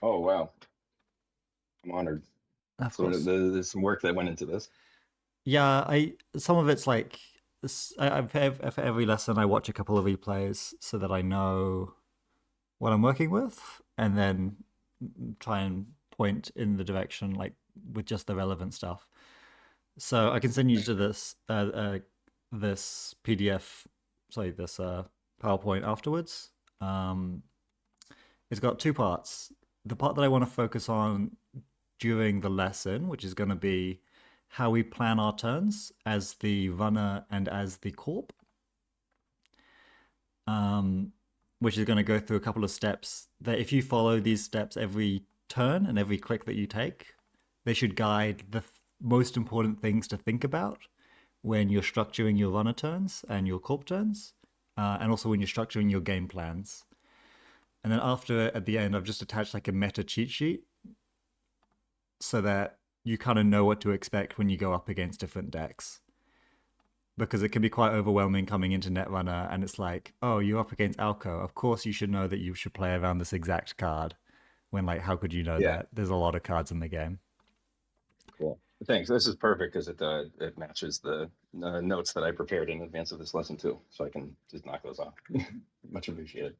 Oh wow, I'm honored. Of So course. there's some work that went into this. Yeah, I some of it's like for every lesson I watch a couple of replays so that I know what I'm working with, and then try and point in the direction like with just the relevant stuff. So I can send you to this PDF, sorry, this PowerPoint afterwards. Um, it's got two parts. The part that I want to focus on during the lesson, which is going to be how we plan our turns as the runner and as the corp, um, which is going to go through a couple of steps that if you follow these steps every turn and every click that you take, they should guide the most important things to think about when you're structuring your runner turns and your corp turns, and also when you're structuring your game plans. And then after, at the end, I've just attached like a meta cheat sheet so that you kind of know what to expect when you go up against different decks. Because it can be quite overwhelming coming into Netrunner, and it's like, oh, you're up against Alco. Of course, you should know that you should play around this exact card. When, like, how could you know Yeah, that? There's a lot of cards in the game. cool. Thanks. This is perfect because it matches the notes that I prepared in advance of this lesson too, so I can just knock those off. Much appreciated.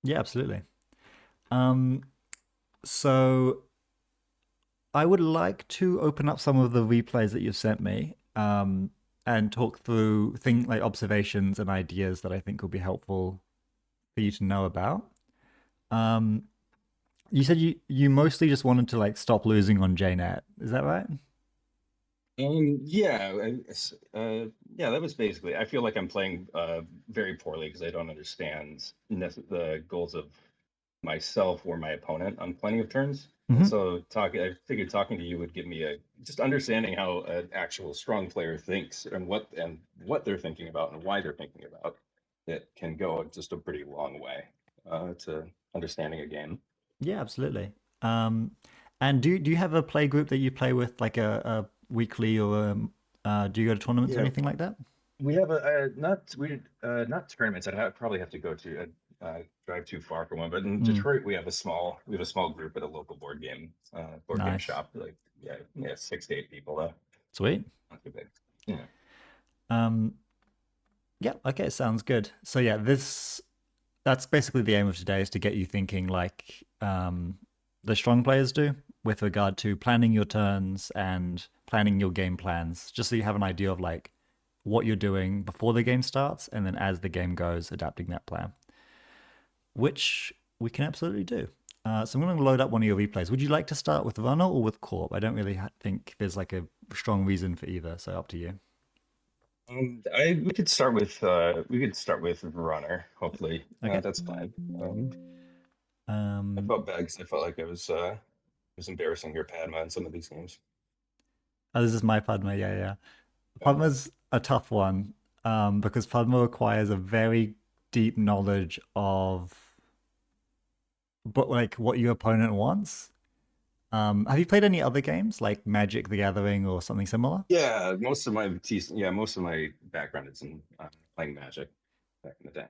Yeah, absolutely. Um, so I would like to open up some of the replays that you've sent me, and talk through things like observations and ideas that I think will be helpful for you to know about. Um, you said you mostly just wanted to like stop losing on JNet. Is that right? Yeah, yeah, that was basically. I feel like I'm playing very poorly because I don't understand the goals of myself or my opponent on plenty of turns. And Mm-hmm. so I figured talking to you would give me a just understanding how an actual strong player thinks and what they're thinking about and why they're thinking about it can go just a pretty long way to understanding a game. Yeah, absolutely. Um, and do you have a play group that you play with, like a weekly or do you go to tournaments or Yeah, anything like that? we have not tournaments. Probably have to go to drive too far for one. But in Mm, Detroit, we have a small group at a local board game nice, shop. Like yeah, 6 to 8 people. sweet. Not too big. Yeah. Um, yeah, okay, sounds good. So yeah, this that's basically the aim of today is to get you thinking like the strong players do with regard to planning your turns and planning your game plans, just so you have an idea of like what you're doing before the game starts, and then as the game goes, adapting that plan, which we can absolutely do. So I'm going to load up one of your replays. Would you like to start with Runner or with Corp? I don't really think there's like a strong reason for either, so up to you. I we could start with runner. Hopefully, Okay. that's fine. I Um, felt bad because I felt like I was embarrassing your Padma in some of these games. oh, this is my Padma. Yeah, yeah. Uh, Padma's a tough one, because Padma requires a very deep knowledge of, but like what your opponent wants. Have you played any other games like Magic the Gathering or something similar? yeah, most of my background is in playing Magic back in the day.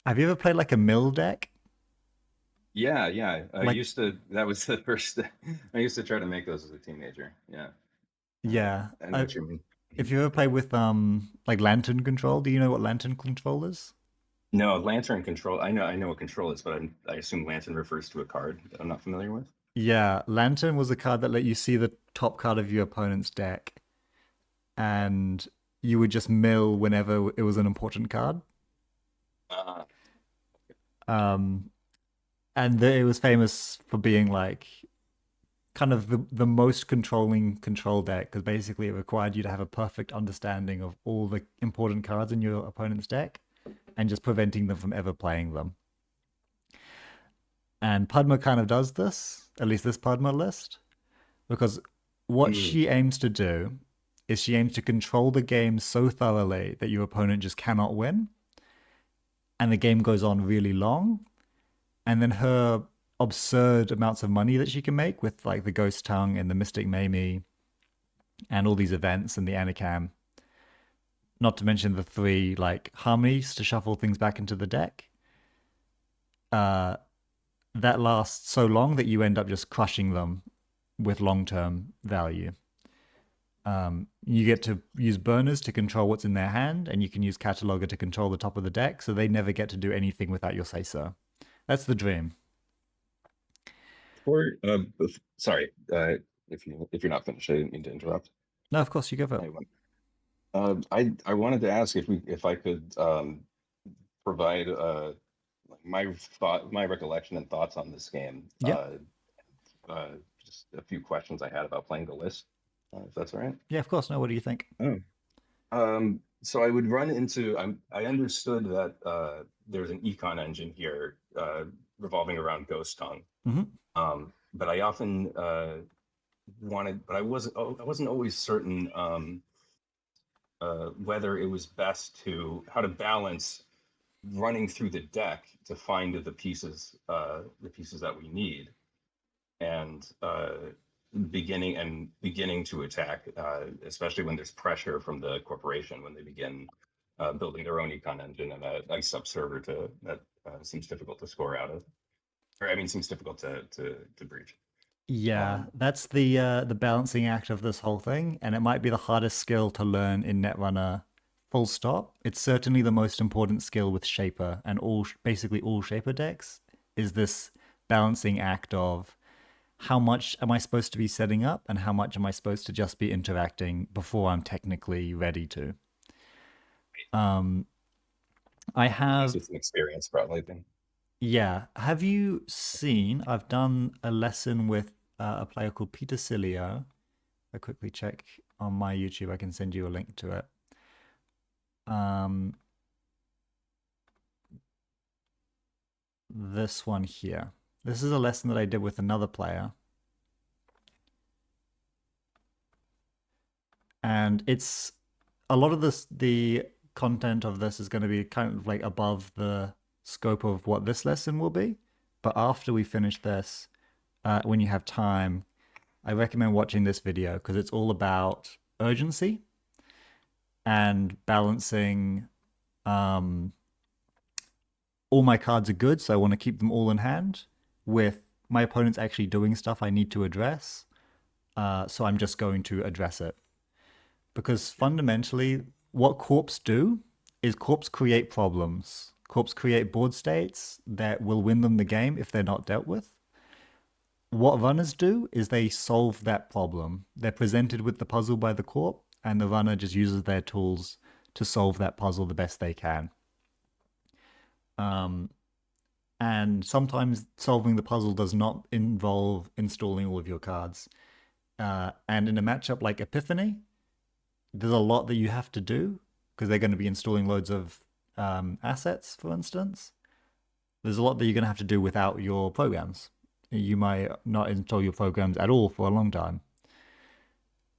Have you ever played like a mill deck? Yeah, yeah. I Like, used to. That was the first. I used to try to make those as a teenager. Yeah, yeah. I know what you mean. If you ever play with like Lantern Control, do you know what Lantern Control is? No, Lantern control. I know what control is, but I assume Lantern refers to a card that I'm not familiar with. Yeah, Lantern was a card that let you see the top card of your opponent's deck, and you would just mill whenever it was an important card. Uh, Um, and it was famous for being like kind of the most controlling control deck because basically it required you to have a perfect understanding of all the important cards in your opponent's deck and just preventing them from ever playing them. And Padma kind of does this, at least this Padma list, because what mm, she aims to do is she aims to control the game so thoroughly that your opponent just cannot win, and the game goes on really long. And then her absurd amounts of money that she can make with like the Ghost Tongue and the Mystic Mamie and all these events and the Anacam, not to mention the three like harmonies to shuffle things back into the deck. Uh, that lasts so long that you end up just crushing them with long-term value. You get to use burners to control what's in their hand, and you can use cataloger to control the top of the deck, so they never get to do anything without your say-so. That's the dream. Or sorry, if you're not finished, I didn't mean to interrupt. No, of course you go for it. I want I wanted to ask if I could provide like my recollection and thoughts on this game. Yeah, Uh, just a few questions I had about playing the list, if that's all right. yeah, of course. No, what do you think? Oh. So I would run into I understood that there's an econ engine here revolving around Ghost Tongue. Hmm. But I often but I wasn't always certain whether it was best to how to balance running through the deck to find the pieces that we need, and beginning to attack, especially when there's pressure from the corporation when they begin building their own econ engine and a sub-server that seems difficult to score out of, or I mean seems difficult to breach. Yeah, Um, that's the balancing act of this whole thing, and it might be the hardest skill to learn in Netrunner. Full stop. It's certainly the most important skill with Shaper and basically all Shaper decks is this balancing act of how much am I supposed to be setting up and how much am I supposed to just be interacting before I'm technically ready to. Um, I I guess have, it's an experience probably thing. yeah. Have you seen? I've done a lesson with a player called Peter Cilio. I quickly check on my YouTube. I can send you a link to it. Um, this one here. This is a lesson that I did with another player. And it's a lot of the content of this is going to be kind of like above the scope of what this lesson will be. But after we finish this, when you have time, I recommend watching this video because it's all about urgency and balancing. Um, all my cards are good, so I want to keep them all in hand. With my opponent's actually doing stuff I need to address, so I'm just going to address it. Because fundamentally, what corps do is corps create problems. Corps create board states that will win them the game if they're not dealt with. What runners do is they solve that problem. They're presented with the puzzle by the corp, and the runner just uses their tools to solve that puzzle the best they can. Um, and sometimes solving the puzzle does not involve installing all of your cards. And in a matchup like Epiphany, there's a lot that you have to do because they're going to be installing loads of assets, for instance. There's a lot that you're going to have to do without your programs. You might not install your programs at all for a long time.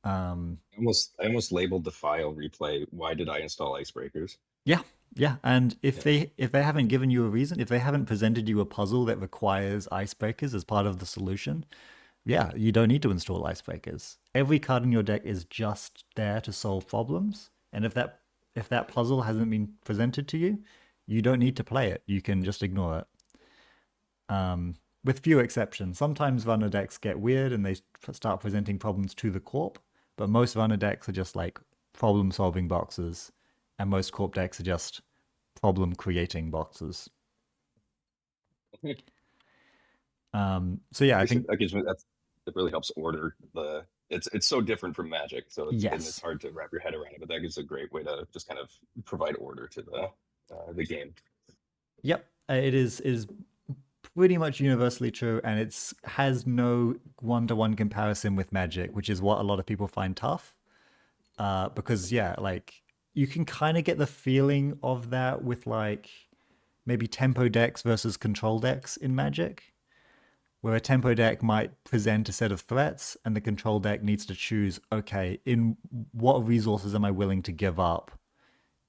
I almost labeled the file replay. Why did I install icebreakers? Yeah, yeah, and if Yeah. they haven't given you a reason, if they haven't presented you a puzzle that requires icebreakers as part of the solution, yeah, you don't need to install icebreakers. Every card in your deck is just there to solve problems, and if that puzzle hasn't been presented to you, you don't need to play it. You can just ignore it. With few exceptions. Sometimes runner decks get weird and they start presenting problems to the corp, but most runner decks are just like problem solving boxes, and most corp decks are just problem creating boxes. So yeah, I think That gives me that really helps order the it's so different from Magic, so it's yes. hard to wrap your head around it, but that gives a great way to just kind of provide order to the game. Yep. It is pretty much universally true, and it's has no one-to-one comparison with Magic, which is what a lot of people find tough. Because yeah, like you can kind of get the feeling of that with like maybe tempo decks versus control decks in Magic, where a tempo deck might present a set of threats and the control deck needs to choose, okay, in what resources am I willing to give up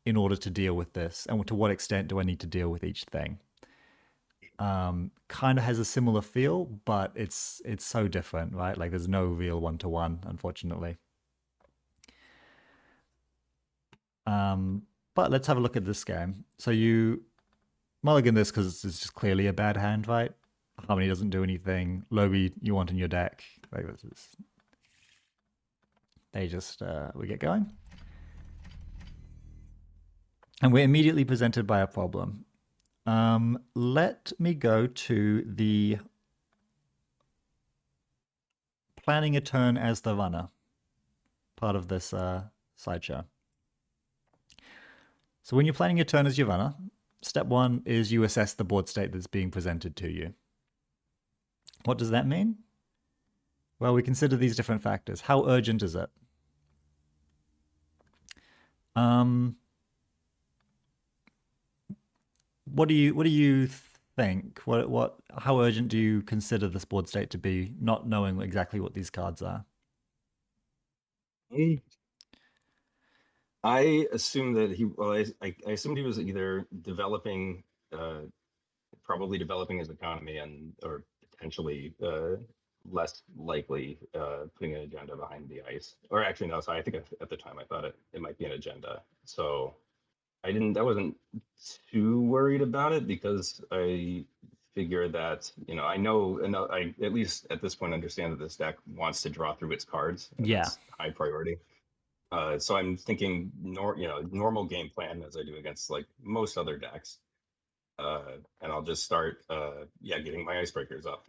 in order to deal with this, and to what extent do I need to deal with each thing. Kind of has a similar feel, but it's so different, right? Like there's no real one-to-one, unfortunately. But let's have a look at this game. So you mulligan this because it's just clearly a bad hand, right? Harmony doesn't do anything. Lobby you want in your deck. Like this is, they just we get going. And we're immediately presented by a problem. Let me go to the planning a turn as the runner part of this slideshow. So when you're planning your turn as your runner, step one is you assess the board state that's being presented to you. What does that mean? Well, we consider these different factors. How urgent is it? What do you think? How urgent do you consider this board state to be, not knowing exactly what these cards are? I assume that I assumed he was either developing, probably developing his economy or potentially less likely putting an agenda behind the ice. Or actually, no, sorry, I think at the time I thought it might be an agenda. So I wasn't too worried about it because I figure that, I at least at this point understand that this deck wants to draw through its cards, and Yeah. that's high priority. So I'm thinking normal game plan as I do against like most other decks. And I'll just start getting my icebreakers up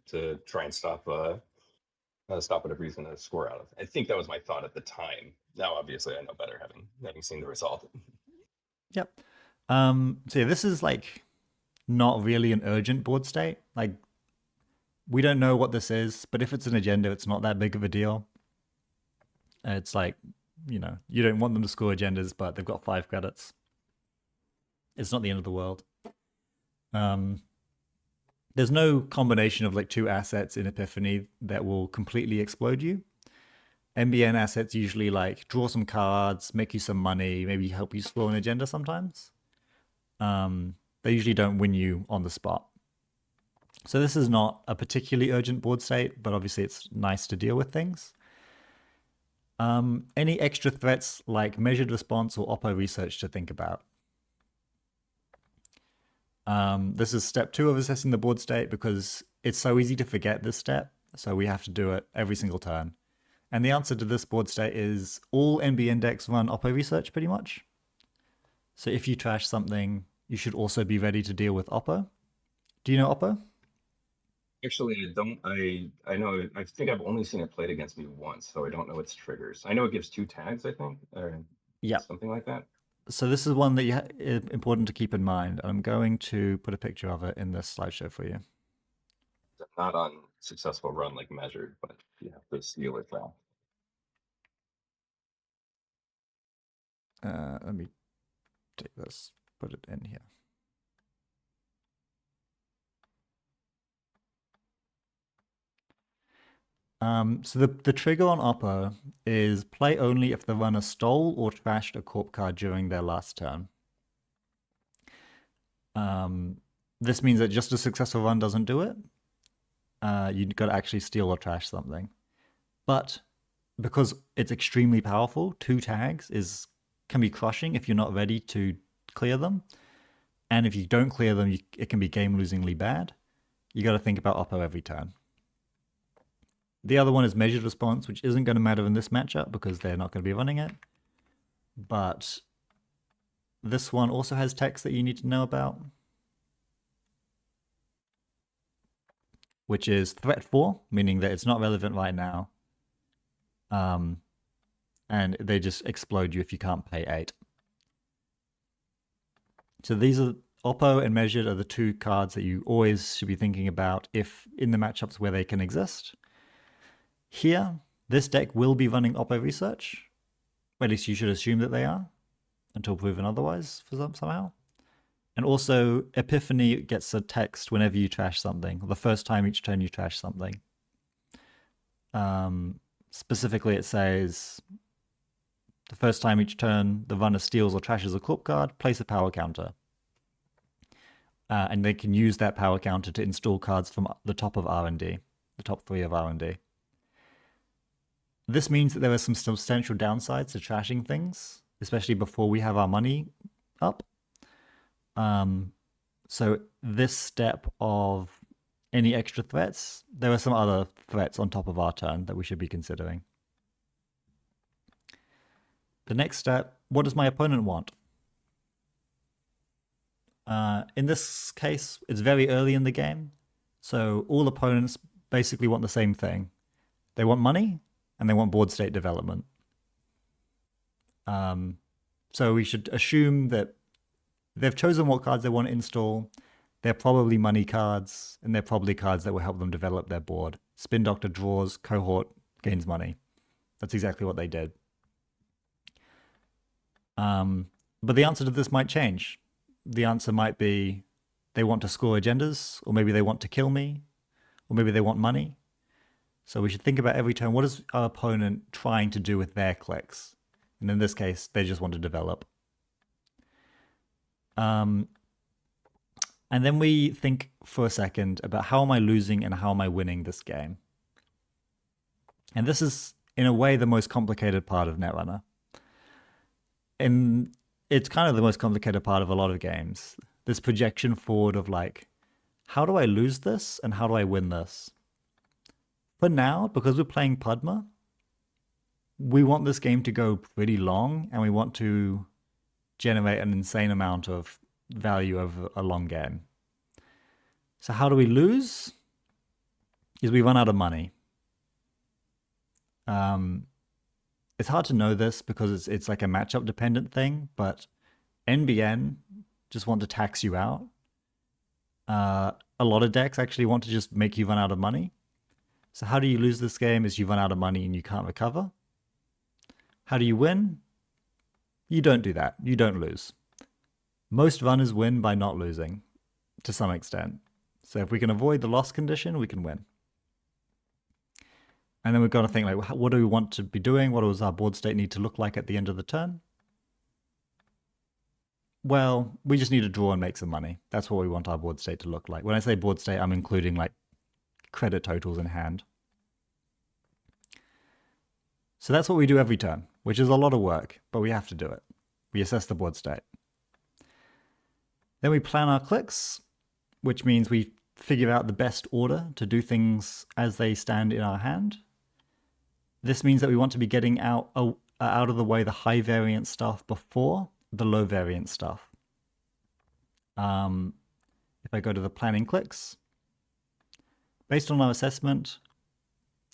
to try and stop whatever he's going to score out of. I think that was my thought at the time. Now obviously I know better having seen the result. Yep. So yeah, this is like not really an urgent board state. Like we don't know what this is, but if it's an agenda, it's not that big of a deal. It's like, you don't want them to score agendas, but they've got 5 credits. It's not the end of the world. There's no combination of like 2 assets in Epiphany that will completely explode you. MBN assets usually like draw some cards, make you some money, maybe help you score an agenda sometimes. They usually don't win you on the spot. So this is not a particularly urgent board state, but obviously it's nice to deal with things. Any extra threats like measured response or Oppo research to think about. This is step 2 of assessing the board state because it's so easy to forget this step, so we have to do it every single turn. And the answer to this board state is all NBN decks run Oppo research pretty much. So if you trash something, you should also be ready to deal with Oppo. Do you know Oppo? Actually, I don't. I know. I think I've only seen it played against me once, so I don't know its triggers. I know it gives 2 tags, I think, or Yeah. something like that. So this is one that is important to keep in mind. I'm going to put a picture of it in this slideshow for you. Not on successful run like measured, but you have to steal it now. Let me take this, put it in here. So the trigger on Oppo is play only if the runner stole or trashed a corp card during their last turn. This means that just a successful run doesn't do it. You've got to actually steal or trash something. But because it's extremely powerful, 2 tags can be crushing if you're not ready to clear them. And if you don't clear them, it can be game-losingly bad. You got to think about Oppo every turn. The other one is measured response, which isn't going to matter in this matchup because they're not going to be running it. But this one also has text that you need to know about, which is threat 4, meaning that it's not relevant right now. And they just explode you if you can't pay 8. So these are Oppo and measured are the 2 cards that you always should be thinking about if in the matchups where they can exist. Here, this deck will be running Oppo research. At least you should assume that they are, until proven otherwise for somehow. And also, Epiphany gets a text whenever you trash something, or the first time each turn you trash something. Specifically, it says, the first time each turn the runner steals or trashes a corp card, place a power counter. And they can use that power counter to install cards from the top of R&D, the top 3 of R&D. This means that there are some substantial downsides to trashing things, especially before we have our money up. So this step of any extra threats, there are some other threats on top of our turn that we should be considering. The next step, what does my opponent want? In this case, it's very early in the game, so all opponents basically want the same thing. They want money, and they want board state development. So we should assume that they've chosen what cards they want to install. They're probably money cards, and they're probably cards that will help them develop their board. Spin Doctor draws, Cohort gains money. That's exactly what they did. But the answer to this might change. The answer might be they want to score agendas, or maybe they want to kill me, or maybe they want money. So we should think about every turn, what is our opponent trying to do with their clicks? And in this case, they just want to develop. And then we think for a second about how am I losing and how am I winning this game? And this is, in a way, the most complicated part of Netrunner. And it's kind of the most complicated part of a lot of games. This projection forward of like, how do I lose this and how do I win this? For now, because we're playing Padma, we want this game to go pretty long and we want to generate an insane amount of value over a long game. So how do we lose? Is we run out of money. It's hard to know this because it's like a matchup dependent thing, but NBN just want to tax you out. A lot of decks actually want to just make you run out of money. So how do you lose this game is you run out of money and you can't recover. How do you win? You don't do that. You don't lose. Most runners win by not losing to some extent. So if we can avoid the loss condition, we can win. And then we've got to think like, what do we want to be doing? What does our board state need to look like at the end of the turn? Well, we just need to draw and make some money. That's what we want our board state to look like. When I say board state, I'm including like credit totals in hand. So that's what we do every turn, which is a lot of work, but we have to do it. We assess the board state. Then we plan our clicks, which means we figure out the best order to do things as they stand in our hand. This means that we want to be getting out of the way the high variance stuff before the low variance stuff. If I go to the planning clicks, based on our assessment,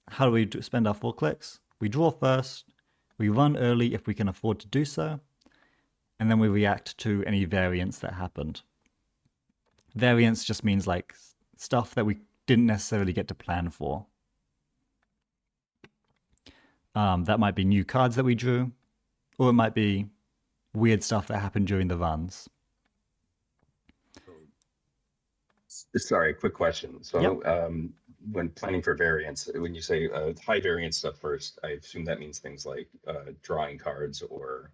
how do we spend our 4 clicks? We draw first, we run early if we can afford to do so, and then we react to any variance that happened. Variance just means like stuff that we didn't necessarily get to plan for. That might be new cards that we drew, or it might be weird stuff that happened during the runs. Sorry, quick question. So Yep. When planning for variance, when you say high variance stuff first, I assume that means things like drawing cards or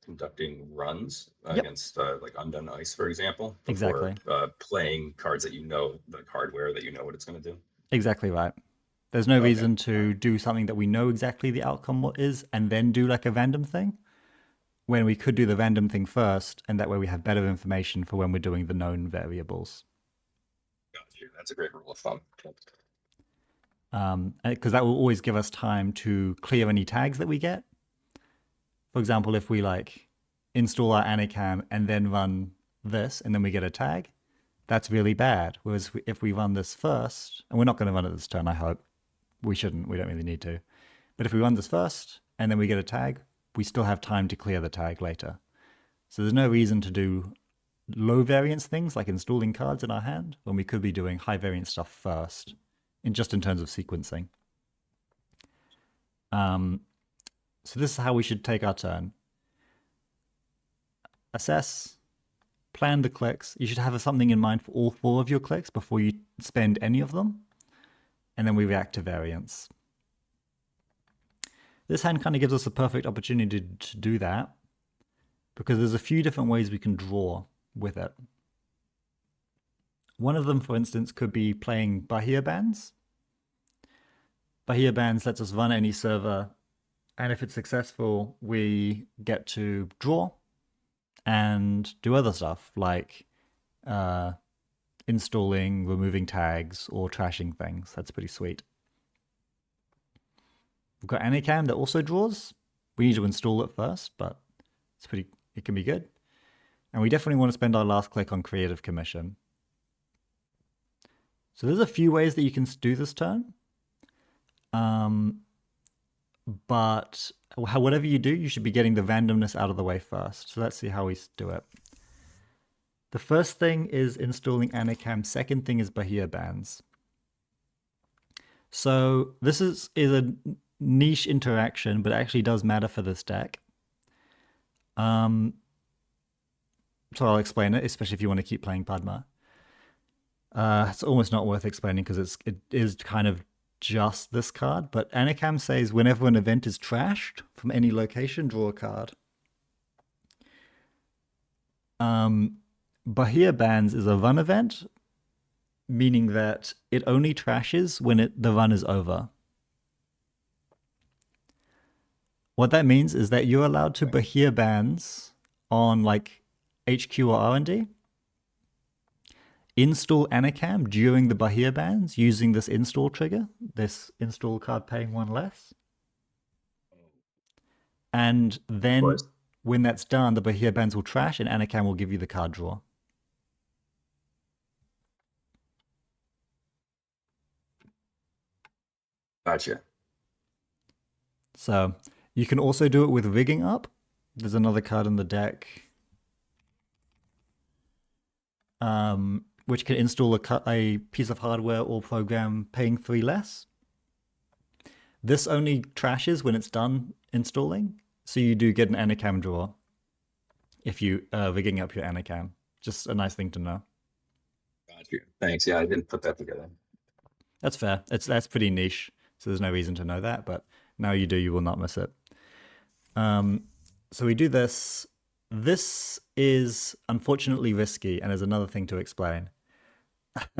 conducting runs Yep. against like Undone Ice, for example, Exactly. before playing cards that you know, the hardware that you know what it's going to do. Exactly right. There's no Okay. reason to do something that we know exactly the outcome is and then do like a random thing, when we could do the random thing first, and that way we have better information for when we're doing the known variables. Got you. That's a great rule of thumb. Because that will always give us time to clear any tags that we get. For example, if we like install our Anacam and then run this and then we get a tag, that's really bad. Whereas if we run this first, and we're not going to run it this turn, I hope. We shouldn't, we don't really need to. But if we run this first and then we get a tag, we still have time to clear the tag later. So there's no reason to do low variance things like installing cards in our hand when we could be doing high variance stuff first, just in terms of sequencing. So this is how we should take our turn. Assess, plan the clicks. You should have something in mind for all 4 of your clicks before you spend any of them. And then we react to variance. This hand kind of gives us a perfect opportunity to do that, because there's a few different ways we can draw with it. One of them, for instance, could be playing Bahia Bands. Bahia Bands lets us run any server, and if it's successful, we get to draw and do other stuff, like installing, removing tags, or trashing things. That's pretty sweet. We've got Anycam that also draws. We need to install it first, but it can be good. And we definitely want to spend our last click on Creative Commission. So there's a few ways that you can do this turn. But whatever you do, you should be getting the randomness out of the way first. So let's see how we do it. The first thing is installing Anycam. Second thing is Bahia bands. So this is a niche interaction, but it actually does matter for this deck. So I'll explain it, especially if you want to keep playing Padma. It's almost not worth explaining because it is kind of just this card, but Anycam says whenever an event is trashed from any location, draw a card. Bahia Bands is a run event, meaning that it only trashes when the run is over. What that means is that you're allowed to Bahia Bands on like HQ or R&D, install Anycam during the Bahia bands using this install trigger, this install card paying one less. And then when that's done, the Bahia bands will trash and Anycam will give you the card draw. Gotcha. So you can also do it with rigging up. There's another card in the deck which can install a piece of hardware or program paying 3 less. This only trashes when it's done installing, so you do get an Anycam draw if you rigging up your Anycam. Just a nice thing to know. Gotcha. Thanks. Yeah, I didn't put that together. That's fair. That's pretty niche, so there's no reason to know that, but now you do, you will not miss it. So we do this. This is unfortunately risky, and there's another thing to explain.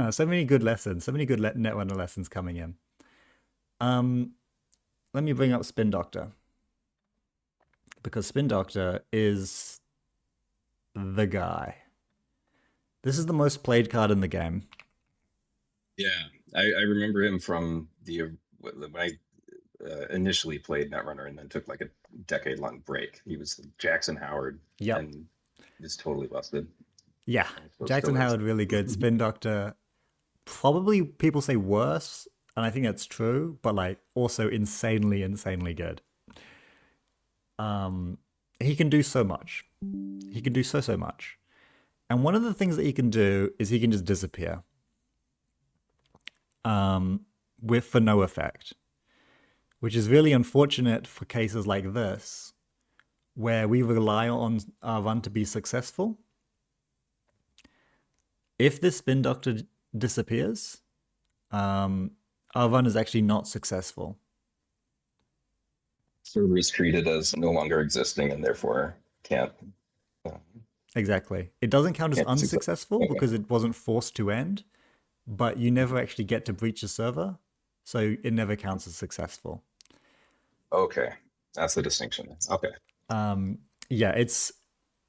So many good lessons, so many good Netrunner lessons coming in. Let me bring up Spin Doctor, because Spin Doctor is the guy. This is the most played card in the game. Yeah, I remember him from when I initially played Netrunner and then took like a decade-long break. He was Jackson Howard, and just totally busted. Yeah, Jackson Howard really good. Spin Doctor, probably people say worse, and I think that's true, but like also insanely good. He can do so much. He can do so much. And one of the things that he can do is he can just disappear. For no effect. Which is really unfortunate for cases like this, where we rely on our run to be successful. If this Spin Doctor disappears, our run is actually not successful. Server is treated as no longer existing and therefore can't. Exactly. It doesn't count as unsuccessful because it wasn't forced to end, but you never actually get to breach a server, so it never counts as successful. Okay, that's the distinction. Okay. Yeah, it's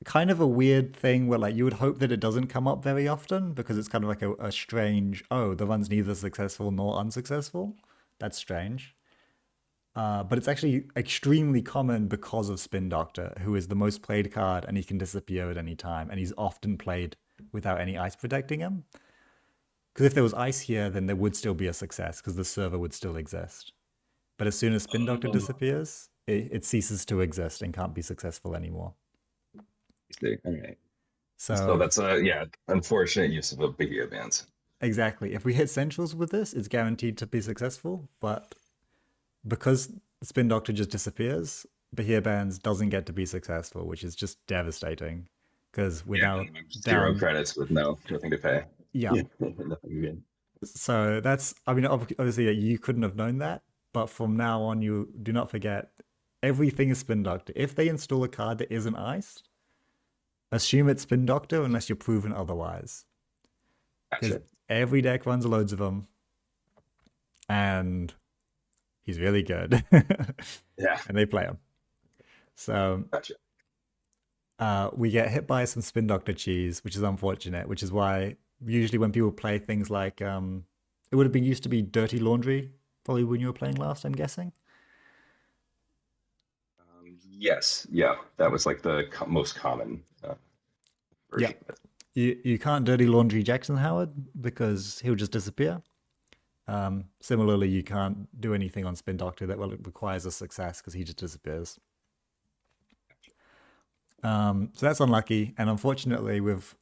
kind of a weird thing where like you would hope that it doesn't come up very often because it's kind of like a strange, oh, the run's neither successful nor unsuccessful. That's strange. But it's actually extremely common because of Spin Doctor, who is the most played card and he can disappear at any time. And he's often played without any ice protecting him. Because if there was ice here, then there would still be a success because the server would still exist. But as soon as Spin Doctor disappears, it ceases to exist and can't be successful anymore. All right. So that's a unfortunate use of a Bahia bands. Exactly. If we hit centrals with this, it's guaranteed to be successful. But because Spin Doctor just disappears, Bahia bands doesn't get to be successful, which is just devastating. Because we're now zero credits with nothing to pay. Yeah. So that's, I mean, obviously you couldn't have known that, but from now on, you do not forget everything is Spin Doctor. If they install a card that isn't iced, assume it's Spin Doctor unless you're proven otherwise. Because every deck runs loads of them, and he's really good. Yeah. And they play him. So we get hit by some Spin Doctor cheese, which is unfortunate, which is why Usually when people play things like it would have been used to be Dirty Laundry, probably when you were playing last, I'm guessing. Yes, yeah, that was like the most common Yeah. version of it. You can't Dirty Laundry Jackson Howard because he'll just disappear. Similarly, you can't do anything on Spin Doctor that well it requires a success because he just disappears. So that's unlucky, and unfortunately, we've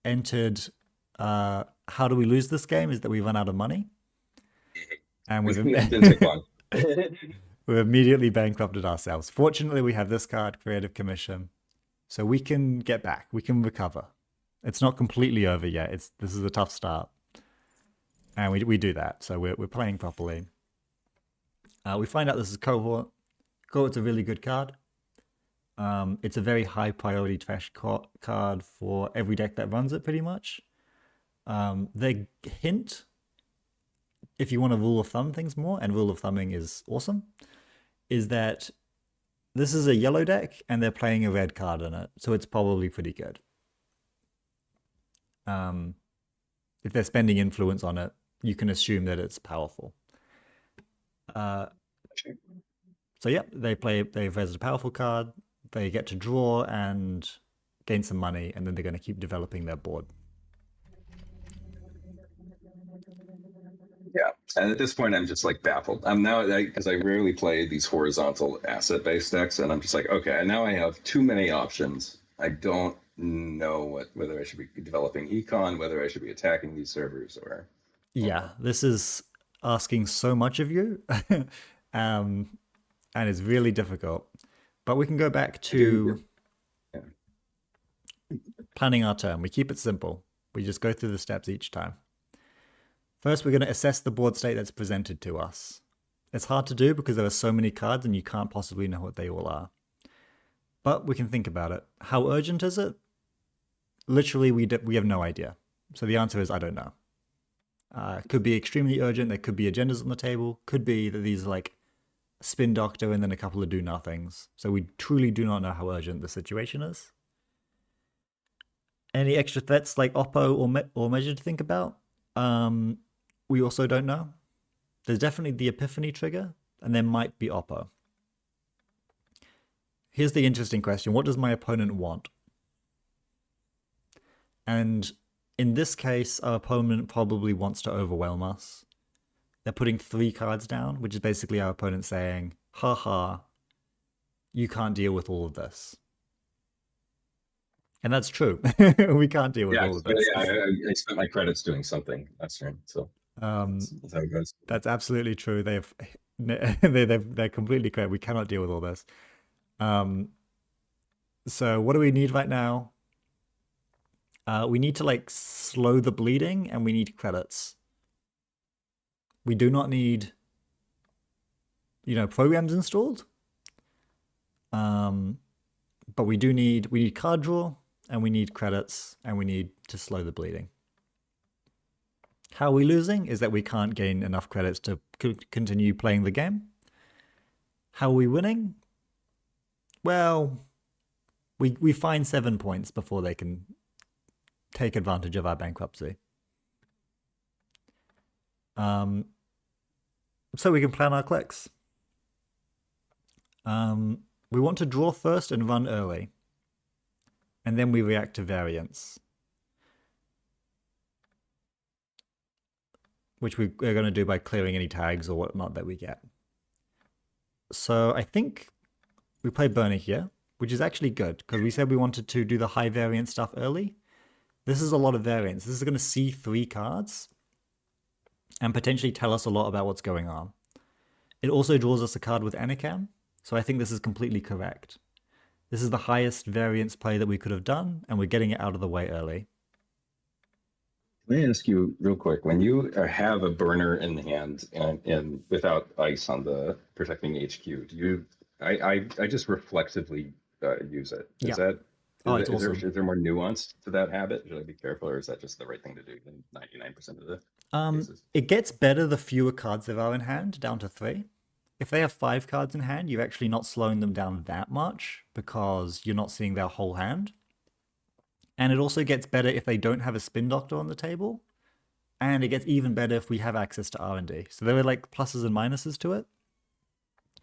entered. How do we lose this game? Is that we run out of money, and we've It didn't take long. we've immediately bankrupted ourselves. Fortunately, we have this card, Creative Commission, so we can get back. We can recover. It's not completely over yet. This is a tough start, and we do that. So we're playing properly. We find out this is Cohort. Cohort's a really good card. It's a very high priority trash card for every deck that runs it, pretty much. They hint, if you want to rule of thumb things more, and rule of thumbing is awesome, is that this is a yellow deck and they're playing a red card in it, so it's probably pretty good. If they're spending influence on it, you can assume that it's powerful. So yeah, they raise a powerful card. They get to draw and gain some money, and then they're going to keep developing their board. Yeah, and at this point, I'm just like baffled. I'm now because I rarely play these horizontal asset-based decks, and I'm just like, okay, now I have too many options. I don't know whether I should be developing econ, whether I should be attacking these servers, or Yeah, this is asking so much of you, and it's really difficult. But we can go back to yeah. planning our turn. We keep it simple. We just go through the steps each time. First, we're going to assess the board state that's presented to us. It's hard to do because there are so many cards and you can't possibly know what they all are. But we can think about it. How urgent is it? Literally, we have no idea. So the answer is, I don't know. It could be extremely urgent. There could be agendas on the table. Could be that these are like Spin Doctor and then a couple of do nothings. So we truly do not know how urgent the situation is. Any extra threats like Oppo or Measure to think about? We also don't know. There's definitely the Epiphany trigger, and there might be Oppo. Here's the interesting question. What does my opponent want? And in this case, our opponent probably wants to overwhelm us. They're putting 3 cards down, which is basically our opponent saying, haha, you can't deal with all of this. And that's true. We can't deal with all of this. Yeah, I spent my credits doing something last turn, so that's how it goes. That's absolutely true. They're completely correct. We cannot deal with all this. So what do we need right now? We need to like slow the bleeding, and we need credits. We do not need, programs installed. But we need card draw, and we need credits, and we need to slow the bleeding. How are we losing is that we can't gain enough credits to continue playing the game. How are we winning? Well, we find 7 points before they can take advantage of our bankruptcy. So we can plan our clicks. We want to draw first and run early. And then we react to variance, which we're going to do by clearing any tags or whatnot that we get. So I think we play Burner here, which is actually good because we said we wanted to do the high variance stuff early. This is a lot of variance. This is going to see 3 cards and potentially tell us a lot about what's going on. It also draws us a card with Anacam, so I think this is completely correct. This is the highest variance play that we could have done, and we're getting it out of the way early. Let me ask you real quick: when you have a burner in the hand and without ice on the protecting HQ, do you? I just reflexively use it. Is that? It's awesome. Is there more nuance to that habit? Should I be careful, or is that just the right thing to do in 99% of the cases? It gets better the fewer cards there are in hand, down to 3. If they have 5 cards in hand, you're actually not slowing them down that much because you're not seeing their whole hand. And it also gets better if they don't have a spin doctor on the table. And it gets even better if we have access to R&D. So there are like pluses and minuses to it.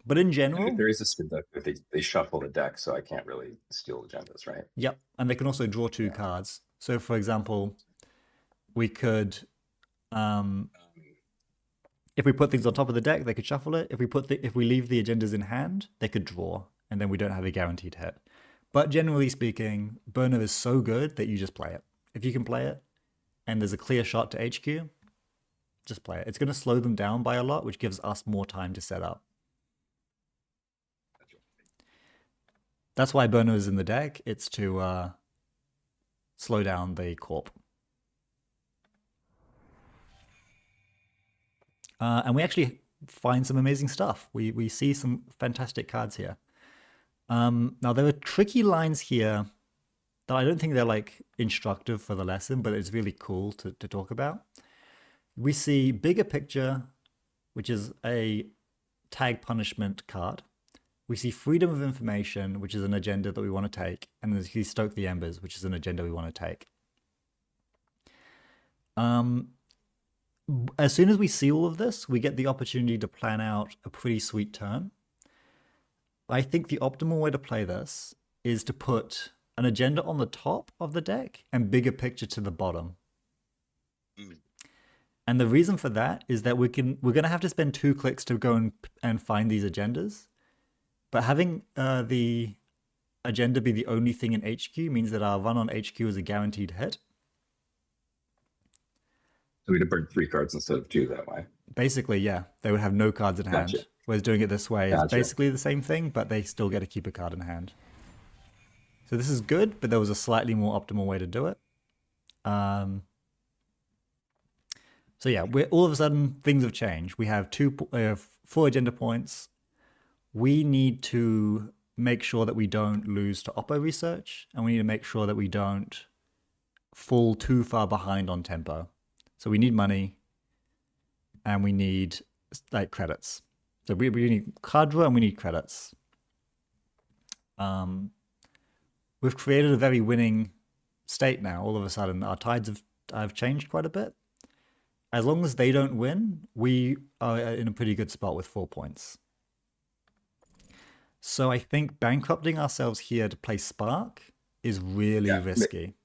But in And if general, there is a spin doctor, they shuffle the deck, so I can't really steal agendas, right? yep. And they can also draw two Yeah. cards. So for example, we could um, if we put things on top of the deck, they could shuffle it. If we leave the agendas in hand, they could draw, and then we don't have a guaranteed hit. But generally speaking, Burner is so good that you just play it. If you can play it, and there's a clear shot to HQ, just play it. It's going to slow them down by a lot, which gives us more time to set up. That's why Burner is in the deck. It's to slow down the corp. And we actually find some amazing stuff. We see some fantastic cards here. Now there are tricky lines here that I don't think they're like instructive for the lesson, but it's really cool to talk about. We see bigger picture, which is a tag punishment card. We see freedom of information, which is an agenda that we want to take, and then we see stoke the embers, which is an agenda we want to take. As soon as we see all of this, we get the opportunity to plan out a pretty sweet turn. I think the optimal way to play this is to put an agenda on the top of the deck and bigger picture to the bottom. And the reason for that is that we're going to have to spend 2 clicks to go and find these agendas. But having the agenda be the only thing in HQ means that our run on HQ is a guaranteed hit. So we'd have burned 3 cards instead of 2 that way. Basically, yeah, they would have no cards in hand. Gotcha. Whereas doing it this way is Gotcha. basically the same thing, but they still get to keep a card in hand. So this is good, but there was a slightly more optimal way to do it. So yeah, all of a sudden things have changed. We have 4 agenda points. We need to make sure that we don't lose to Oppo research, and we need to make sure that we don't fall too far behind on tempo. So we need money, and we need like credits. So we need card draw and we need credits. We've created a very winning state now. All of a sudden, our tides have changed quite a bit. As long as they don't win, we are in a pretty good spot with 4 points. So I think bankrupting ourselves here to play Spark is really risky.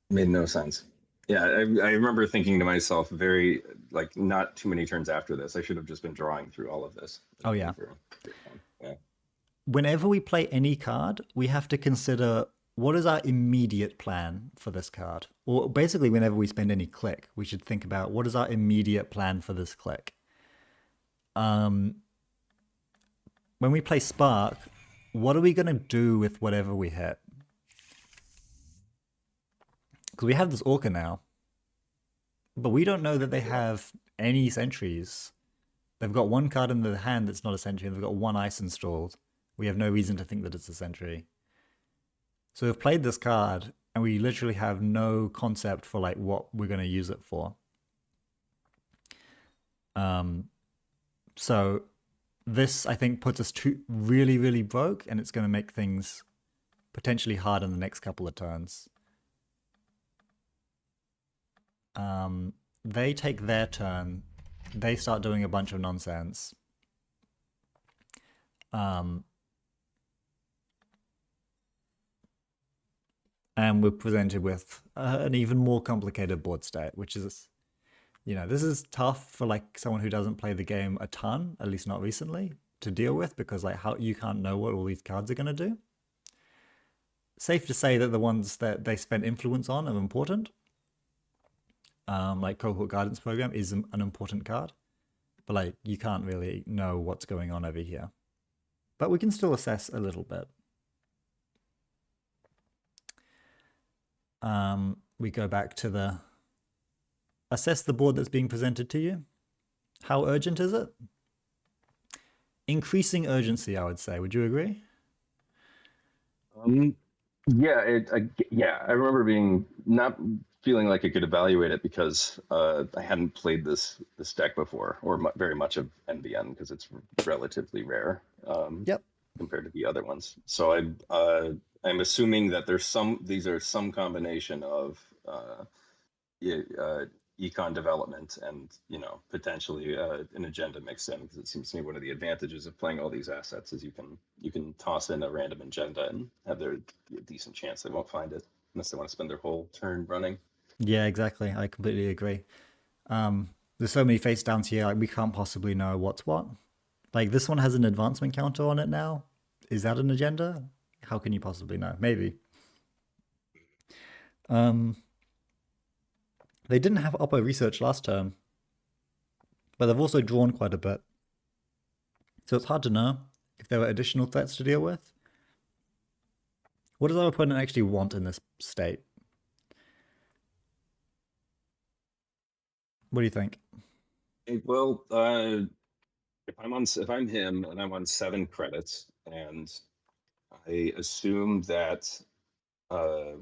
Made no sense. Yeah, I remember thinking to myself, very like not too many turns after this, I should have just been drawing through all of this. Oh yeah. Yeah. Whenever we play any card, we have to consider what is our immediate plan for this card. Or basically, whenever we spend any click, we should think about what is our immediate plan for this click. When we play Spark, what are we going to do with whatever we hit? Because we have this Orca now, but we don't know that they have any sentries. They've got 1 card in the hand that's not a sentry, and they've got 1 ice installed. We have no reason to think that it's a sentry. So we've played this card, and we literally have no concept for like what we're going to use it for. So this, I think, puts us really, really broke, and it's going to make things potentially hard in the next couple of turns. They take their turn. They start doing a bunch of nonsense. And we're presented with an even more complicated board state, which is, this is tough for like someone who doesn't play the game a ton, at least not recently, to deal with, because like how you can't know what all these cards are going to do. Safe to say that the ones that they spend influence on are important. Like Cohort Guidance Program is an important card, but like you can't really know what's going on over here. But we can still assess a little bit. We go back to assess the board that's being presented to you. How urgent is it? Increasing urgency, I would say. Would you agree? Yeah, I remember being not feeling like I could evaluate it because I hadn't played this deck before, or very much of NBN, because it's relatively rare Yep. compared to the other ones. So I'm assuming that these are some combination of econ development and potentially an agenda mixed in, because it seems to me one of the advantages of playing all these assets is you can toss in a random agenda and have a decent chance they won't find it unless they want to spend their whole turn running. Yeah, exactly. I completely agree. There's so many face downs here, like we can't possibly know what's what. Like this one has an advancement counter on it now. Is that an agenda? How can you possibly know? Maybe. Um, they didn't have Oppo research last term, but they've also drawn quite a bit. So it's hard to know if there were additional threats to deal with. What does our opponent actually want in this state? What do you think? Well, if I'm him and I'm on 7 credits, and I assume that uh,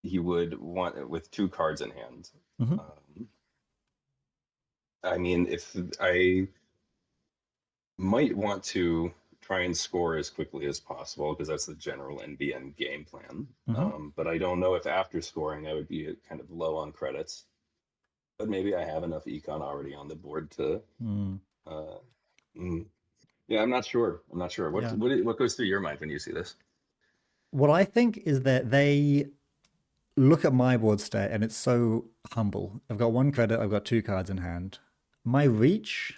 he would want it with 2 cards in hand. Mm-hmm. I mean, if I might want to try and score as quickly as possible because that's the general NBN game plan. Mm-hmm. But I don't know if after scoring I would be kind of low on credits. But maybe I have enough econ already on the board to. Mm. Uh, mm, yeah, I'm not sure. I'm not sure. Yeah. What goes through your mind when you see this? What I think is that they look at my board state and it's so humble. I've got 1 credit, I've got 2 cards in hand. My reach,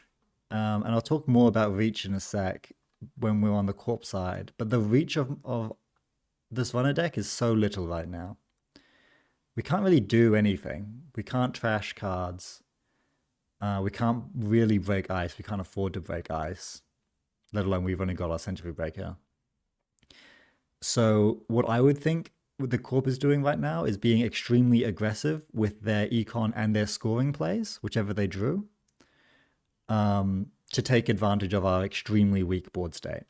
and I'll talk more about reach in a sec when we're on the corp side, but the reach of this runner deck is so little right now. We can't really do anything. We can't trash cards. We can't really break ice. We can't afford to break ice, let alone we've only got our Century Breaker. So what I would think what the Corp is doing right now is being extremely aggressive with their econ and their scoring plays, whichever they drew, to take advantage of our extremely weak board state.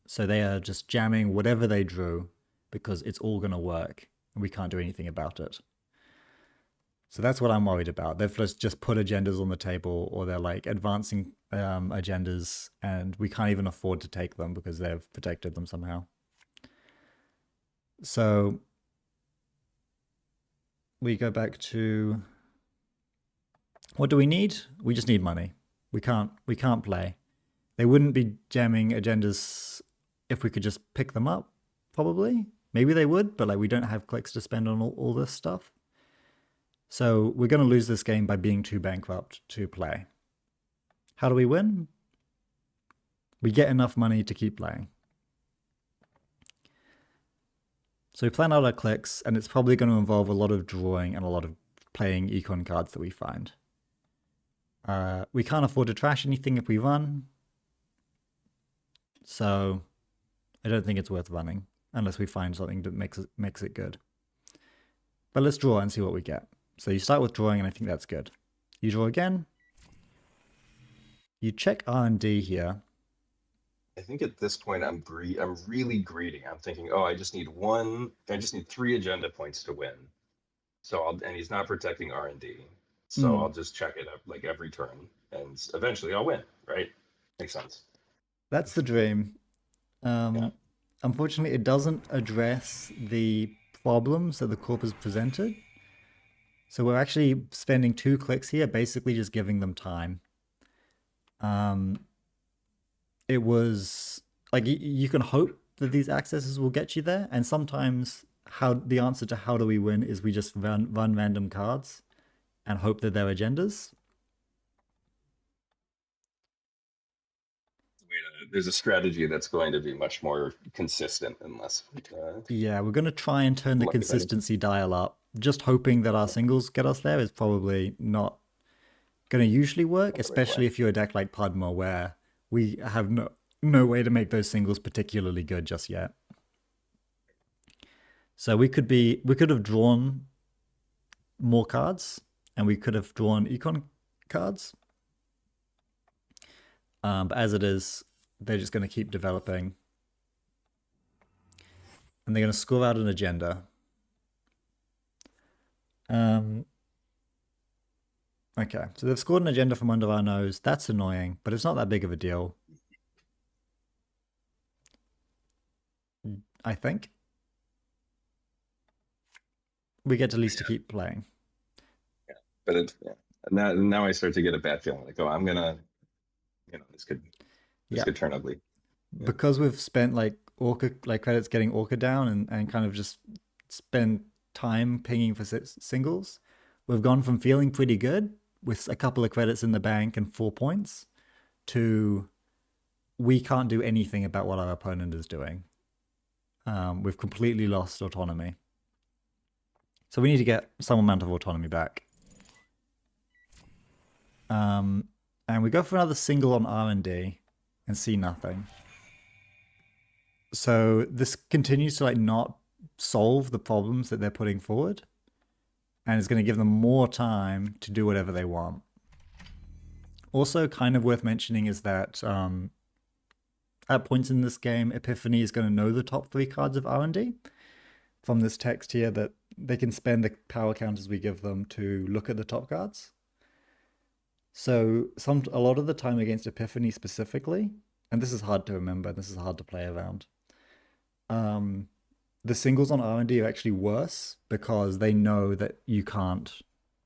So they are just jamming whatever they drew because it's all going to work and we can't do anything about it. So that's what I'm worried about. They've just put agendas on the table, or they're like advancing agendas, and we can't even afford to take them because they've protected them somehow. So we go back to what do we need? We just need money. We can't play. They wouldn't be jamming agendas if we could just pick them up, probably. Maybe they would, but like we don't have clicks to spend on all this stuff. So we're going to lose this game by being too bankrupt to play. How do we win? We get enough money to keep playing. So we plan out our clicks, and it's probably going to involve a lot of drawing and a lot of playing econ cards that we find. We can't afford to trash anything if we run. So I don't think it's worth running unless we find something that makes it good. But let's draw and see what we get. So you start with drawing, and I think that's good. You draw again. You check R&D here. I think at this point I'm really greedy. I'm thinking, oh, I just need 3 agenda points to win. And he's not protecting R&D. So I'll just check it up like every turn, and eventually I'll win, right? Makes sense. That's the dream. Yeah. Unfortunately, it doesn't address the problems that the corp has presented. So we're actually spending 2 clicks here, basically just giving them time. It was like you can hope that these accesses will get you there, and sometimes the answer to how do we win is we just run random cards and hope that they're agendas. There's a strategy that's going to be much more consistent and less. Yeah, we're going to try and turn the consistency dial up. Just hoping that our singles get us there is probably not going to usually work, especially if you're a deck like Padma, where we have no way to make those singles particularly good just yet. So we could have drawn more cards, and we could have drawn econ cards. But as it is, they're just going to keep developing. And they're going to score out an agenda. Okay, so they've scored an agenda from under our nose. That's annoying, but it's not that big of a deal. I think. We get at least to keep playing. But it's yeah. Now I start to get a bad feeling like, oh, I'm gonna, this Yeah. could turn ugly. Yeah. Because we've spent like Orca, like credits getting Orca down and kind of just spent time pinging for singles, we've gone from feeling pretty good with a couple of credits in the bank and 4 points to we can't do anything about what our opponent is doing. We've completely lost autonomy. So we need to get some amount of autonomy back. And we go for another single on R&D and see nothing. So this continues to like not solve the problems that they're putting forward, and it's going to give them more time to do whatever they want. Also, kind of worth mentioning is that at points in this game, Epiphany is going to know the top 3 cards of R&D from this text here, that they can spend the power counters we give them to look at the top cards. So a lot of the time against Epiphany specifically, and this is hard to remember, this is hard to play around, the singles on R&D are actually worse because they know that you can't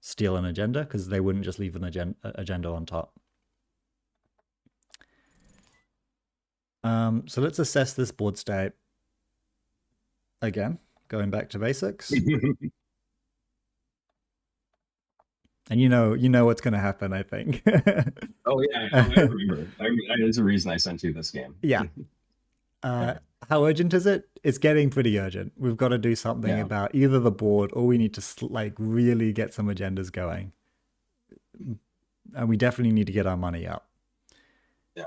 steal an agenda, because they wouldn't just leave an agenda on top. So let's assess this board state. Again, going back to basics. And you know what's going to happen, I think. Oh yeah, I remember. There's a reason I sent you this game. Yeah. How urgent is it? It's getting pretty urgent. We've got to do something about either the board, or we need to like really get some agendas going. And we definitely need to get our money up. Yeah.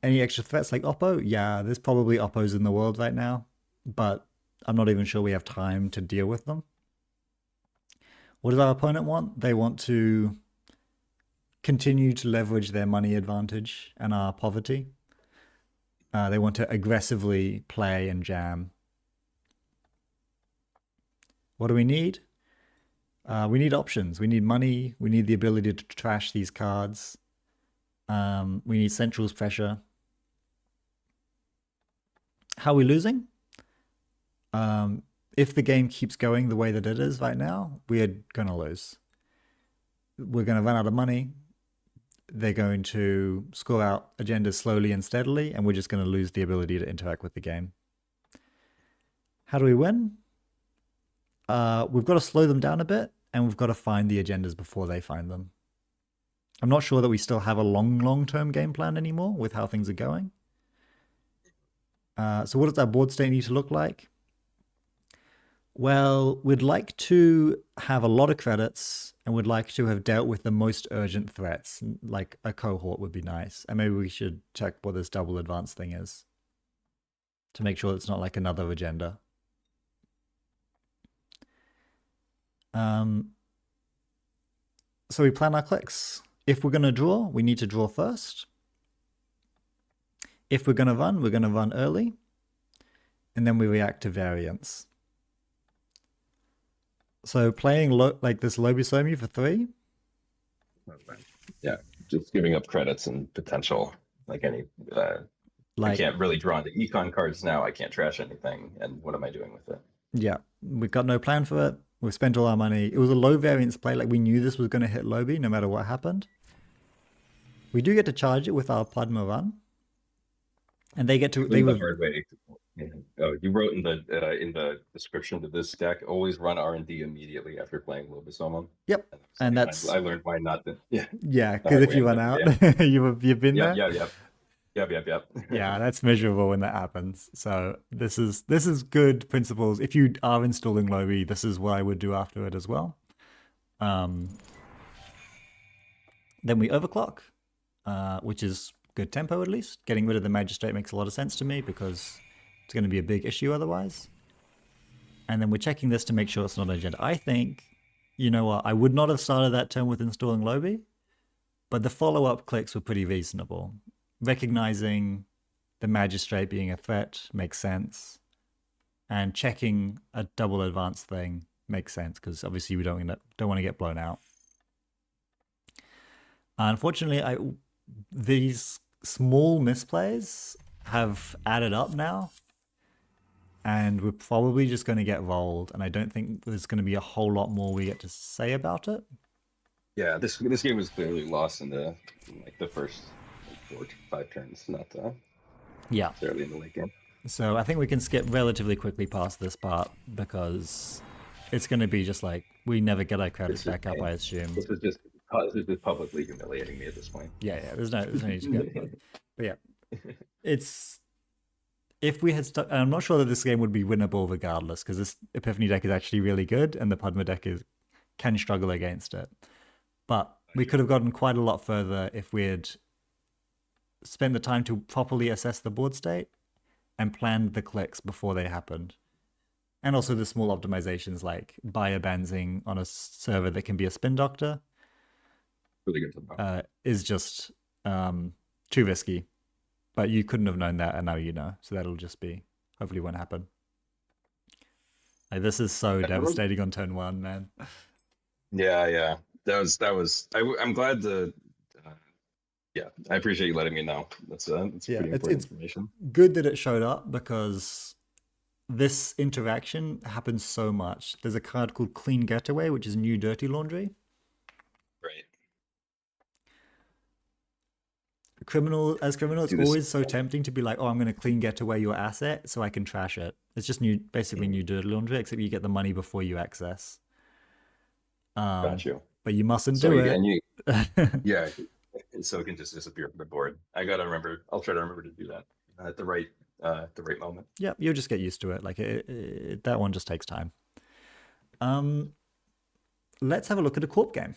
Any extra threats like Oppo? Yeah, there's probably Oppos in the world right now, but I'm not even sure we have time to deal with them. What does our opponent want? They want to continue to leverage their money advantage and our poverty. They want to aggressively play and jam. What do we need? We need options. We need money. We need the ability to trash these cards. We need Central's pressure. How are we losing? If the game keeps going the way that it is right now, we're going to lose. We're going to run out of money. They're going to score out agendas slowly and steadily, and we're just going to lose the ability to interact with the game. How do we win? We've got to slow them down a bit, and we've got to find the agendas before they find them. I'm not sure that we still have a long-term game plan anymore with how things are going. So what does our board state need to look like? Well, we'd like to have a lot of credits, and we'd like to have dealt with the most urgent threats. Like a cohort would be nice. And maybe we should check what this double advance thing is to make sure it's not like another agenda. So we plan our clicks. If we're going to draw, we need to draw first. If we're going to run early. And then we react to variance. So playing like this Lobisomi for 3. Yeah, just giving up credits and potential, like any. I can't really draw into econ cards now. I can't trash anything. And what am I doing with it? Yeah, we've got no plan for it. We've spent all our money. It was a low variance play. Like we knew this was going to hit Lobi no matter what happened. We do get to charge it with our Padma run. And they get to... They the hard way. Oh, you wrote in the description to this deck, always run R&D immediately after playing Lobisomum. Yep, and that's... I learned why not to. Yeah, because if you run out, you've been there. Yep. Yeah, that's miserable when that happens. So this is good principles. If you are installing Lobi, this is what I would do after it as well. Then we overclock, which is good tempo at least. Getting rid of the Magistrate makes a lot of sense to me because it's going to be a big issue otherwise. And then we're checking this to make sure it's not an agenda. I think, you know what, I would not have started that turn with installing Lobi, but the follow-up clicks were pretty reasonable. Recognizing the Magistrate being a threat makes sense. And checking a double advance thing makes sense because obviously we don't want to get blown out. Unfortunately, these small misplays have added up now, and we're probably just going to get rolled. And I don't think there's going to be a whole lot more we get to say about it. Yeah, this game was clearly lost in like the first like 4 to 5 turns, not Yeah. necessarily in the late game. So I think we can skip relatively quickly past this part because it's going to be just like we never get our credits This is back up, I assume. this is just publicly humiliating me at this point. Yeah. There's no need to get. But yeah, it's if we had stuck. I'm not sure that this game would be winnable regardless because this Epiphany deck is actually really good and the Padma deck can struggle against it. But we could have gotten quite a lot further if we had spent the time to properly assess the board state and planned the clicks before they happened. And also the small optimizations like buyer banzing on a server that can be a spin doctor Really good to know. is just too risky. But you couldn't have known that, and now you know. So that'll just be hopefully won't happen. Like, this is so devastating on turn 1, man. Yeah. I'm glad yeah, I appreciate you letting me know. That's Yeah, pretty important information. good that it showed up because this interaction happens so much. There's a card called Clean Getaway, which is new dirty laundry. Right. Criminal, it's See this. always so tempting to be like, oh, I'm going to clean getaway your asset so I can trash it. It's just basically new dirty laundry, except you get the money before you access. Got you. But you mustn't So do you, it. and you, yeah, so it can just disappear from the board. I gotta remember. I'll try to remember to do that at the right moment. Yeah, you'll just get used to it. Like that one just takes time. Let's have a look at a corp game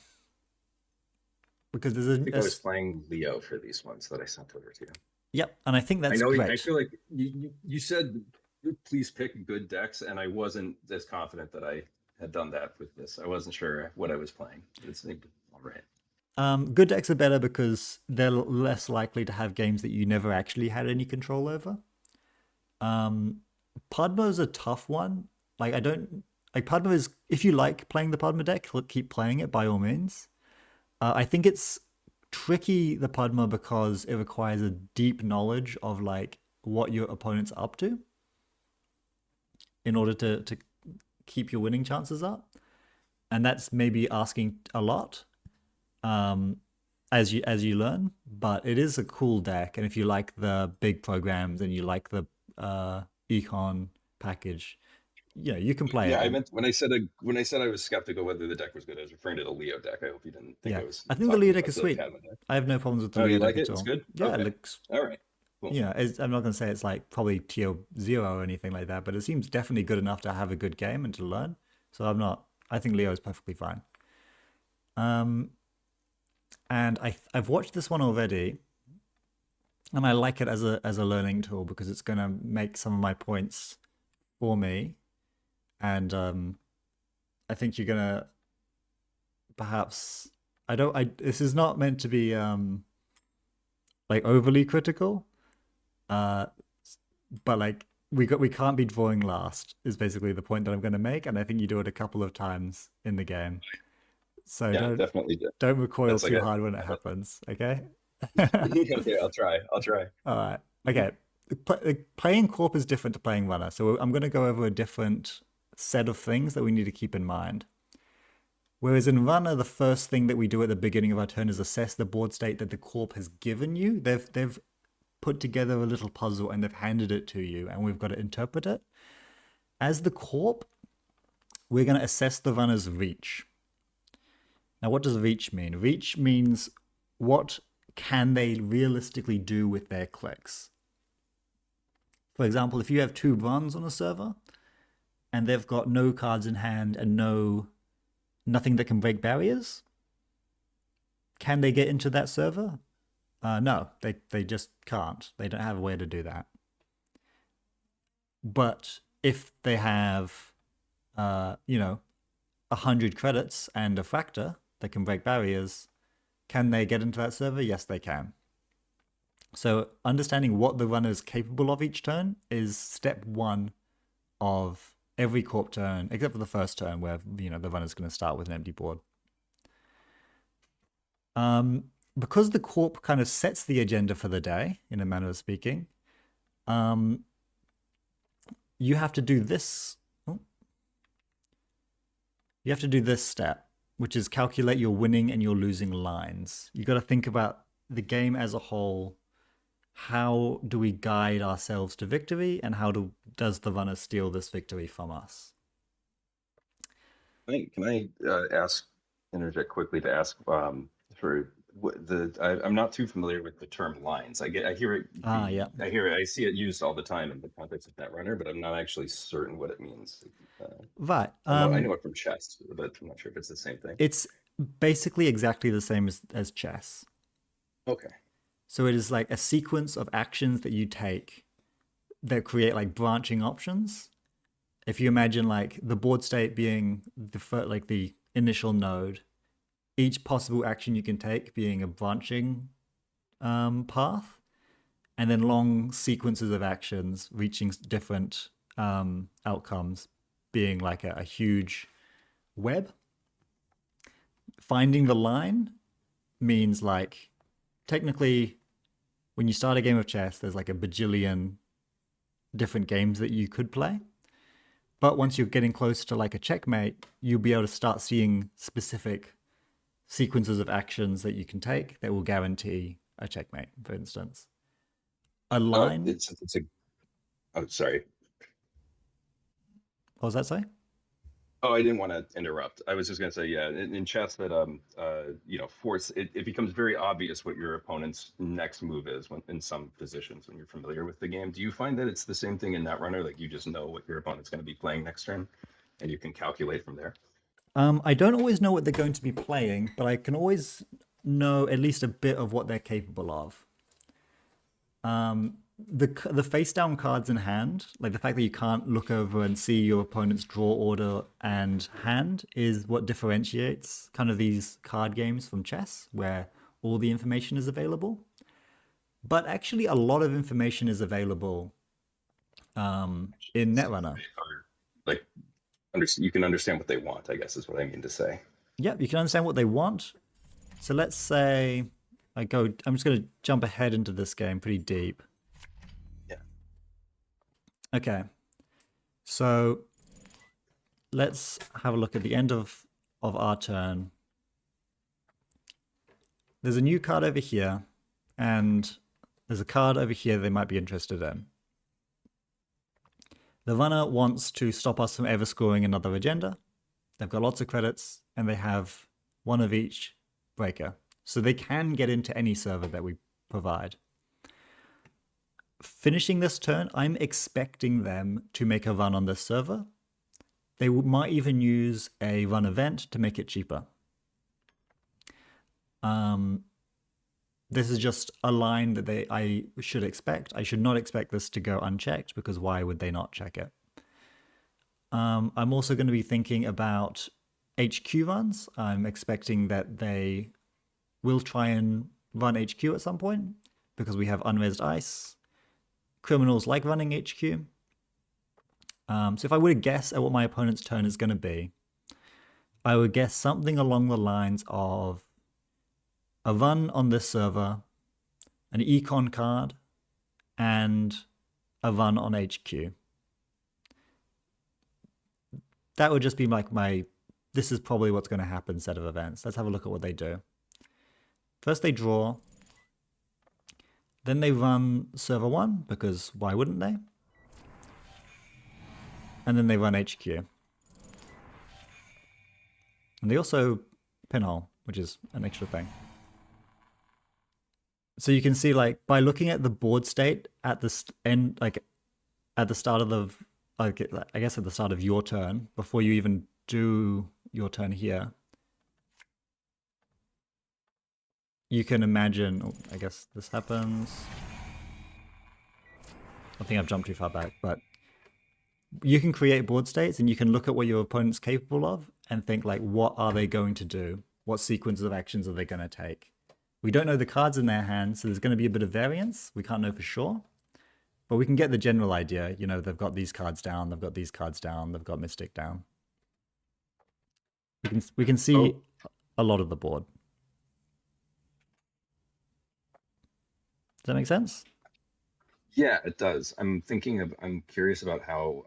because there's I think I was playing Leo for these ones that I sent over to you. Yep, and I think that's I know. great. I feel like you said please pick good decks, and I wasn't as confident that I had done that with this. I wasn't sure what I was playing. It's all right. Good decks are better because they're less likely to have games that you never actually had any control over. Padma's a tough one. Like I don't like Padma is if you like playing the Padma deck, keep playing it by all means. I think it's tricky the Padma because it requires a deep knowledge of like what your opponent's up to in order to keep your winning chances up, and that's maybe asking a lot as you learn. But it is a cool deck, and if you like the big programs and you like the econ package, you can play Yeah, it. I meant when I said I was skeptical whether the deck was good, I was referring to the Leo deck. I hope you didn't think Yeah, I was I think the Leo talking deck about is the sweet. Padma deck. I have no problems with the Oh, you Leo like deck it? at It's all. good. Yeah, it Okay. looks. All right. Cool. I'm not gonna say it's like probably tier 0 or anything like that, but it seems definitely good enough to have a good game and to learn. So I'm not. I think Leo is perfectly fine. And I've watched this one already, and I like it as a learning tool because it's gonna make some of my points for me, and I think you're gonna perhaps. I don't. This is not meant to be like overly critical, uh, but like we can't be drawing last is basically the point that I'm going to make, and I think you do it a couple of times in the game, so Yeah, definitely do. don't recoil That's like too a hard when it happens. Okay. okay, I'll try. I'll try. All right. Okay. Playing corp is different to playing runner, so I'm going to go over a different set of things that we need to keep in mind. Whereas in runner, the first thing that we do at the beginning of our turn is assess the board state that the corp has given you. They've put together a little puzzle and they've handed it to you, and we've got to interpret it. As the corp, we're going to assess the runner's reach. Now, what does reach mean? Reach means what can they realistically do with their clicks. For example, if you have 2 runs on a server and they've got no cards in hand and nothing that can break barriers, can they get into that server? No, they just can't. They don't have a way to do that. But if they have, 100 credits and a fractor that can break barriers, can they get into that server? Yes, they can. So understanding what the runner is capable of each turn is step 1 of every corp turn, except for the first turn where the runner's going to start with an empty board. Because the corp kind of sets the agenda for the day, in a manner of speaking, you have to do this. Oh, you have to do this step, which is calculate your winning and your losing lines. You got to think about the game as a whole. How do we guide ourselves to victory, and does the runner steal this victory from us? Can I interject quickly to ask for I'm not too familiar with the term lines. I hear it Ah, yeah. I see it used all the time in the context of Netrunner, but I'm not actually certain what it means. Uh, Right. I know it from chess, but I'm not sure if it's the same thing. It's basically exactly the same as chess. Okay. So it is like a sequence of actions that you take that create like branching options. If you imagine like the board state being like the initial node, each possible action you can take being a branching path, and then long sequences of actions reaching different outcomes, being like a huge web. Finding the line means like technically when you start a game of chess, there's like a bajillion different games that you could play. But once you're getting close to like a checkmate, you'll be able to start seeing specific sequences of actions that you can take that will guarantee a checkmate, for instance. A line. It's a oh sorry. What was that say? Oh, I didn't want to interrupt. I was just going to say, yeah, in chess that force it becomes very obvious what your opponent's next move is when in some positions when you're familiar with the game. Do you find that it's the same thing in Netrunner? Like you just know what your opponent's going to be playing next turn, and you can calculate from there. I don't always know what they're going to be playing, but I can always know at least a bit of what they're capable of. The face down cards in hand, like the fact that you can't look over and see your opponent's draw order and hand, is what differentiates kind of these card games from chess, where all the information is available. But actually, a lot of information is available in So Netrunner. they are like you can understand what they want, I guess is what I mean to say. Yep, you can understand what they want. So let's say I'm just going to jump ahead into this game pretty deep. Yeah. Okay. So let's have a look at the end of our turn. There's a new card over here, and there's a card over here they might be interested in. The runner wants to stop us from ever scoring another agenda. They've got lots of credits, and they have one of each breaker. So they can get into any server that we provide. Finishing this turn, I'm expecting them to make a run on this server. They might even use a run event to make it cheaper. This is just a line that I should expect. I should not expect this to go unchecked, because why would they not check it? I'm also going to be thinking about HQ runs. I'm expecting that they will try and run HQ at some point, because we have unrezzed ice. Criminals like running HQ. So if I were to guess at what my opponent's turn is going to be, I would guess something along the lines of a run on this server, an econ card, and a run on HQ. That would just be like this is probably what's going to happen set of events. Let's have a look at what they do. First they draw, then they run server 1, because why wouldn't they? And then they run HQ. And they also pinhole, which is an extra thing. So you can see, like, by looking at the board state at the end, like at the start of the, like, I guess at the start of your turn, before you even do your turn here, you can imagine, oh, I guess this happens. I think I've jumped too far back, but you can create board states and you can look at what your opponent's capable of and think, like, what are they going to do? What sequences of actions are they going to take? We don't know the cards in their hand, so there's going to be a bit of variance. We can't know for sure, but we can get the general idea. You know, they've got these cards down, they've got these cards down, they've got Mystic down. We can see a lot of the board. Does that make sense? Yeah, it does. I'm curious about how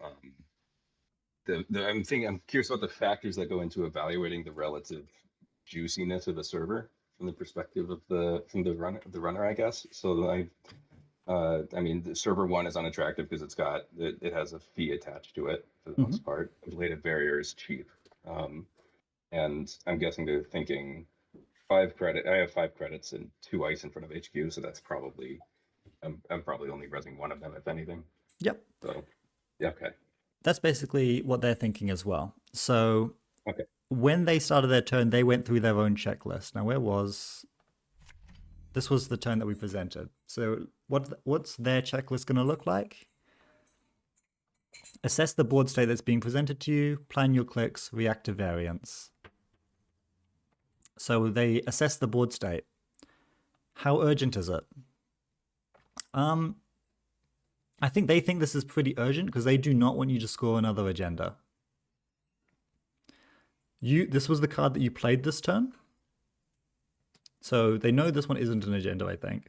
I'm curious about the factors that go into evaluating the relative juiciness of the server from the perspective of the runner, I guess. So I mean, the server one is unattractive because it has a fee attached to it for the Hmm. most part. Ablative barrier is cheap, um, and I'm guessing they're thinking 5 credit. I have 5 credits and 2 ice in front of HQ, so that's probably I'm probably only resing one of them if anything. Yep. So yeah, okay, That's basically what they're thinking as well. So okay. when they started their turn, they went through their own checklist. Now, this was the turn that we presented. So what's their checklist going to look like? Assess the board state that's being presented to you, plan your clicks, react to variance. So they assess the board state. How urgent is it? I think they think this is pretty urgent because they do not want you to score another agenda. This was the card that you played this turn. So they know this one isn't an agenda, I think.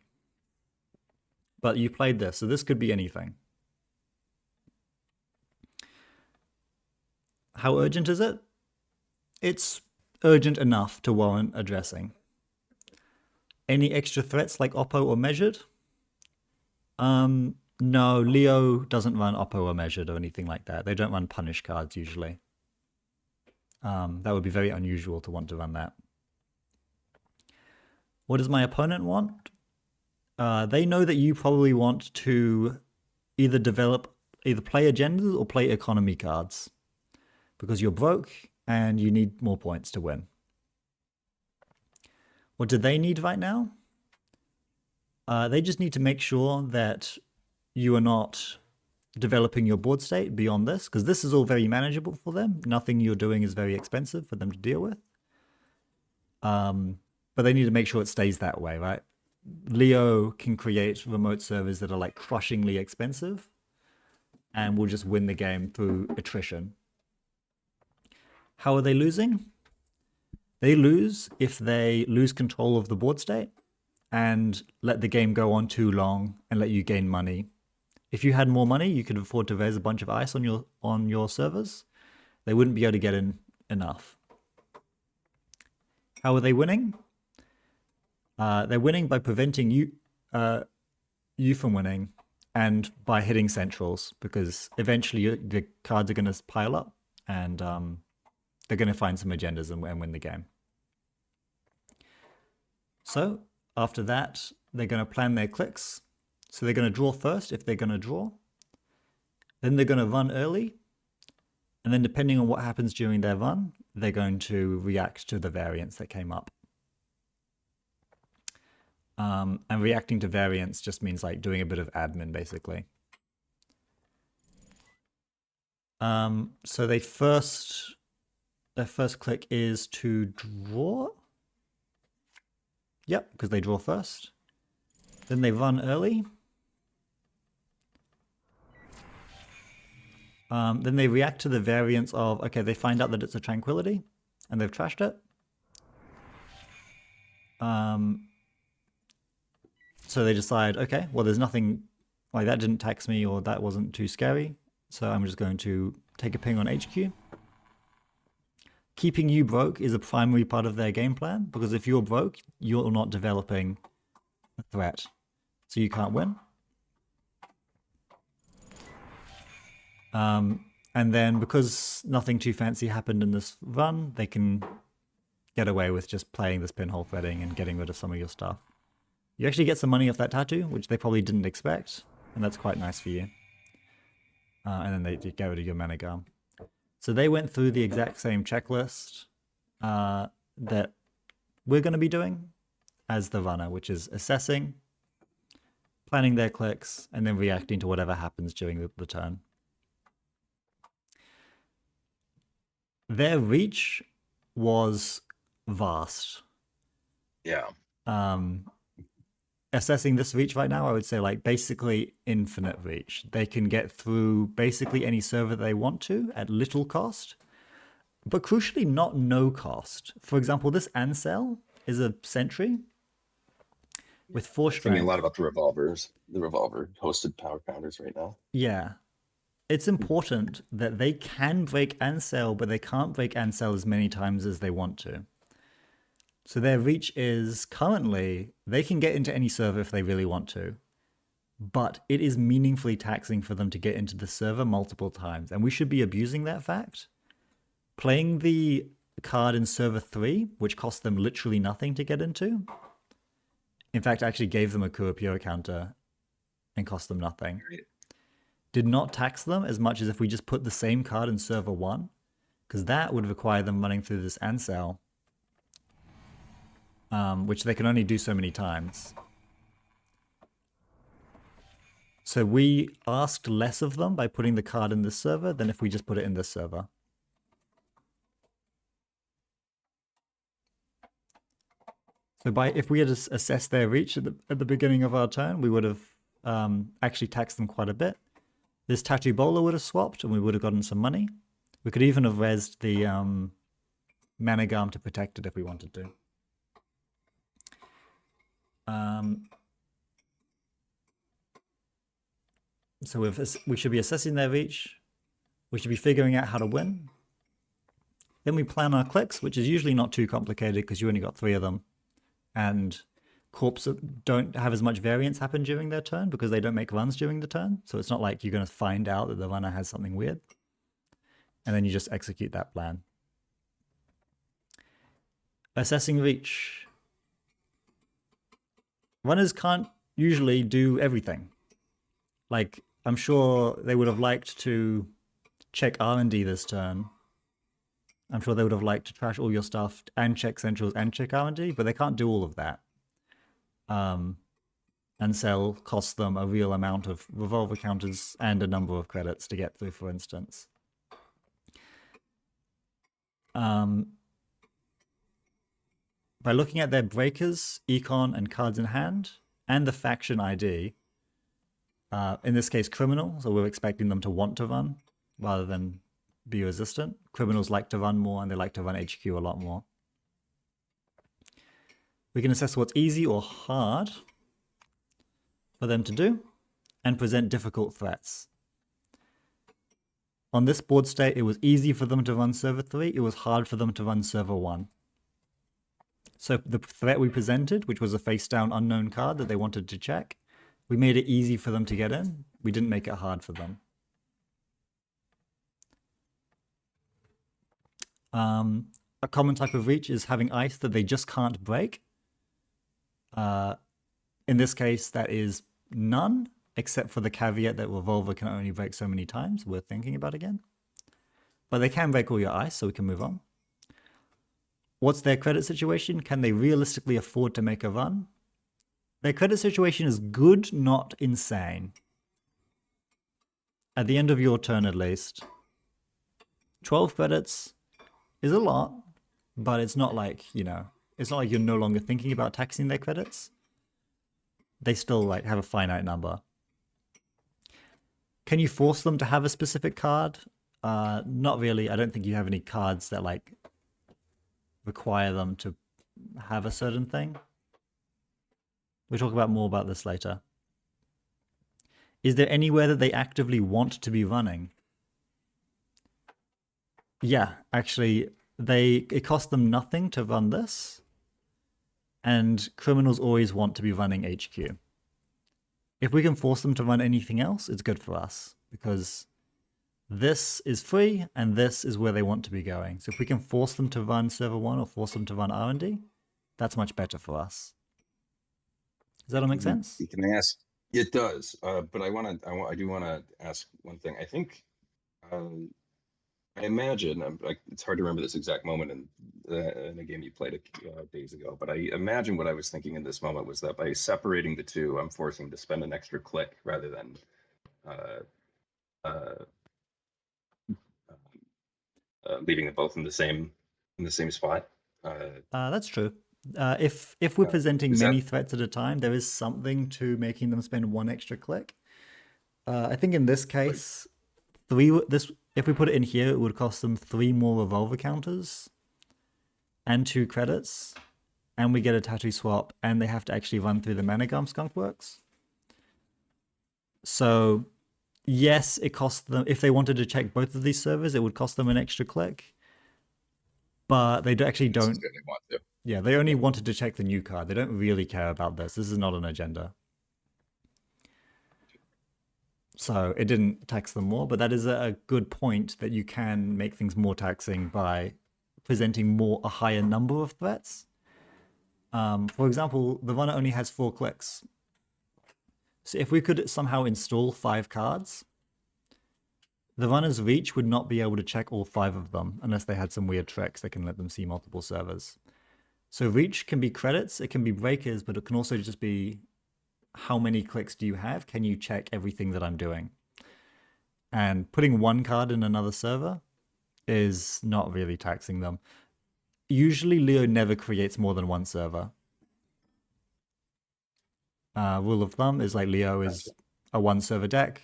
But you played this, so this could be anything. How urgent is it? It's urgent enough to warrant addressing. Any extra threats like Oppo or Measured? No, Leo doesn't run Oppo or Measured or anything like that. They don't run punish cards usually. That would be very unusual to want to run that. What does my opponent want? They know that you probably want to either play agendas or play economy cards because you're broke and you need more points to win. What do they need right now? They just need to make sure that you are not developing your board state beyond this, because this is all very manageable for them. Nothing you're doing is very expensive for them to deal with. But they need to make sure it stays that way, right? Leo can create remote servers that are like crushingly expensive and will just win the game through attrition. How are they losing? They lose if they lose control of the board state and let the game go on too long and let you gain money. If you had more money, you could afford to raise a bunch of ice on your servers. They wouldn't be able to get in enough. How are they winning? They're winning by preventing you from winning and by hitting centrals, because eventually the cards are going to pile up and they're going to find some agendas and win the game. So after that, they're going to plan their clicks. So they're going to draw first if they're going to draw. Then they're going to run early. And then depending on what happens during their run, they're going to react to the variance that came up. And reacting to variance just means like doing a bit of admin, basically. So their first click is to draw. Yep, because they draw first. Then they run early. Then they react to the variance of, okay, they find out that it's a tranquility and they've trashed it. So they decide, okay, well, there's nothing, like that didn't tax me or that wasn't too scary. So I'm just going to take a ping on HQ. Keeping you broke is a primary part of their game plan, because if you're broke, you're not developing a threat. So you can't win. And then because nothing too fancy happened in this run, they can get away with just playing this pinhole threading and getting rid of some of your stuff. You actually get some money off that tattoo, which they probably didn't expect, and that's quite nice for you. And then they get rid of your mana gum. So they went through the exact same checklist that we're going to be doing as the runner, which is assessing, planning their clicks, and then reacting to whatever happens during the turn. Their reach was vast. Yeah. Assessing this reach right now, I would say like basically infinite reach. They can get through basically any server they want to at little cost, but crucially not no cost. For example, this Ansel is a sentry. with 4 Thinking a strength. lot about the revolver hosted power counters right now. Yeah. It's important that they can break and sell, but they can't break and sell as many times as they want to. So their reach is currently, they can get into any server if they really want to, but it is meaningfully taxing for them to get into the server multiple times. And we should be abusing that fact. Playing the card in server 3, which cost them literally nothing to get into, in fact, actually gave them a Kuropure counter and cost them nothing. Right. Did not tax them as much as if we just put the same card in server 1, because that would require them running through this Ansel, which they can only do so many times. So we asked less of them by putting the card in this server than if we just put it in this server. So if we had assessed their reach at the beginning of our turn, we would have actually taxed them quite a bit. This Tattoo Bowler would have swapped and we would have gotten some money. We could even have rezzed the Managarm to protect it if we wanted to. So we should be assessing their reach. We should be figuring out how to win. Then we plan our clicks, which is usually not too complicated because you only got 3 of them. And corps don't have as much variance happen during their turn because they don't make runs during the turn. So it's not like you're going to find out that the runner has something weird. And then you just execute that plan. Assessing reach. Runners can't usually do everything. Like, I'm sure they would have liked to check R&D this turn. I'm sure they would have liked to trash all your stuff and check centrals and check R&D, but they can't do all of that. And sell costs them a real amount of revolver counters and a number of credits to get through, for instance. By looking at their breakers, econ, and cards in hand, and the faction ID, in this case criminal, so we're expecting them to want to run rather than be resistant. Criminals like to run more and they like to run HQ a lot more. We can assess what's easy or hard for them to do and present difficult threats. On this board state, it was easy for them to run server 3, it was hard for them to run server 1. So the threat we presented, which was a face down unknown card that they wanted to check, we made it easy for them to get in. We didn't make it hard for them. A common type of reach is having ice that they just can't break. In this case, that is none, except for the caveat that Revolver can only break so many times. Worth thinking about again. But they can break all your ice, so we can move on. What's their credit situation? Can they realistically afford to make a run? Their credit situation is good, not insane. At the end of your turn, at least. 12 credits is a lot, but it's not like, you know, it's not like you're no longer thinking about taxing their credits. They still like have a finite number. Can you force them to have a specific card? Not really. I don't think you have any cards that like require them to have a certain thing. We'll talk about more about this later. Is there anywhere that they actively want to be running? Yeah, actually, it costs them nothing to run this, and criminals always want to be running HQ. If we can force them to run anything else, it's good for us, because this is free, and this is where they want to be going. So if we can force them to run server 1 or force them to run R&D, that's much better for us. Does that all make sense? Can I ask? It does, but I do want to ask one thing. I think, I imagine, it's hard to remember this exact moment in a game you played days ago, but I imagine what I was thinking in this moment was that by separating the two, I'm forcing to spend an extra click rather than leaving them both in the same spot. That's true. If we're presenting is many that- threats at a time, there is something to making them spend one extra click. I think in this case, if we put it in here, it would cost them 3 more revolver counters and 2 credits, and we get a tattoo swap, and they have to actually run through the Managum skunkworks. So yes, it costs them, if they wanted to check both of these servers, it would cost them an extra click. But they actually This is don't. good. They want to. Yeah, they only Yeah. wanted to check the new card. They don't really care about this. This is not an agenda. So it didn't tax them more, but that is a good point that you can make things more taxing by presenting a higher number of threats. For example, the runner only has 4 clicks. So if we could somehow install 5 cards, the runner's reach would not be able to check all 5 of them unless they had some weird tricks that can let them see multiple servers. So reach can be credits, it can be breakers, but it can also just be how many clicks do you have? Can you check everything that I'm doing? And putting 1 card in another server is not really taxing them. Usually Leo never creates more than 1 server. Rule of thumb is like Leo is Gotcha. a 1 server deck.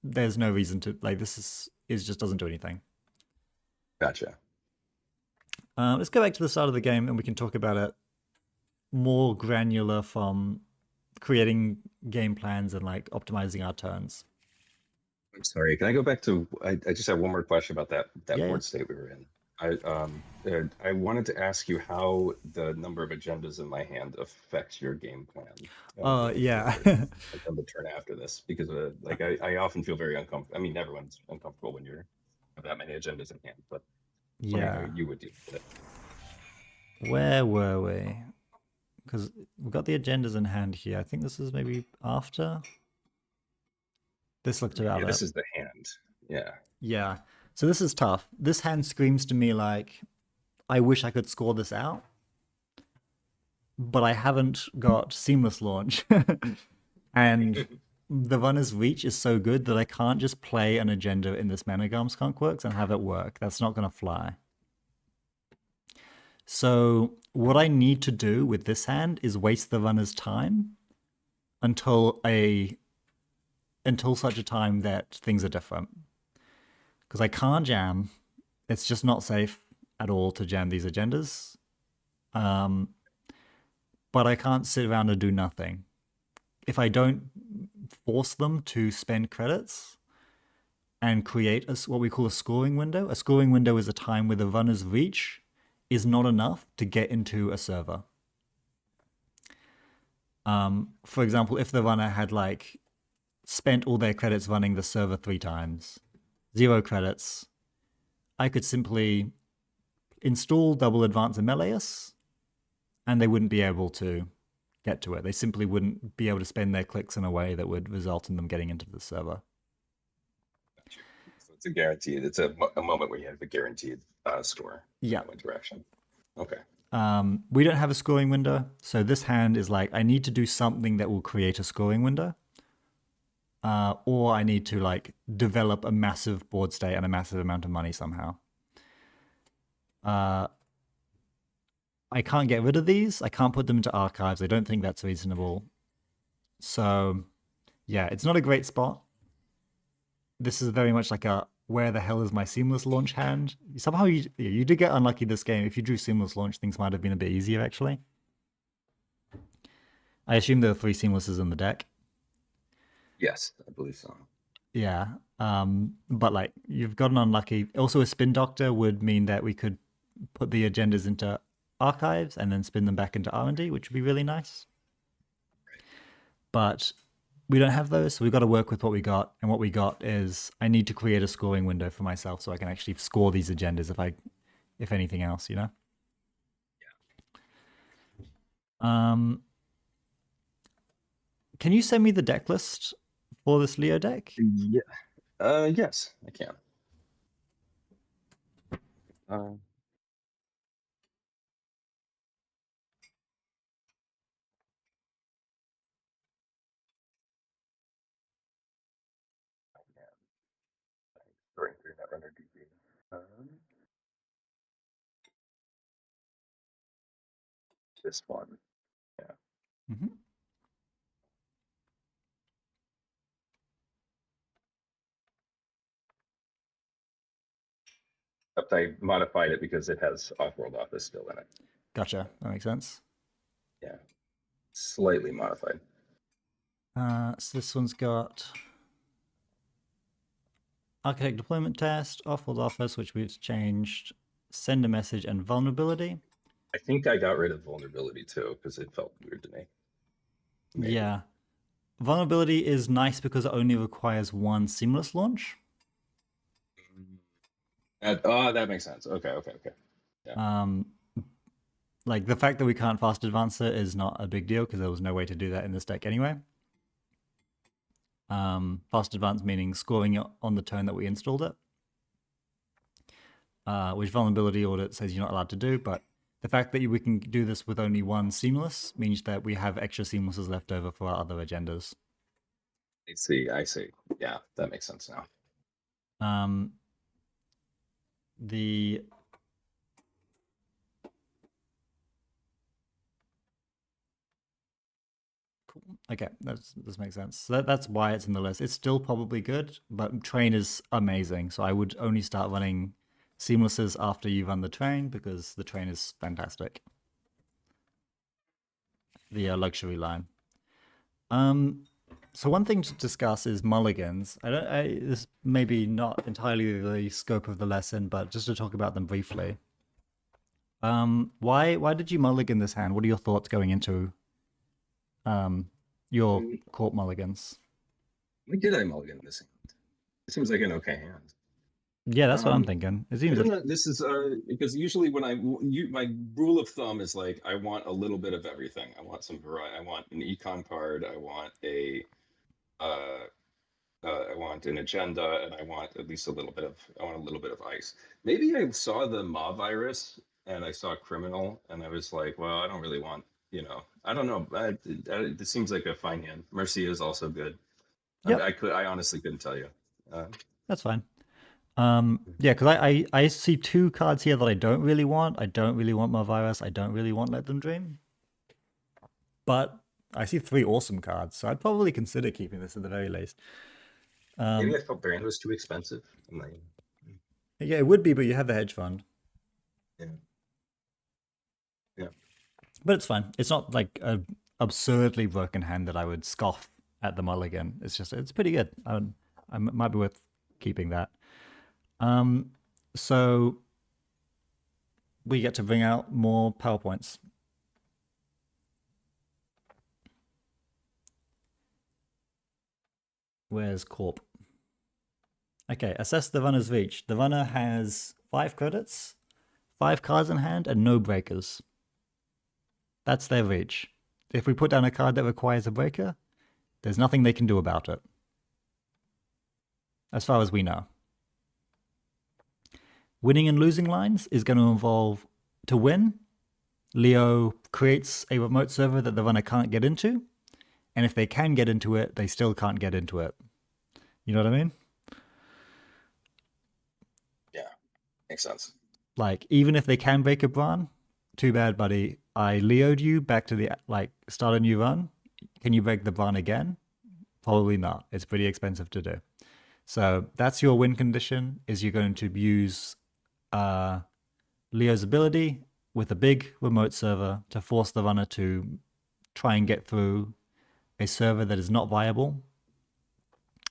There's no reason to, like, this is just doesn't do anything. Gotcha. Let's go back to the start of the game and we can talk about it more granular from creating game plans and like optimizing our turns. I'm sorry. Can I go back to? I just have one more question about that Yeah, yeah. board state we were in. I wanted to ask you how the number of agendas in my hand affects your game plan going Yeah. forward, like on the turn after this, because like I often feel very uncomfortable. I mean, everyone's uncomfortable when you're have that many agendas in hand, but wondering how Yeah. you would deal with it. Where were we? Because we've got the agendas in hand here. I think this is maybe after. This looked about Yeah, it. this is the hand. Yeah. Yeah. So this is tough. This hand screams to me like, I wish I could score this out, but I haven't got seamless launch. And the runner's reach is so good that I can't just play an agenda in this Managarm Skunkworks and have it work. That's not going to fly. So what I need to do with this hand is waste the runner's time until such a time that things are different. Because I can't jam. It's just not safe at all to jam these agendas. Um, but I can't sit around and do nothing. If I don't force them to spend credits and create what we call a scoring window, a scoring window is a time where the runner's reach is not enough to get into a server. For example, if the runner had like spent all their credits running the server 3 times, 0 credits, I could simply install double advance and meleeus, and they wouldn't be able to get to it. They simply wouldn't be able to spend their clicks in a way that would result in them getting into the server. So it's a guaranteed. It's a moment where you have a guaranteed score. Yeah. No interaction. Okay. We don't have a scoring window, so this hand is like, I need to do something that will create a scoring window. Or I need to like develop a massive board state and a massive amount of money somehow. I can't get rid of these. I can't put them into archives. I don't think that's reasonable. So, yeah, it's not a great spot. This is very much like a where the hell is my seamless launch hand? Somehow you did get unlucky this game. If you drew seamless launch, things might have been a bit easier actually. I assume there are 3 seamlesses in the deck. Yes, I believe so. Yeah. But like you've gotten unlucky. Also, a spin doctor would mean that we could put the agendas into archives and then spin them back into R&D, which would be really nice. But we don't have those, so we've got to work with what we got. And what we got is I need to create a scoring window for myself so I can actually score these agendas if anything else, you know? Can you send me the deck list for this Leo deck? Yeah. Yes, I can. Uh, I can. Sorry, through Netrunner DB. This one. Yeah. Mm-hmm. Except I modified it because it has off-world office still in it. Gotcha. That makes sense. Yeah, slightly modified. So this one's got architect deployment test, awful office, which we've changed, send a message, and vulnerability. I think I got rid of vulnerability too because it felt weird to me. Maybe. Yeah. Vulnerability is nice because it only requires one seamless launch. That makes sense. Okay, okay, okay. Yeah. Um, like the fact that we can't fast advance it is not a big deal because there was no way to do that in this deck anyway. Fast advance meaning scoring it on the turn that we installed it, which vulnerability audit says you're not allowed to do. But the fact that we can do this with only one seamless means that we have extra seamlesses left over for our other agendas. I see. I see. Yeah, that makes sense now. The cool. Okay, this makes sense. So that's why it's in the list. It's still probably good, but train is amazing. So I would only start running seamlesses after you run the train because the train is fantastic. The luxury line. So one thing to discuss is mulligans. This may be not entirely the scope of the lesson, but just to talk about them briefly. Why did you mulligan this hand? What are your thoughts going into your court mulligans? Why did I mulligan this hand? It seems like an okay hand. Yeah, that's what I'm thinking. It I seems don't know. This is because usually when my rule of thumb is like I want a little bit of everything. I want some variety. I want an econ card. I want uh, I want an agenda, and I want at least a little bit of I want a little bit of ice. Maybe I saw the Maw virus and I saw criminal, and I was like, well, I don't really want, I don't know. This seems like a fine hand. Mercy is also good. yep, I honestly couldn't tell you. Uh, that's fine. Yeah, because I see two cards here that I don't really want. I don't really want my virus. I don't really want Let Them Dream. But I see three awesome cards, so I'd probably consider keeping this at the very least. Maybe I felt brand was too expensive. Yeah, it would be, but you have the hedge fund. Yeah, yeah. But it's fine. It's not like a absurdly broken hand that I would scoff at the mulligan. It's pretty good. I might be worth keeping that. So we get to bring out more PowerPoints. Where's Corp? Okay, assess the runner's reach. The runner has 5 credits, 5 cards in hand, and no breakers. That's their reach. If we put down a card that requires a breaker, there's nothing they can do about it. As far as we know. Winning and losing lines is going to involve, to win, Leo creates a remote server that the runner can't get into, and if they can get into it, they still can't get into it. You know what I mean? Yeah, makes sense. Like, even if they can break a Bran, too bad, buddy. I Leo'd you back to the, start a new run. Can you break the Bran again? Probably not. It's pretty expensive to do. So that's your win condition, is you're going to use Leo's ability with a big remote server to force the runner to try and get through a server that is not viable.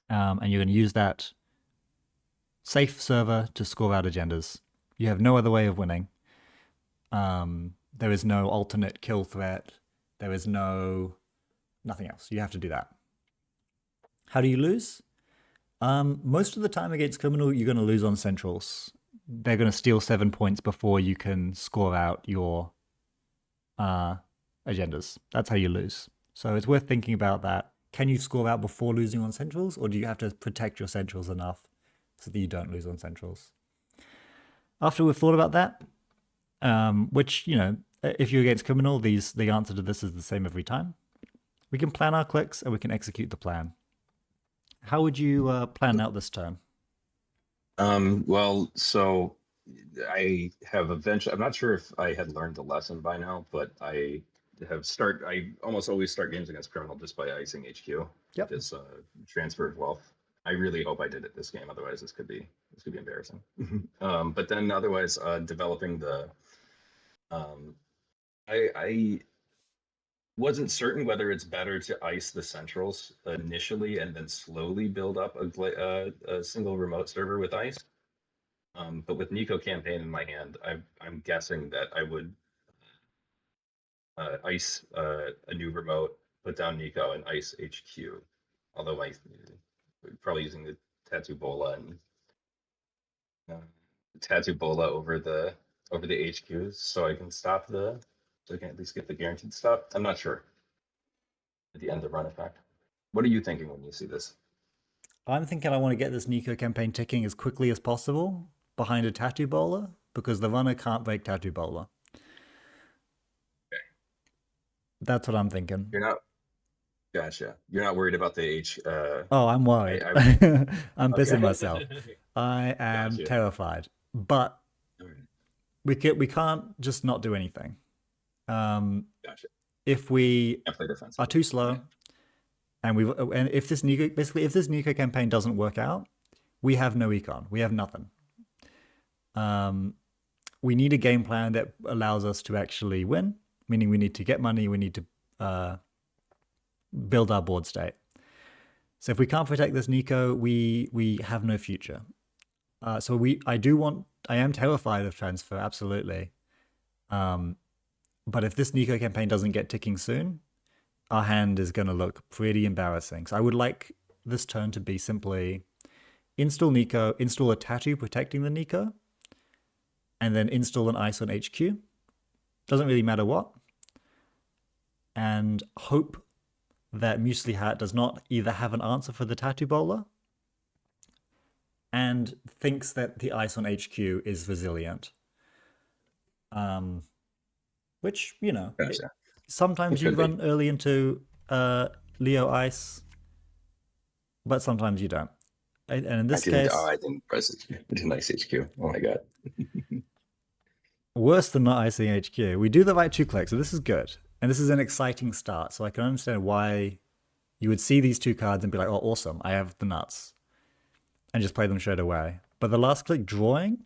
And you're going to use that safe server to score out agendas. You have no other way of winning. There is no alternate kill threat. There is nothing else. You have to do that. How do you lose? Most of the time against criminal, you're going to lose on centrals. They're going to steal 7 points before you can score out your agendas. That's how you lose. So it's worth thinking about that. Can you score out before losing on centrals, or do you have to protect your centrals enough so that you don't lose on centrals? After we've thought about that, which, if you're against criminal, the answer to this is the same every time. We can plan our clicks and we can execute the plan. How would you plan out this turn? Well, so I have eventually, I'm not sure if I had learned the lesson by now, but I almost always start games against criminal just by icing HQ. Yep. This transfer of wealth. I really hope I did it this game. Otherwise, this could be embarrassing. But then otherwise, developing the, I wasn't certain whether it's better to ice the centrals initially and then slowly build up a single remote server with ice. But with Nico campaign in my hand, I'm guessing that I would ice a new remote, put down Nico, and ice HQ. Although I probably using the Tattoo Bola and Tattoo Bola over the HQs, so I can stop so I can at least get the guaranteed stop. I'm not sure at the end of run effect. What are you thinking when you see this? I'm thinking I want to get this Nico campaign ticking as quickly as possible behind a Tattoo Bowler because the runner can't break Tattoo Bowler. Okay. That's what I'm thinking. You're not Gotcha. You're not worried about the H. Oh, I'm worried. I I'm pissing okay. myself. I am Gotcha. terrified. But All right. we can't just not do anything. Gotcha. If we Can't play are defensively. too slow, Right. and if this Nico campaign doesn't work out, we have no econ. We have nothing. We need a game plan that allows us to actually win, meaning we need to get money, we need to build our board state. So if we can't protect this Nico, we have no future. I am terrified of transfer, absolutely. But if this Nico campaign doesn't get ticking soon, our hand is going to look pretty embarrassing. So I would like this turn to be simply install Nico, install a tattoo protecting the Nico, and then install an ice on HQ. Doesn't really matter what. And hope that Muesli Hat does not either have an answer for the Tattoo Bowler and thinks that the ice on HQ is resilient. Which, Gotcha. sometimes It you could be. run early into Leo Ice, but sometimes you don't. And in this case, I didn't press it. I didn't ice HQ. Oh my god. worse than not icing HQ. We do the right 2-click, so this is good. And this is an exciting start, so I can understand why you would see these 2 cards and be like, oh, awesome, I have the nuts. And just play them straight away. But the last click drawing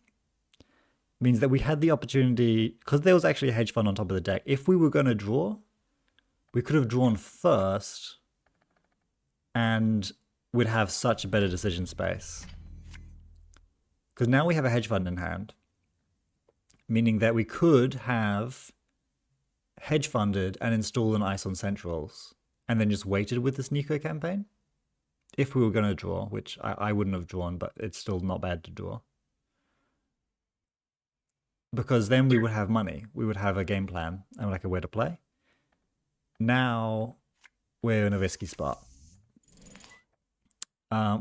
means that we had the opportunity, because there was actually a hedge fund on top of the deck. If we were going to draw, we could have drawn first and would have such a better decision space. Because now we have a hedge fund in hand, meaning that we could have hedge funded and installed an ice on centrals and then just waited with this Nico campaign if we were going to draw, which I wouldn't have drawn, but it's still not bad to draw. Because then we would have money. We would have a game plan and like a way to play. Now we're in a risky spot.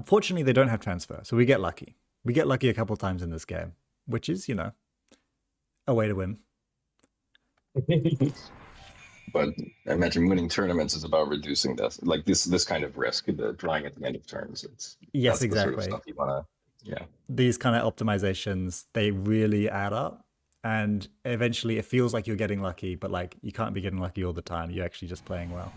Fortunately, they don't have transfer, so we get lucky. We get lucky a couple times in this game, which is, a way to win. But I imagine winning tournaments is about reducing this kind of risk, the drawing at the end of turns. Yes, That's the sort of exactly. stuff you want to. Yeah. These kind of optimizations, they really add up. And eventually it feels like you're getting lucky, but like you can't be getting lucky all the time. You're actually just playing well.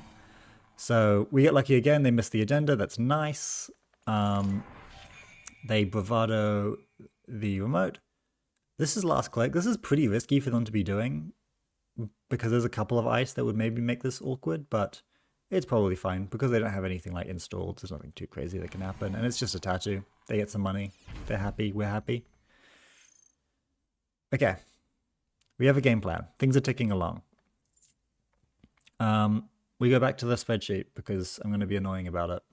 So we get lucky again. They miss the agenda. That's nice. They bravado the remote. This is last click. This is pretty risky for them to be doing because there's a couple of ice that would maybe make this awkward, but it's probably fine because they don't have anything like installed. There's nothing too crazy that can happen. And it's just a tattoo. They get some money. They're happy. We're happy. Okay. We have a game plan. Things are ticking along. We go back to the spreadsheet because I'm going to be annoying about it.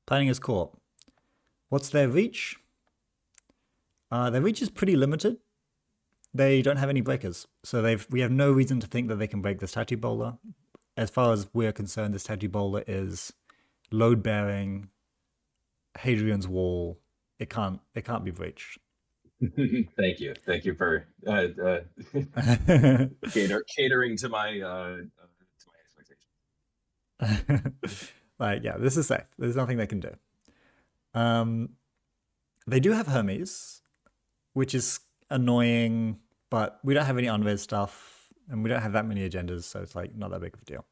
Planning is court. What's their reach? Their reach is pretty limited. They don't have any breakers. So we have no reason to think that they can break this Tattoo Bowler. As far as we're concerned, this Tattoo Bowler is load-bearing, Hadrian's Wall. It can't be breached. Thank you for catering to my expectations. Like, yeah, this is safe. There's nothing they can do. They do have Hermes, which is annoying, but we don't have any unread stuff, and we don't have that many agendas, so it's like not that big of a deal.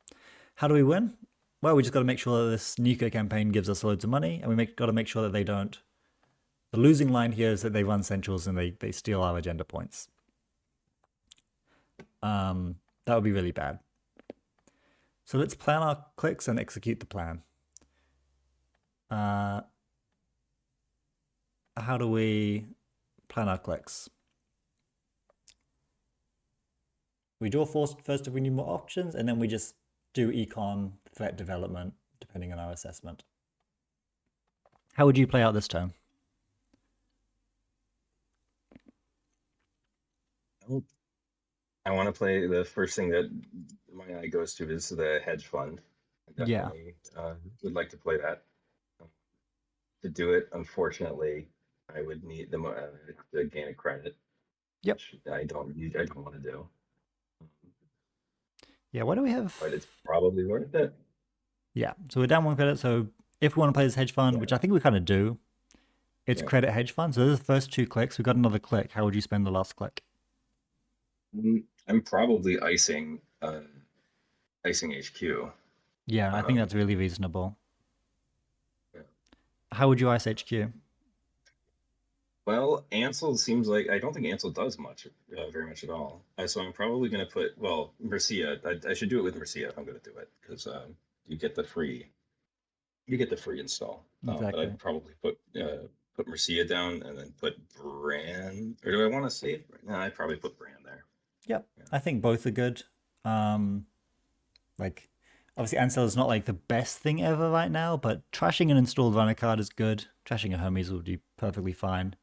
How do we win? Well, we just got to make sure that this Nico campaign gives us loads of money, and we got to make sure that they don't. The losing line here is that they run centrals and they steal our agenda points. That would be really bad. So let's plan our clicks and execute the plan. How do we plan our clicks? We draw first if we need more options, and then we just do econ threat development depending on our assessment. How would you play out this turn? I want to play the first thing that my eye goes to is the hedge fund. I Yeah. definitely would like to play that. To do it, unfortunately, I would need to gain a credit. Yep. Which I don't want to do. Yeah, what do we have? But it's probably worth it. Yeah, so we're down 1 credit. So if we want to play this hedge fund, which I think we kind of do, it's credit hedge fund. So those are the first 2 clicks. We've got another click. How would you spend the last click? I'm probably icing HQ. Yeah, I think that's really reasonable. Yeah. How would you ice HQ? Well, Ansel seems like I don't think Ansel does much, very much at all. So I'm probably going to put Mercia. I should do it with Mercia if I'm going to do it because you get the free install. Exactly. But I'd probably put Mercia down and then put Bran. Or do I want to save? No, I'd probably put Bran there. Yep, yeah. I think both are good. Like, obviously Ansel is not like the best thing ever right now, but trashing an installed runner card is good. Trashing a Hermes would be perfectly fine.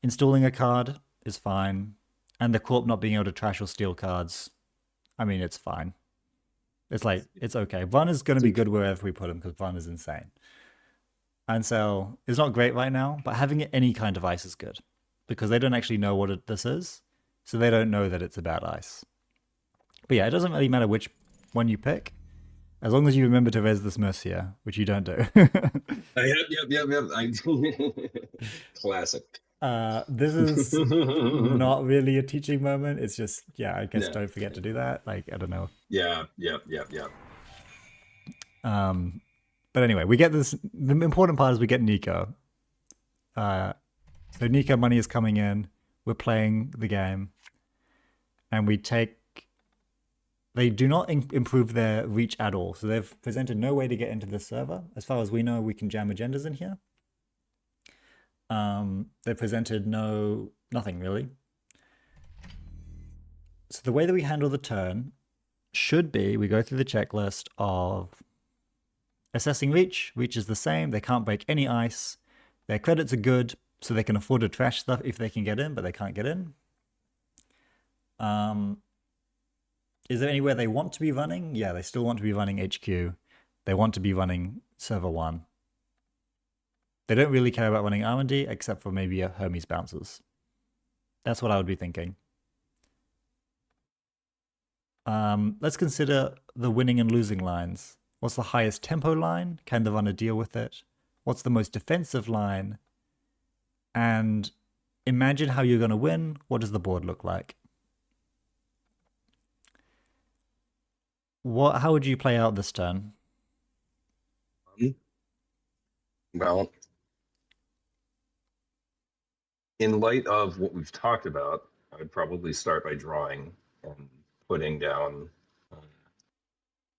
Installing a card is fine. And the Corp not being able to trash or steal cards, I mean, it's fine. It's like, it's okay. Run is going to be good wherever we put him because Run is insane. Ansel is not great right now, but having any kind of ice is good because they don't actually know what this is. So they don't know that it's about ice. But yeah, it doesn't really matter which one you pick, as long as you remember to res this Mercia, which you don't do. Yep. Classic. This is not really a teaching moment. It's just, yeah, I guess don't forget to do that. Like, I don't know. Yeah. But anyway, we get this. The important part is we get Nico. So Nico money is coming in. We're playing the game. And we take... They do not improve their reach at all. So they've presented no way to get into the server. As far as we know, we can jam agendas in here. They presented nothing really. So the way that we handle the turn should be we go through the checklist of assessing reach. Reach is the same. They can't break any ice. Their credits are good, so they can afford to trash stuff if they can get in, but they can't get in. Is there anywhere they want to be running? Yeah, they still want to be running HQ. They want to be running server 1. They don't really care about running R&D except for maybe a Hermes bouncers. That's what I would be thinking. Let's consider the winning and losing lines. What's the highest tempo line? Can the runner deal with it? What's the most defensive line? And imagine how you're going to win. What does the board look like? How would you play out this turn? Well, in light of what we've talked about, I would probably start by drawing and putting down,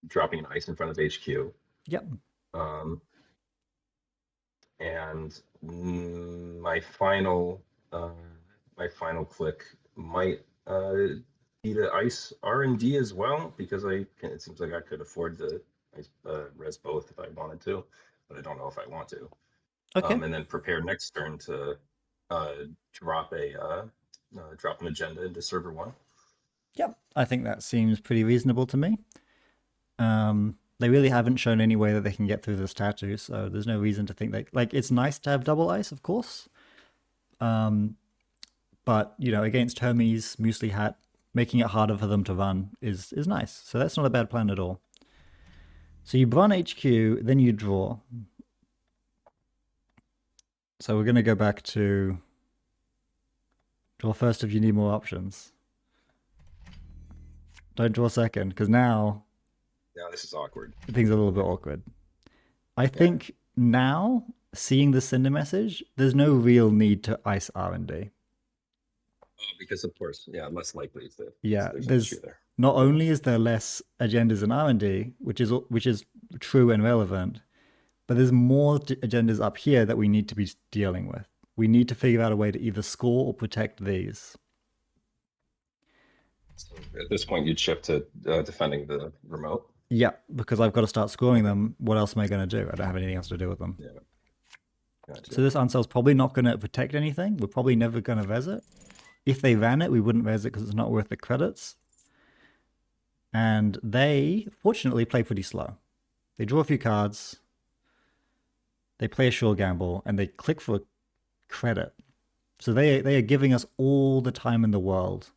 dropping an ice in front of HQ. Yep. And my final click might be the ice R&D as well, because it seems like I could afford to res both if I wanted to, but I don't know if I want to. Okay. And then prepare next turn to drop an agenda into server 1. Yep, I think that seems pretty reasonable to me. They really haven't shown any way that they can get through this tattoo, so there's no reason to think that... Like, it's nice to have double ice, of course. But, you know, against Hermes, Muesli Hat, making it harder for them to run is nice. So that's not a bad plan at all. So you run HQ, then you draw. So we're going to go back to draw first if you need more options. Don't draw second, because now this is awkward. Things are a little bit awkward. I think now, seeing the Cinder message, there's no real need to ice R&D. Because of course, less likely to. Yeah, not only is there less agendas in R&D, which is true and relevant, but there's more agendas up here that we need to be dealing with. We need to figure out a way to either score or protect these. So at this point, you'd shift to defending the remote. Yeah, because I've got to start scoring Okay. them. What else am I going to do? I don't have anything else to do with them. Yeah. Gotcha. So this uncell's probably not going to protect anything. We're probably never going to res it. If they ran it, we wouldn't res it because it's not worth the credits. And they, fortunately, play pretty slow. They draw a few cards, they play a sure gamble, and they click for a credit. So they are giving us all the time in the world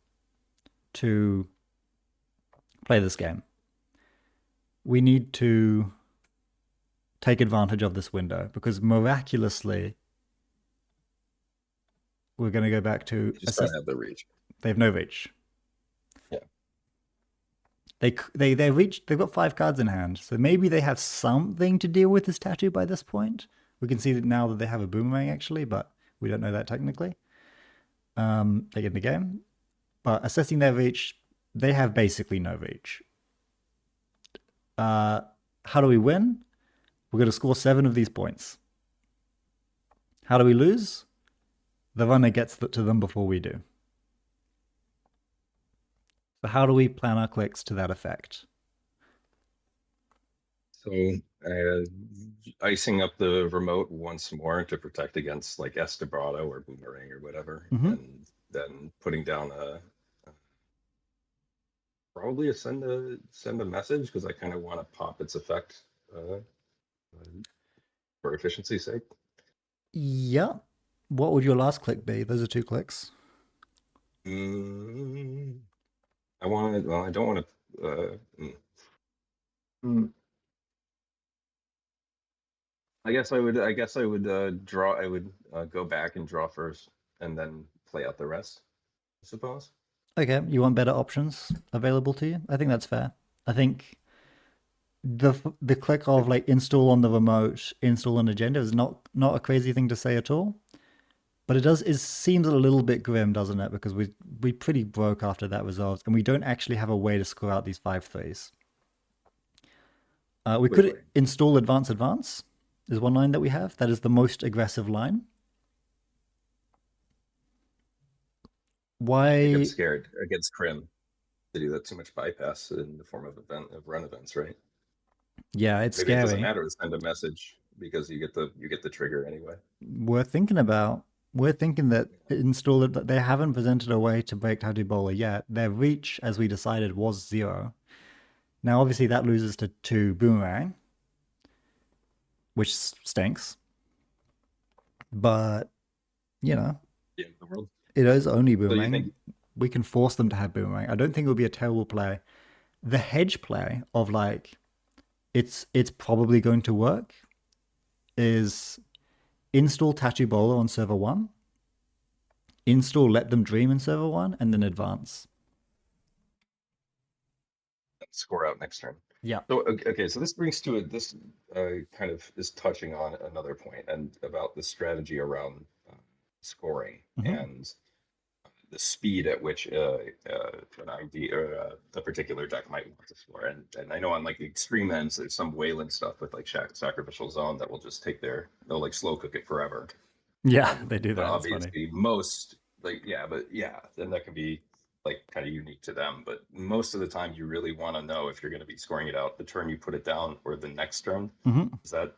to play this game. We need to take advantage of this window because miraculously we're going to go back to You just don't have the reach. They have no reach. Yeah. They reach. They've got 5 cards in hand, so maybe they have something to deal with this tattoo by this point. We can see that now that they have a boomerang actually, but we don't know that technically. They get in the game, but assessing their reach, they have basically no reach. How do we win? We're going to score 7 of these points. How do we lose? The runner gets to them before we do. So how do we plan our clicks to that effect? So icing up the remote once more to protect against like Estebrado or Boomerang or whatever, and then putting down probably send a message because I kind of want to pop its effect for efficiency's sake. Yeah. What would your last click be? Those are 2 clicks. I want to. Well, I don't want to. I guess I would draw. I would go back and draw first, and then play out the rest. I suppose. Okay, you want better options available to you? I think that's fair. I think the click of like install on the remote, install an agenda is not a crazy thing to say at all. But it seems a little bit grim, doesn't it? Because we pretty broke after that resolved, and we don't actually have a way to score out these 5/3s. We could install advance is one line that we have. That is the most aggressive line. Why? I get scared against Crim. They do that too much bypass in the form of run events, right? Yeah, it's Maybe scary. it doesn't matter to send a message because you get the trigger anyway. We're thinking that install it. They haven't presented a way to break Tattoo Bowler yet. Their reach, as we decided, was 0. Now, obviously, that loses to Boomerang, which stinks. But the world. It is only Boomerang. So we can force them to have Boomerang. I don't think it would be a terrible play. The hedge play of like, it's probably going to work is install Tattoo Bowler on server 1, install Let Them Dream in server 1, and then advance. Score out next turn. Yeah. So okay, so this brings to this kind of is touching on another point and about the strategy around scoring and the speed at which an ID or a particular deck might want to score. And I know on like the extreme ends, there's some Wayland stuff with like Sacrificial Zone that will just they'll like slow cook it forever. Yeah, they do that. But obviously, most then that can be like kind of unique to them. But most of the time, you really want to know if you're going to be scoring it out the turn you put it down or the next turn. Is that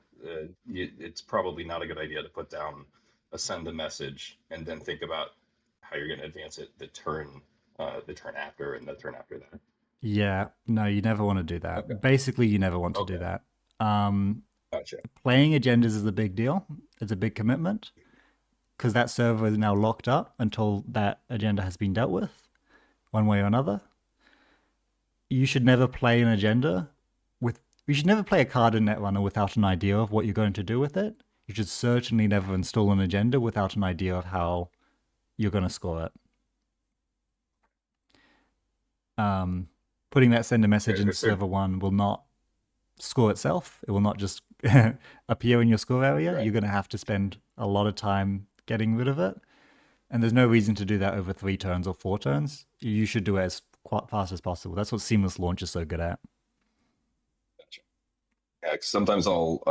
it's probably not a good idea to put down send a message and then think about how you're going to advance it the turn after and the turn after that. Yeah, no, you never want to do that. Okay. Basically, you never want to do that. Gotcha. Playing agendas is a big deal. It's a big commitment because that server is now locked up until that agenda has been dealt with one way or another. You should never play an agenda you should never play a card in Netrunner without an idea of what you're going to do with it. You should certainly never install an agenda without an idea of how you're going to score it. Putting that send a message in server 1 will not score itself. It will not just appear in your score area. Right. You're going to have to spend a lot of time getting rid of it. And there's no reason to do that over 3 turns or 4 turns. You should do it as quite fast as possible. That's what seamless launch is so good at. Gotcha. Yeah, 'cause sometimes I'll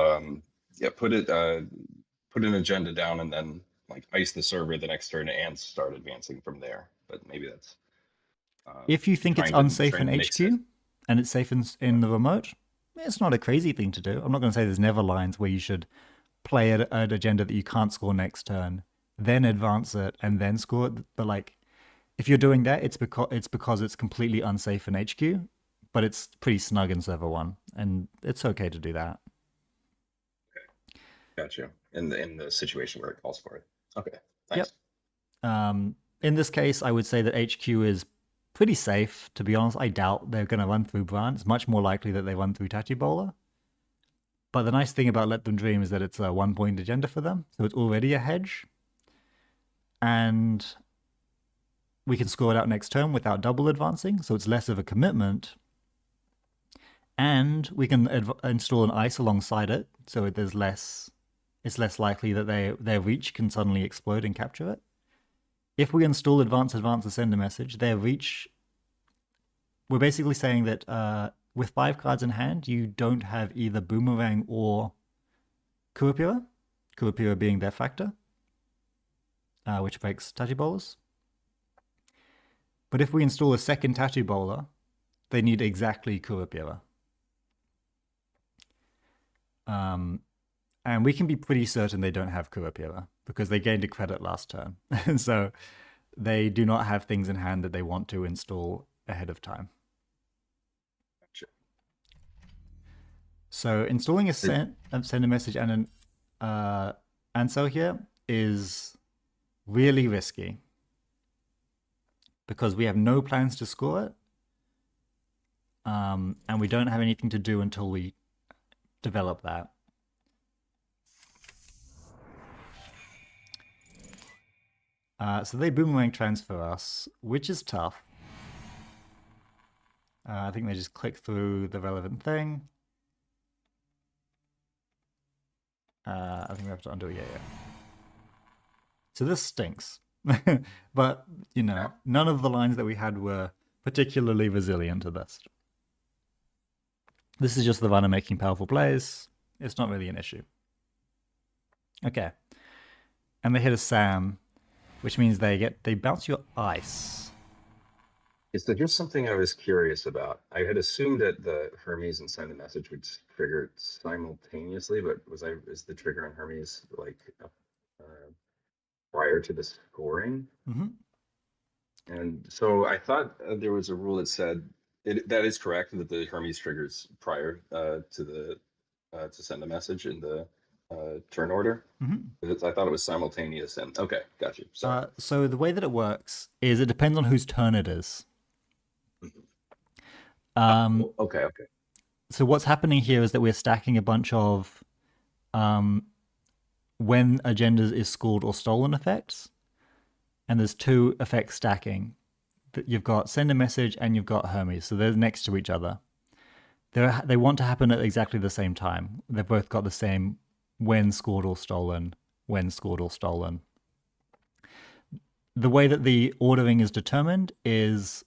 yeah put an agenda down and then like ice the server the next turn and start advancing from there. But maybe that's If you think it's unsafe trying in to make sense. HQ and it's safe in the remote, it's not a crazy thing to do. I'm not going to say there's never lines where you should play an agenda that you can't score next turn, then advance it and then score it. But like, if you're doing that, it's because it's completely unsafe in HQ, but it's pretty snug in server one, and it's okay to do that. Gotcha. In the situation where it calls for it. Okay. Yep. Nice. In this case, I would say that HQ is pretty safe. To be honest, I doubt they're going to run through Bran. It's much more likely that they run through Tachibowler. But the nice thing about Let Them Dream is that it's a 1-point agenda for them, so it's already a hedge. And we can score it out next turn without double advancing, so it's less of a commitment. And we can install an ice alongside it, so it's less likely that their reach can suddenly explode and capture it. If we install advance, and send a message, their reach, we're basically saying that with 5 cards in hand, you don't have either Boomerang or Kurapira, Kurapira being their factor, which breaks Tachi Bowlers. But if we install a second Tachi Bowler, they need exactly Kurapira. And we can be pretty certain they don't have Kurapira because they gained a credit last turn. And so they do not have things in hand that they want to install ahead of time. Gotcha. So installing a send a message and an answer here is really risky because we have no plans to score it, and we don't have anything to do until we develop that. So they boomerang transfer us, which is tough. I think they just click through the relevant thing. I think we have to undo it. Yeah. So this stinks. But, you know, none of the lines that we had were particularly resilient to this. This is just the runner making powerful plays. It's not really an issue. Okay. And they hit a Sam, which means they bounce your ice. Is there just something I was curious about? I had assumed that the Hermes and send a message would trigger simultaneously, but is the trigger on Hermes like prior to the scoring? Mm-hmm. And so I thought there was a rule that said that is correct that the Hermes triggers prior to send a message in the turn order. Mm-hmm. I thought it was simultaneous. And okay, got you. Sorry. So the way that it works is it depends on whose turn it is. Okay. So what's happening here is that we're stacking a bunch of when agendas is scored or stolen effects, and there's 2 effects stacking. You've got send a message and you've got Hermes, so they're next to each other. They want to happen at exactly the same time. They've both got the same when scored or stolen, when scored or stolen. The way that the ordering is determined is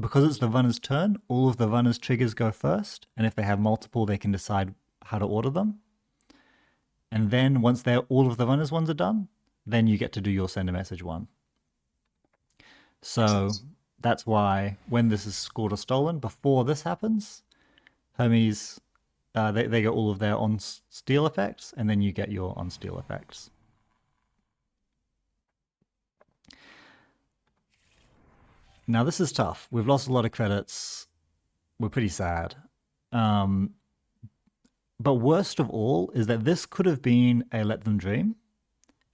because it's the runner's turn, all of the runner's triggers go first, and if they have multiple, they can decide how to order them. And then once all of the runner's ones are done, then you get to do your send a message one. So that's why when this is scored or stolen, before this happens, Hermes, they get all of their on-steal effects, and then you get your on-steal effects. Now this is tough. We've lost a lot of credits. We're pretty sad. But worst of all is that this could have been a Let Them Dream,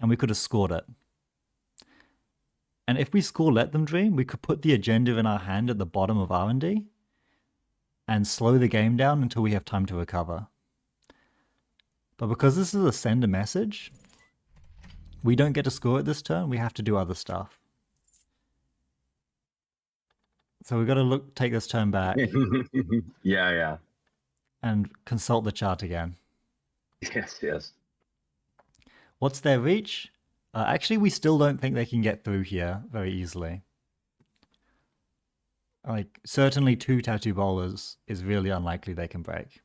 and we could have scored it. And if we score Let Them Dream, we could put the agenda in our hand at the bottom of R&D and slow the game down until we have time to recover. But because this is a send a message, we don't get to score it this turn. We have to do other stuff. So we've got to take this turn back. Yeah. And consult the chart again. Yes. What's their reach? Actually, we still don't think they can get through here very easily. Like, certainly two tattoo bowlers is really unlikely they can break.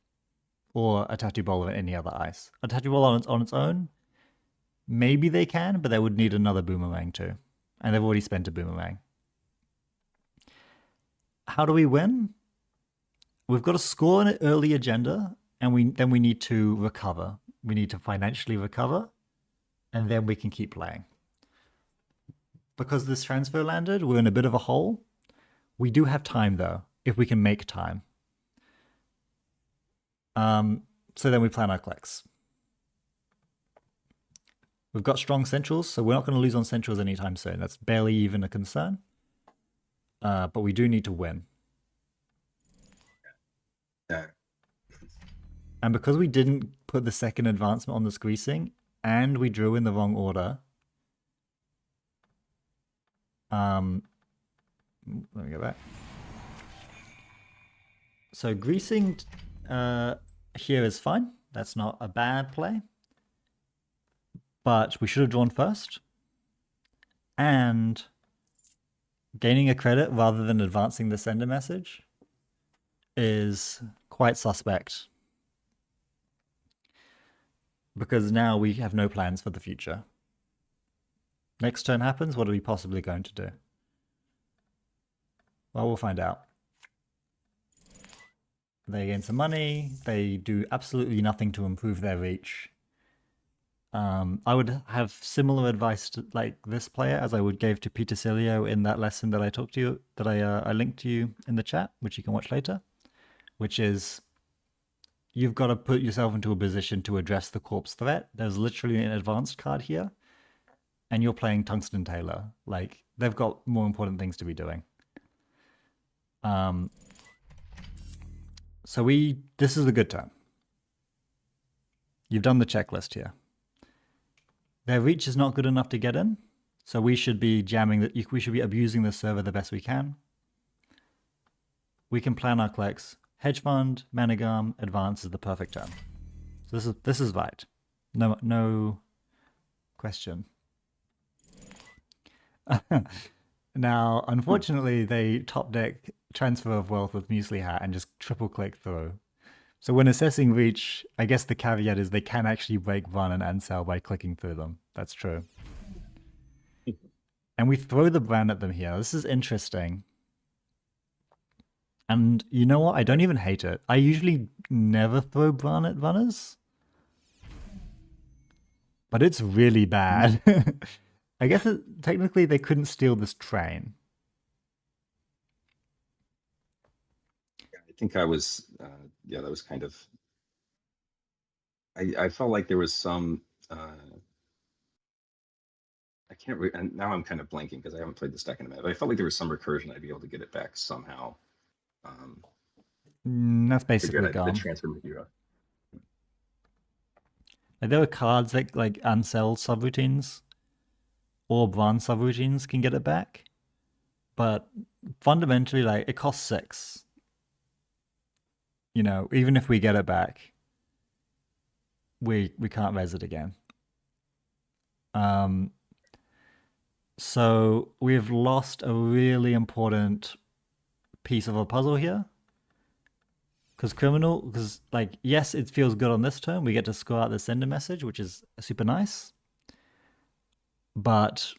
Or a tattoo bowler in any other ice. A tattoo bowler on its own, maybe they can, but they would need another boomerang too. And they've already spent a boomerang. How do we win? We've got to score an early agenda, and we need to recover. We need to financially recover, and then we can keep playing. Because this transfer landed, we're in a bit of a hole. We do have time though, if we can make time. So then we plan our clicks. We've got strong centrals, so we're not going to lose on centrals anytime soon. That's barely even a concern. But we do need to win. Yeah. And because we didn't put the second advancement on this greasing, and we drew in the wrong order, let me go back. So greasing here is fine. That's not a bad play. But we should have drawn first. And gaining a credit rather than advancing the sender message is quite suspect. Because now we have no plans for the future. Next turn happens, what are we possibly going to do? Well, we'll find out. They gain some money. They do absolutely nothing to improve their reach. I would have similar advice to like this player as I would give to Peter Cilio in that lesson that I talked to you, that I linked to you in the chat, which you can watch later, which is you've got to put yourself into a position to address the corpse threat. There's literally an advanced card here, and you're playing Tungsten Tailor. Like, they've got more important things to be doing. So this is a good turn. You've done the checklist here. Their reach is not good enough to get in, so we should be we should be abusing the server the best we can. We can plan our clicks. Hedge fund, Manigam, advance is the perfect turn. So this is right. No question. Now, unfortunately, they top deck Transfer of Wealth with Muesli Hat and just triple click through. So when assessing reach, I guess the caveat is they can actually break Van and Ansel by clicking through them. That's true. And we throw the brand at them here. This is interesting. And you know what? I don't even hate it. I usually never throw Bran at runners. But it's really bad. I guess technically they couldn't steal this train. I think I was, yeah, that was kind of, I felt like there was some, I can't, and now I'm kind of blanking because I haven't played this deck in a minute, but I felt like there was some recursion. I'd be able to get it back somehow. That's basically the gone. transfer Magira. Like, there are cards that like Ansel subroutines or Bran subroutines can get it back. But fundamentally, like, it costs 6. You know, even if we get it back, we can't res it again. So we've lost a really important piece of a puzzle here. Because like, yes, it feels good on this turn. We get to score out the sender message, which is super nice. But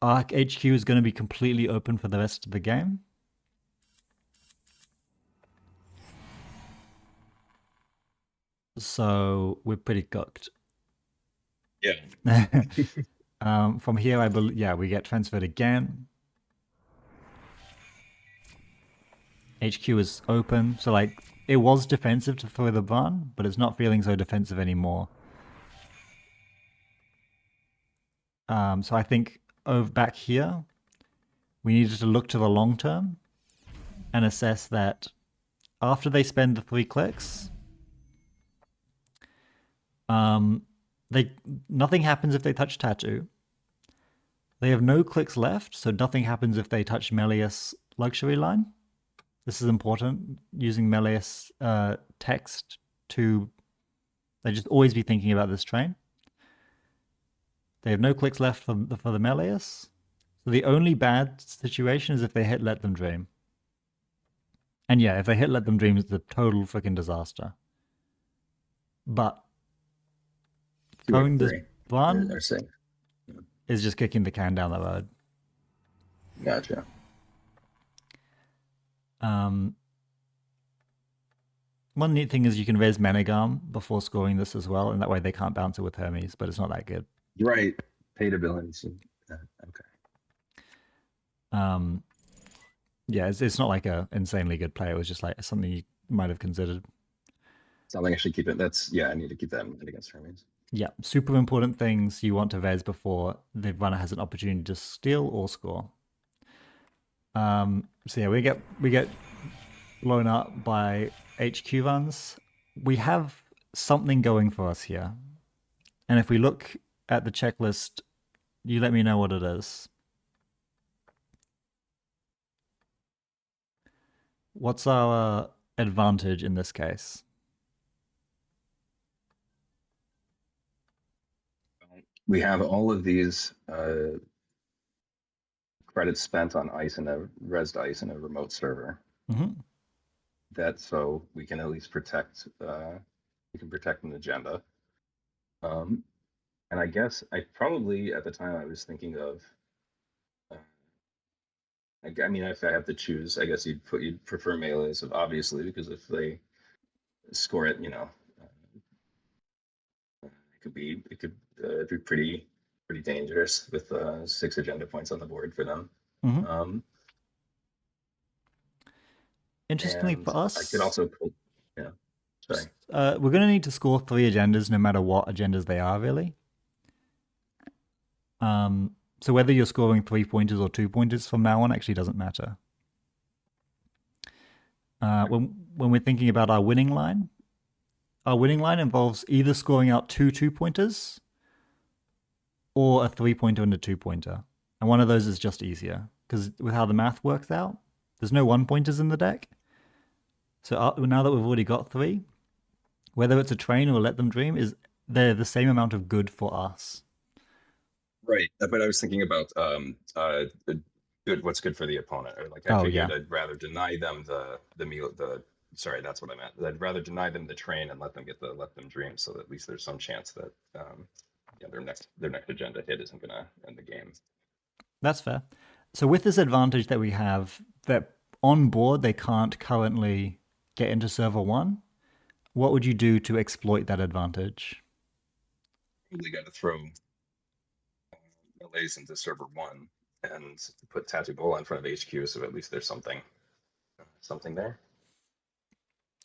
Arc HQ is going to be completely open for the rest of the game. So we're pretty cooked. Yeah. From here, I believe, yeah, we get transferred again. HQ is open, so like, it was defensive to throw the Bran, but it's not feeling so defensive anymore. So I think over back here, we needed to look to the long term and assess that after they spend the 3 clicks, nothing happens if they touch Tattoo. They have no clicks left, so nothing happens if they touch Melius Luxury Line. This is important, using Melius text to... They just always be thinking about this train. They have no clicks left for the Melius, The only bad situation is if they hit Let Them Dream. And yeah, if they hit Let Them Dream, it's a total freaking disaster. But Two out going of this three one are safe. is just kicking the can down the road. Gotcha. One neat thing is you can raise Manigam before scoring this as well, and that way they can't bounce it with Hermes, but it's not that good. Right. Paid abilities. Okay. Yeah, it's not like a insanely good play. It was just like something you might have considered. Something I should keep it. I need to keep that in mind against Hermes. Yeah, super important things you want to raise before the runner has an opportunity to steal or score. So yeah, we get blown up by HQ runs. We have something going for us here. And if we look at the checklist, you let me know what it is. What's our advantage in this case? We have all of these credits spent on ice and a resed ice in a remote server. Mm-hmm. That so we can at least protect. We can protect an agenda. And I guess I probably at the time I was thinking of. I mean, if I have to choose, I guess you'd prefer melees, obviously, because if they score it, it could be pretty dangerous with 6 agenda points on the board for them. Mm-hmm. Interestingly And for us, I could also, yeah, sorry. we're going to need to score 3 agendas no matter what agendas they are, really. So whether you're scoring 3 pointers or 2 pointers from now on actually doesn't matter. When we're thinking about our winning line involves either scoring out 2 2-pointers or a 3-pointer and a 2-pointer. And one of those is just easier because with how the math works out, there's no 1-pointers in the deck. So now that we've already got 3, whether it's a train or Let Them Dream, they're the same amount of good for us. Right, but I was thinking about what's good for the opponent, or like I figured I'd rather deny them the meal sorry, that's what I meant. I'd rather deny them the train and let them let them dream, so that at least there's some chance that their next agenda hit isn't gonna end the game. That's fair. So with this advantage that we have, that on board they can't currently get into server 1, what would you do to exploit that advantage? Probably got to throw melees into server 1 and put Tattoo Bola in front of HQ, so at least there's something there.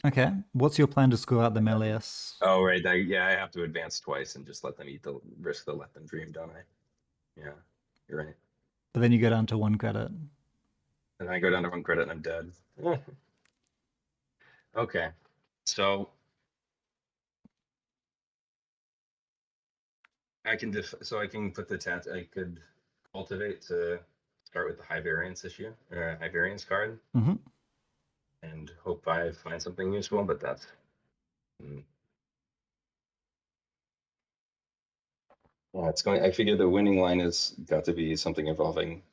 Okay, what's your plan to score out the melees? Oh, right. I have to advance twice and just let them let them dream, don't I? Yeah, you're right. But then you go down to 1 credit. And then I go down to 1 credit and I'm dead. Okay, so I can put I could cultivate to start with the high variance issue, or high variance card, and hope I find something useful. But that's yeah, it's going. I figure the winning line has got to be something involving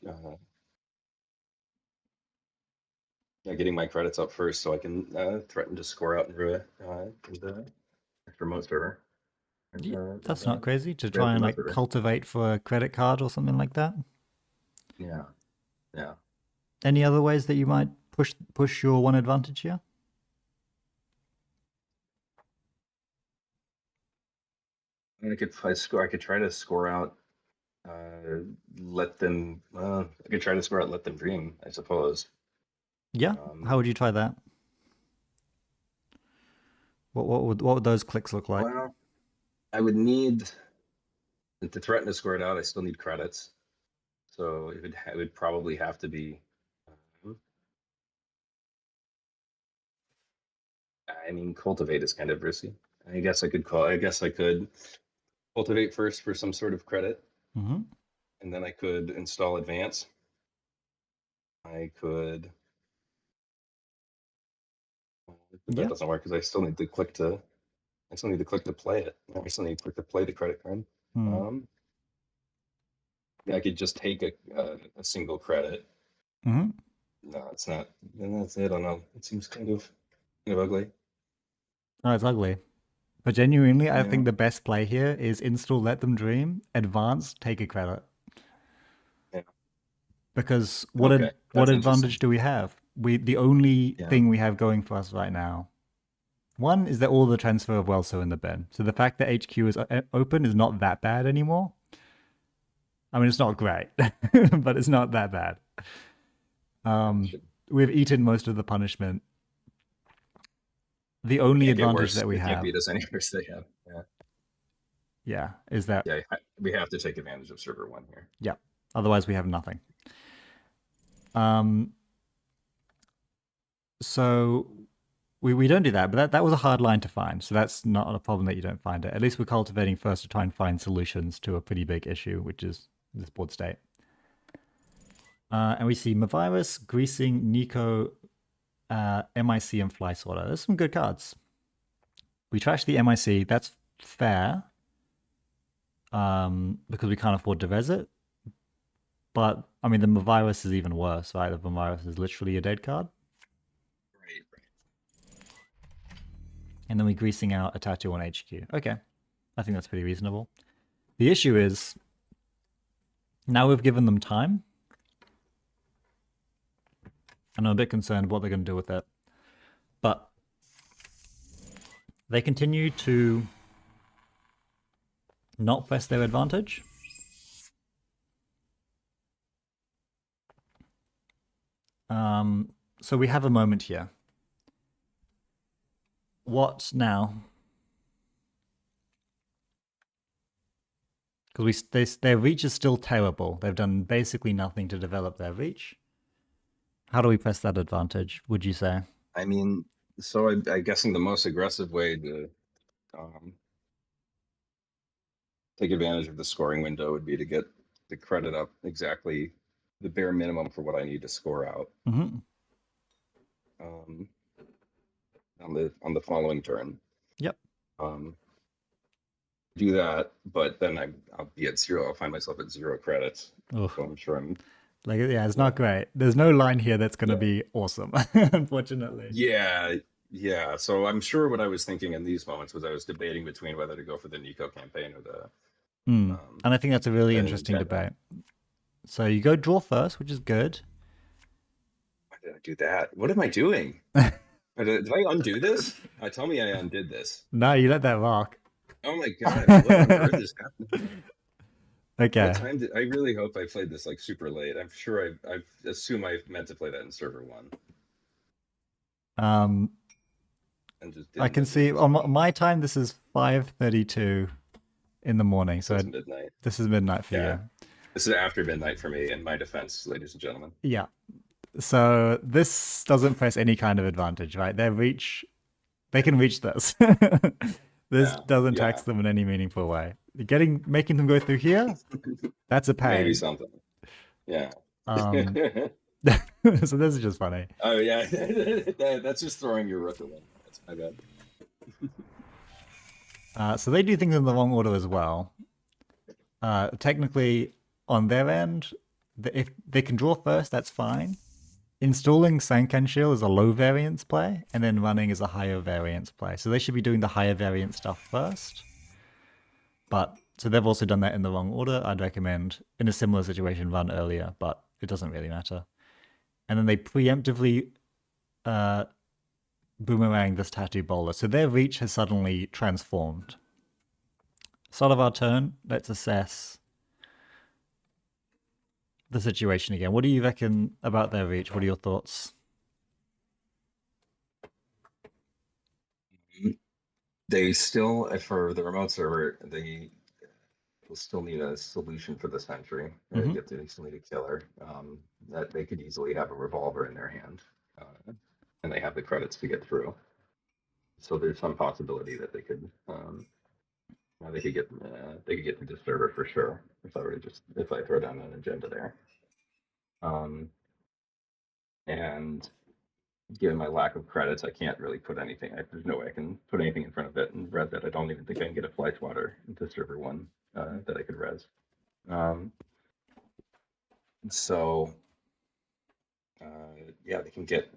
getting my credits up first, so I can threaten to score out and ruin the remote server. That's not crazy to try and like cultivate for a credit card or something like that. Yeah. Any other ways that you might push your 1 advantage here? I could try to score out. Let them. I could try to score out. Let them dream, I suppose. Yeah. How would you try that? What would those clicks look like? Well, I would need to threaten to score it out. I still need credits, so it would probably have to be. I mean, cultivate is kind of risky. I guess I could cultivate first for some sort of credit, and then I could install advance. I could. But that doesn't work because I still need to click to. I still need to click to play it. I still need to click to play the credit card. I could just take a single credit. Hmm. No, it's not. And that's it. I don't know. It seems kind of ugly. Oh, it's ugly. But genuinely, I Yeah. think the best play here is install Let Them Dream, advance, take a credit. Yeah. Because Okay. what That's interesting. advantage do we have? The only Yeah. thing we have going for us right now, one is that all the transfer of wealth are in the bin. So the fact that HQ is open is not that bad anymore. I mean, it's not great, but it's not that bad. Gotcha. We've eaten most of the punishment. The It only can't get advantage worse. that we They can't have, beat us any worse they have. Yeah. yeah, is that, Yeah. We have to take advantage of server one here. yeah, otherwise we have nothing. Um, so we don't do that, but that was a hard line to find. So that's not a problem that you don't find it. At least we're cultivating first to try and find solutions to a pretty big issue, which is this board state. And we see Mavirus, Greasing, Nico, MIC, and Fly Swatter. There's some good cards. We trash the MIC. That's fair. Because we can't afford to res it. But, I mean, the Mavirus is even worse, right? The Mavirus is literally a dead card. Right. And then we're greasing out a tattoo on HQ. Okay. I think that's pretty reasonable. The issue is, now we've given them time. And I'm a bit concerned what they're going to do with it. But they continue to not press their advantage. So we have a moment here. What now? Because their reach is still terrible. They've done basically nothing to develop their reach. How do we press that advantage, would you say? I mean, so I'm guessing the most aggressive way to um, take advantage of the scoring window would be to get the credit up exactly the bare minimum for what I need to score out Mm-hmm. um, on the following turn. Yep. Um, do that, but then I'll be at zero. I'll find myself at 0 credits. Ugh. So I'm sure I'm. Like, yeah, it's Yeah. not great. There's no line here that's going to Yeah. be awesome, unfortunately. Yeah, yeah. So I'm sure what I was thinking in these moments was I was debating between whether to go for the Nico campaign or the And I think that's a really interesting agenda. debate. So you go draw first, which is good. Why did I do that? What am I doing? Did I undo this? Tell me I undid this. No, you let that rock. Oh my god! What on earth is happening? What Okay. time did I really hope I played this like super late? I'm sure I assume I meant to play that in server one Um, and just I didn't can at the see last on minute. my time. This is 5:32 in the morning, So so it's midnight. this is midnight for Yeah, you. this is after midnight for me. In my defense, ladies and gentlemen. Yeah. So this doesn't press any kind of advantage, right? Their reach, they can reach this. This Yeah, doesn't yeah. tax them in any meaningful way. Making them go through here, that's a Maybe pain. something. Yeah. Um, so this is just funny. Oh yeah, that's just throwing your rook away. That's my bad. So they do things in the wrong order as well. Technically, on their end, if they can draw first, that's fine. Installing Sankenshil is a low variance play, and then running is a higher variance play. So they should be doing the higher variance stuff first. But so they've also done that in the wrong order. I'd recommend, in a similar situation, run earlier, but it doesn't really matter. And then they preemptively boomerang this tattoo bowler. So their reach has suddenly transformed. Start of our turn, let's assess the situation again. What do you reckon about their reach? What are your thoughts? They still, for the remote server, they will still need a solution for the sentry. Mm-hmm. They still need a killer. That they could easily have a revolver in their hand, and they have the credits to get through. So there's some possibility that they could get the disturber for sure if I throw down an agenda there. And given my lack of credits, I can't really put anything. There's no way I can put anything in front of it and res it. I don't even think I can get a fly swatter into server one that I could res. Um, So yeah, they can get.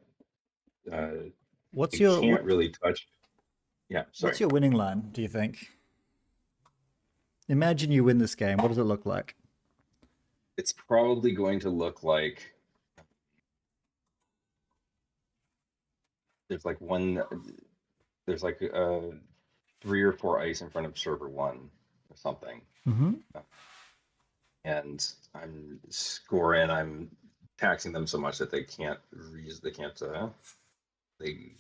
What's They your can't really touch. Yeah, what's sorry. your winning line, do you think? Imagine you win this game. What does it look like? It's probably going to look like there's like one. There's like 3 or 4 ice in front of server one or something, Mm-hmm. and I'm scoring. I'm taxing them so much that they can't. They can't. They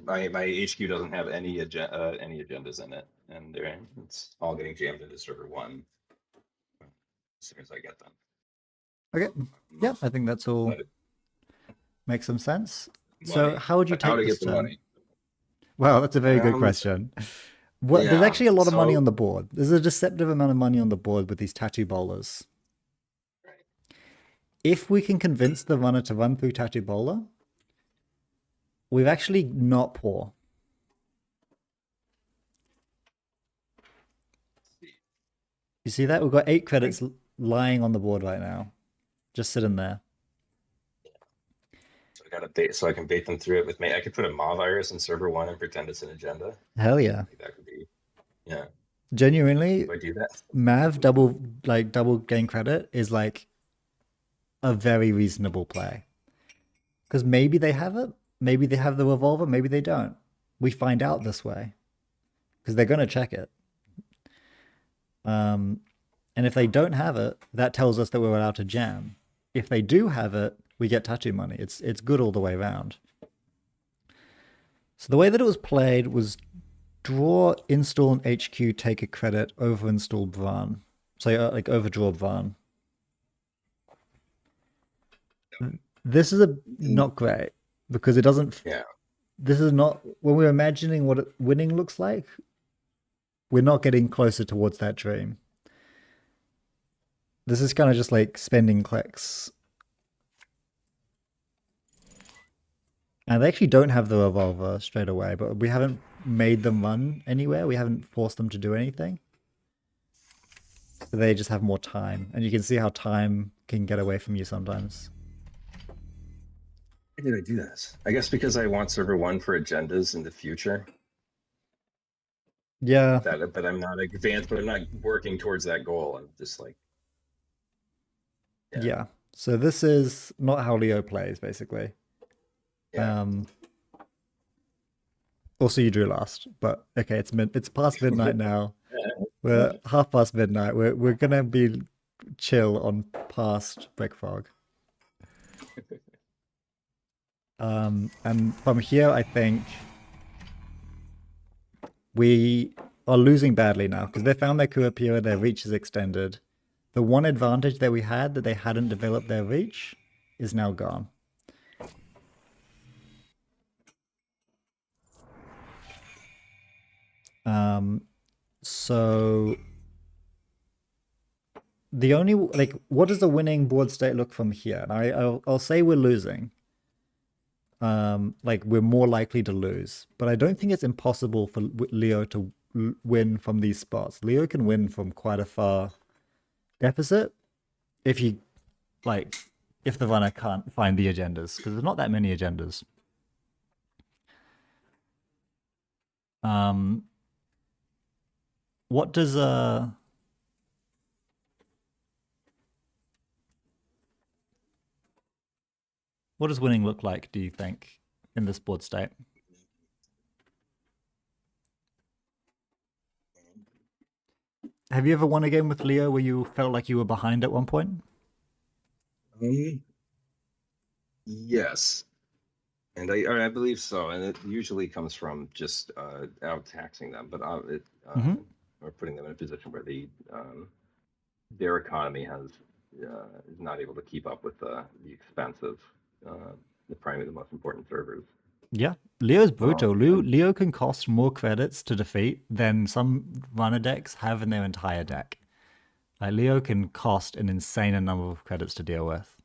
my HQ doesn't have any agendas in it, and it's all getting jammed into server one as soon as I get them. Okay. Yeah, I think that's all But makes some sense. So, money, how would you but how take to this get the turn? money? Well, that's a very good Um, question. There's yeah. actually a lot of money on So the board. There's a deceptive amount of money on the board with these tattoo bowlers. If we can convince the runner to run through tattoo bowler, we're actually not poor. You see that? We've got 8 credits lying on the board right now, just sitting there. So I got to bait, so I can bait them through it with me. I could put a Maw virus in server one and pretend it's an agenda. Hell yeah. Like that could be, yeah. Genuinely, Do I do that? Mav double gain credit is like a very reasonable play. Because maybe they have it, maybe they have the revolver, maybe they don't. We find out this way because they're going to check it. And if they don't have it, that tells us that we're allowed to jam. If they do have it, we get tattoo money. It's good all the way around. So the way that it was played was draw, install an HQ, take a credit, over install Bran. So like overdraw Bran. This is not great because it doesn't. Yeah. This is not when we're imagining what winning looks like. We're not getting closer towards that dream. This is kind of just like spending clicks. And they actually don't have the revolver straight away, but we haven't made them run anywhere. We haven't forced them to do anything. So they just have more time. And you can see how time can get away from you sometimes. Why did I do this? I guess because I want server one for agendas in the future. Yeah. But I'm not advanced, but I'm not working towards that goal. I'm just like, Yeah. So this is not how Leo plays, basically. yeah. Also, you drew last, but okay, it's past midnight now. We're half past midnight. We're gonna be chill on past BrickFrog. And from here, I think we are losing badly now because they found their Kuapira, their reach is extended. The one advantage that we had that they hadn't developed their reach is now gone. So the only like, what does the winning board state look from here? And I'll say we're losing. Like we're more likely to lose, but I don't think it's impossible for Leo to win from these spots. Leo can win from quite a far deficit if you like if the runner can't find the agendas because there's not that many agendas. What does what does winning look like, do you think, in this board state? Have you ever won a game with Leo where you felt like you were behind at one point? Yes. And I believe so, and it usually comes from just out taxing them, but or putting them in a position where their economy is not able to keep up with the expense of the primary the most important servers. Yeah, Leo's brutal. And Leo can cost more credits to defeat than some runner decks have in their entire deck. Like Leo can cost an insane number of credits to deal with.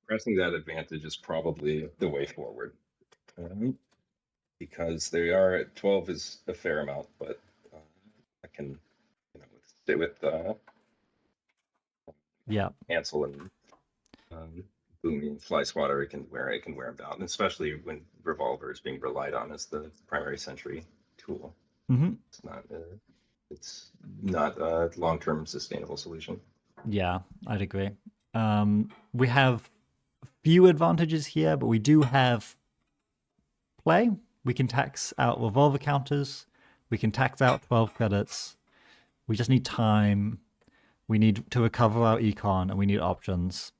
pressing that advantage is probably the way forward. Because they are at 12 is a fair amount, but I can stay with Yeah. Ansel and Boomy and Fly Swatter, I can wear them down, especially when Revolver is being relied on as the primary sentry tool. Hmm. It's not a long-term sustainable solution. Yeah, I'd agree. We have few advantages here, but we do have play. We can tax out revolver counters. We can tax out 12 credits. We just need time. We need to recover our econ, and we need options.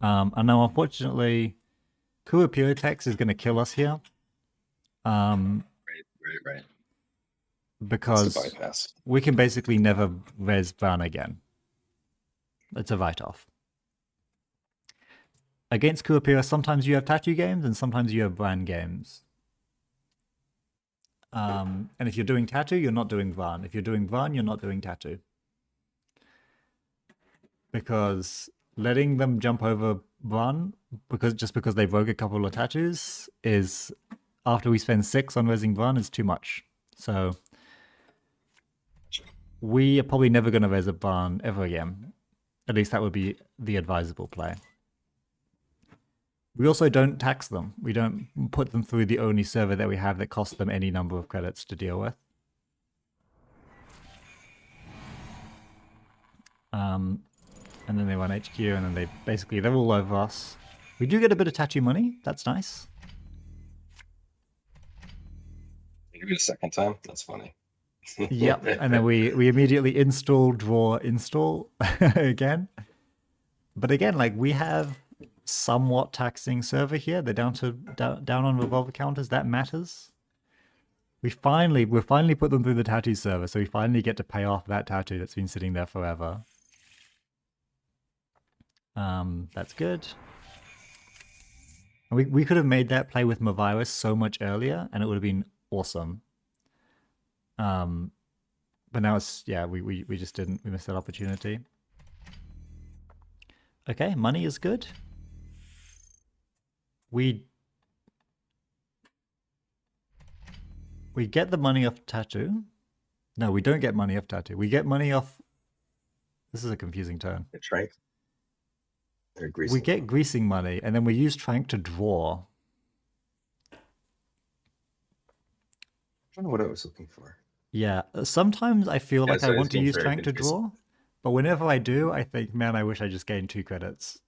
And now, unfortunately, Kua Pyrotex is going to kill us here. Right. It's a Because bypass. we can basically never res Bran again. It's a write-off. Against Kuapira, sometimes you have tattoo games and sometimes you have Bran games. And if you're doing tattoo, you're not doing Bran. If you're doing Bran, you're not doing tattoo. Because letting them jump over Bran, just because they broke a couple of tattoos, is after we spend 6 on resing Bran is too much. So we are probably never going to res a Bran ever again. At least that would be the advisable play. We also don't tax them. We don't put them through the only server that we have that costs them any number of credits to deal with. And then they run HQ, and then they're all over us. We do get a bit of tattoo money. That's nice. Maybe a second time. That's funny. Yep. And then we immediately install, draw, install again. But again, like, we have somewhat taxing server here. They're down on revolver counters. That matters. We finally put them through the tattoo server, so we finally get to pay off that tattoo that's been sitting there forever. That's good. And we could have made that play with Mavirus so much earlier, and it would have been awesome. But now we just didn't. We missed that opportunity. Okay, money is good. We get the money off tattoo. No, we don't get money off tattoo. We get money off. This is a confusing turn. Trank. We get greasing money, and then we use Trank to draw. I don't know what I was looking for. Yeah, sometimes I feel like I want to use very Trank to confusing. draw, but whenever I do, I think, man, I wish I just gained 2 credits.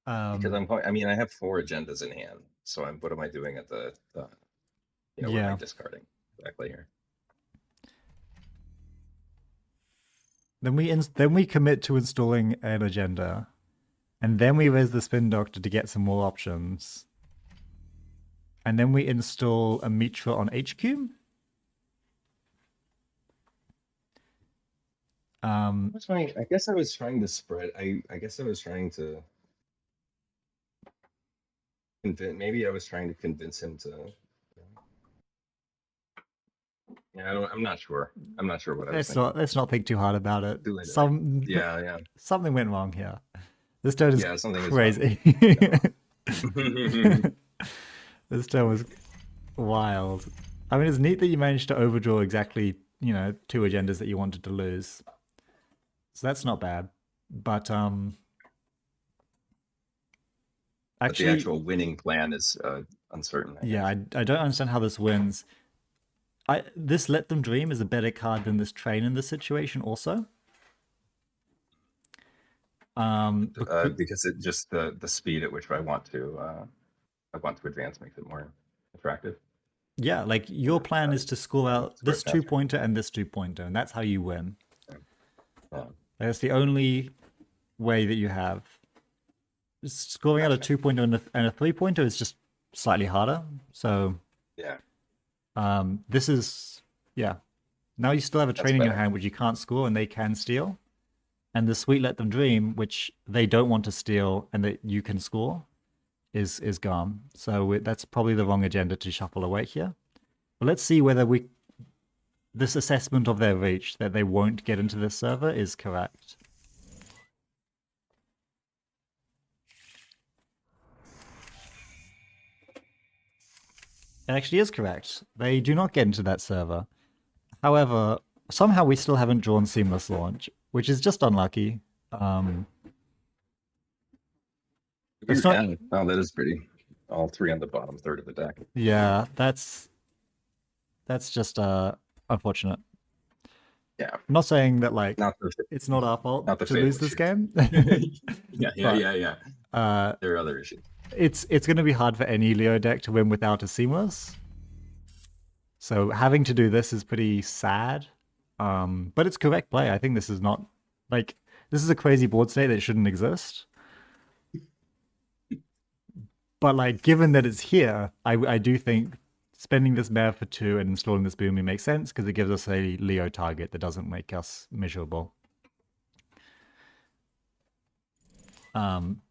Because I have 4 agendas in hand, so what am I doing at the what am I discarding exactly here? Then we commit to installing an agenda, and then we raise the Spin Doctor to get some more options, and then we install a Mitra on HQ. I guess I was trying to spread. I guess I was trying to convince. Maybe I was trying to convince him to. Yeah, I'm not sure. I'm not sure what I was thinking. Let's not think too hard about it. Yeah. Something went wrong here. This turn is crazy. This turn was wild. I mean, it's neat that you managed to overdraw exactly, 2 agendas that you wanted to lose. So that's not bad. But actually, the actual winning plan is uncertain. I don't understand how this wins. This Let Them Dream is a better card than this Train in this situation also. Because it just the speed at which I want to advance makes it more attractive. Yeah, like your plan is to score out this 2-pointer and this 2-pointer, and that's how you win. Yeah. That's the only way that you have. Scoring out a 2-pointer and a 3-pointer is just slightly harder. So yeah. This is Now you still have a Train in your hand which you can't score and they can steal. And the Sweet Let Them Dream, which they don't want to steal and that you can score, is gone. So that's probably the wrong agenda to shuffle away here. But let's see whether this assessment of their reach, that they won't get into this server, is correct. It actually is correct. They do not get into that server. However, somehow we still haven't drawn Seamless Launch. which is just unlucky. It's Weird. not. Yeah. Oh, that is pretty. All three on the bottom third of the deck. Yeah, that's just unfortunate. Yeah. I'm not saying that like Not the it's not our fault not the to fatal lose this issue. game, but Yeah. uh, There are other issues. it's going to be hard for any Leo deck to win without a seamless. So having to do this is pretty sad. But it's correct play. I think this is not like this is a crazy board state that shouldn't exist. But like given that it's here, I do think spending this mana for 2 and installing this Boomy makes sense because it gives us a Leo target that doesn't make us miserable. And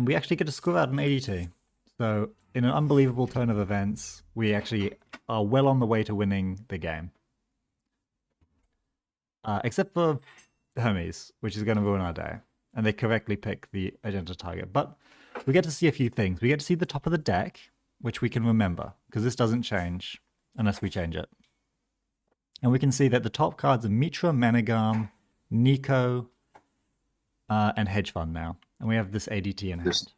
we actually get to score out an ADT. So in an unbelievable turn of events, we actually are well on the way to winning the game. Except for Hermes, which is going to ruin our day. And they correctly pick the agenda target. But we get to see a few things. We get to see the top of the deck, which we can remember, because this doesn't change unless we change it. And we can see that the top cards are Mitra, Manigam, Nico, and Hedge Fund now. And we have this ADT in hand.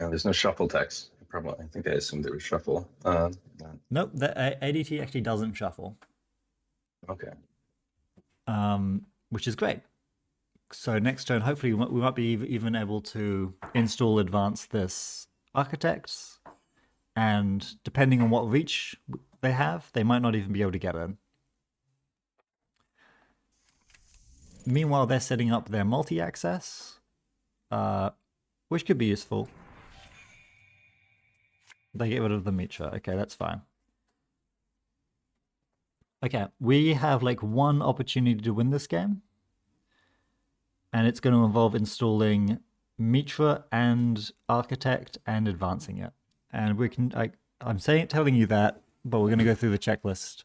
There's no shuffle text. Probably, I think I assumed there was shuffle. Nope, the ADT actually doesn't shuffle. Okay. Which is great. So next turn, hopefully we might be even able to install advance this architects, and depending on what reach they have, they might not even be able to get in. Meanwhile, they're setting up their multi-access, which could be useful. They get rid of the Mitra. Okay, that's fine. Okay, we have like one opportunity to win this game. And it's going to involve installing Mitra and Architect and advancing it. And we can, I'm telling you that, but we're going to go through the checklist.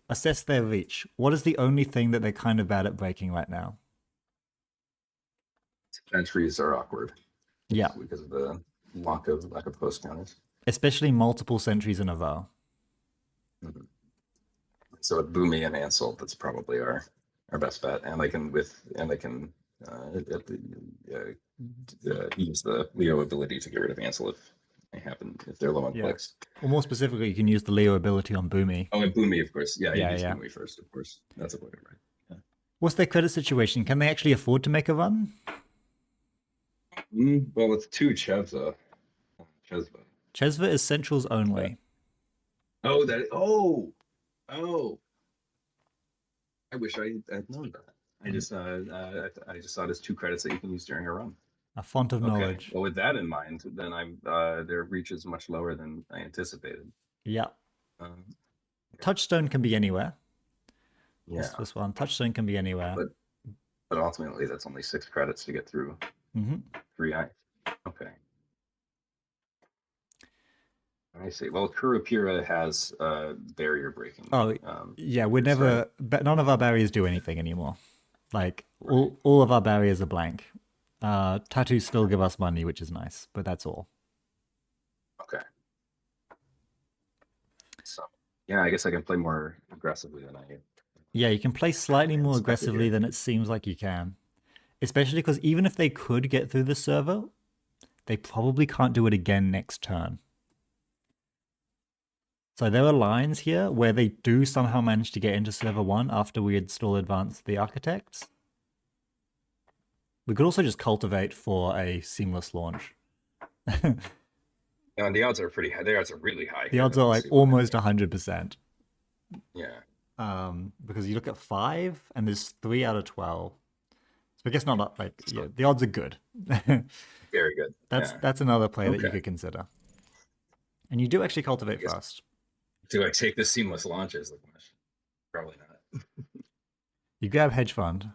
Assess their reach. What is the only thing that they're kind of bad at breaking right now? Entries are awkward. Yeah. Because of the lack of post counters. Especially multiple sentries in a row. Mm-hmm. So with Boomy and Ansel, that's probably our best bet. And they can use the Leo ability to get rid of Ansel if they're low on clicks. Well, more specifically, you can use the Leo ability on Boomy. Oh, and Boomy, of course. Yeah, yeah, use Boomy first, of course. That's a way, right? Yeah. What's their credit situation? Can they actually afford to make a run? Well, it's 2 Chesva. Chesva is centrals only. Oh. I wish I'd known that. I just saw it as 2 credits that you can use during a run. A font of knowledge. Well, with that in mind, then their reach is much lower than I anticipated. Yeah. Touchstone can be anywhere. Yeah. This one. Touchstone can be anywhere. But ultimately, that's only 6 credits to get through 3 eyes. Okay. I see. Well, Kurapira has barrier breaking. Oh, yeah. We're never. None of our barriers do anything anymore. Like all of our barriers are blank. Tattoos still give us money, which is nice, but that's all. Okay. So yeah, I guess I can play more aggressively than I. Yeah, you can play slightly more aggressively than it seems like you can, especially because even if they could get through the server, they probably can't do it again next turn. So there are lines here where they do somehow manage to get into server 1 after we install advance the architects. We could also just cultivate for a seamless launch. No, the odds are pretty high. The odds are really high. The odds are like almost 100%. Yeah. Because you look at 5 and there's 3 out of 12. So I guess not like the odds are good. Very good. That's another play that you could consider. And you do actually cultivate first. Do I take the seamless launches? Probably not. You grab hedge fund.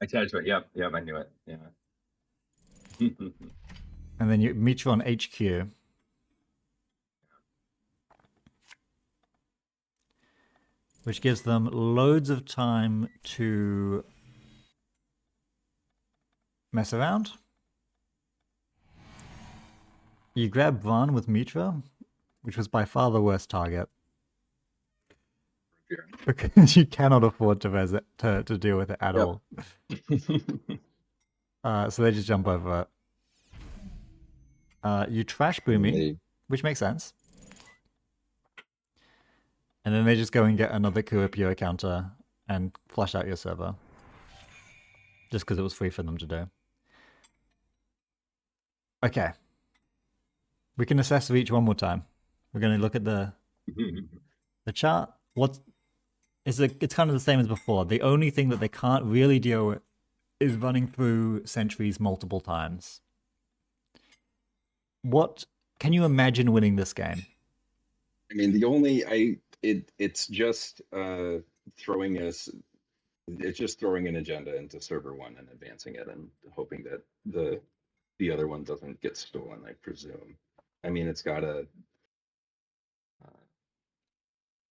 I hedge fund. Yep, I knew it. Yeah. And then you meet you on HQ. Which gives them loads of time to mess around. You grab Van with Mitra, which was by far the worst target. because you cannot afford to to deal with it at Yep. all. So they just jump over it. You trash Boomy, They, which makes sense. And then they just go and get another Kuopio counter and flush out your server. Just because it was free for them to do. Okay. We can assess each one more time. We're going to look at the chart. It's kind of the same as before. The only thing that they can't really deal with is running through sentries multiple times. What can you imagine winning this game? I mean, it's just throwing us. It's just throwing an agenda into server one and advancing it, and hoping that the other one doesn't get stolen, I presume. I mean, it's got a.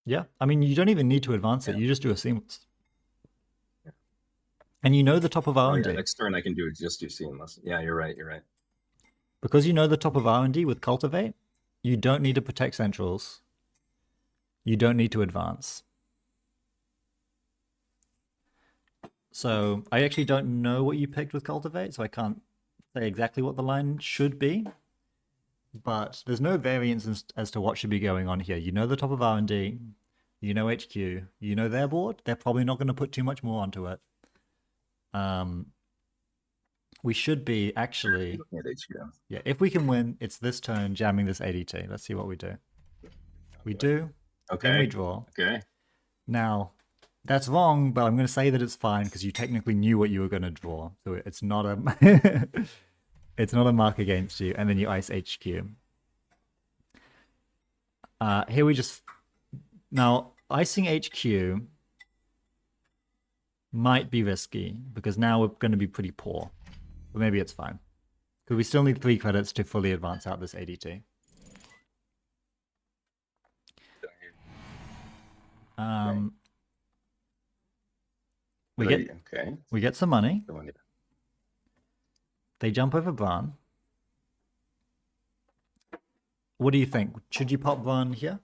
Yeah, I mean, you don't even need to advance it. You just do a seamless. And you know the top of Oh R&D. yeah, next turn I can just do seamless. Yeah, you're right. You're right. Because you know the top of R&D with Cultivate, you don't need to protect centrals. You don't need to advance. So I actually don't know what you picked with Cultivate, so I can't say exactly what the line should be. But there's no variance as to what should be going on here. You know the top of R&D, you know HQ, you know their board. They're probably not going to put too much more onto it. We should be actually, Looking at HQ. yeah, if we can win, it's this turn jamming this ADT. Let's see what we do. We do, Okay. then we draw. Okay. Now, that's wrong, but I'm going to say that it's fine because you technically knew what you were going to draw. So it's not a it's not a mark against you, and then you ice HQ. Here we just now icing HQ might be risky because now we're going to be pretty poor. But maybe it's fine. Because we still need 3 credits to fully advance out this ADT. We get some money. They jump over Bran. What do you think? Should you pop Bran here?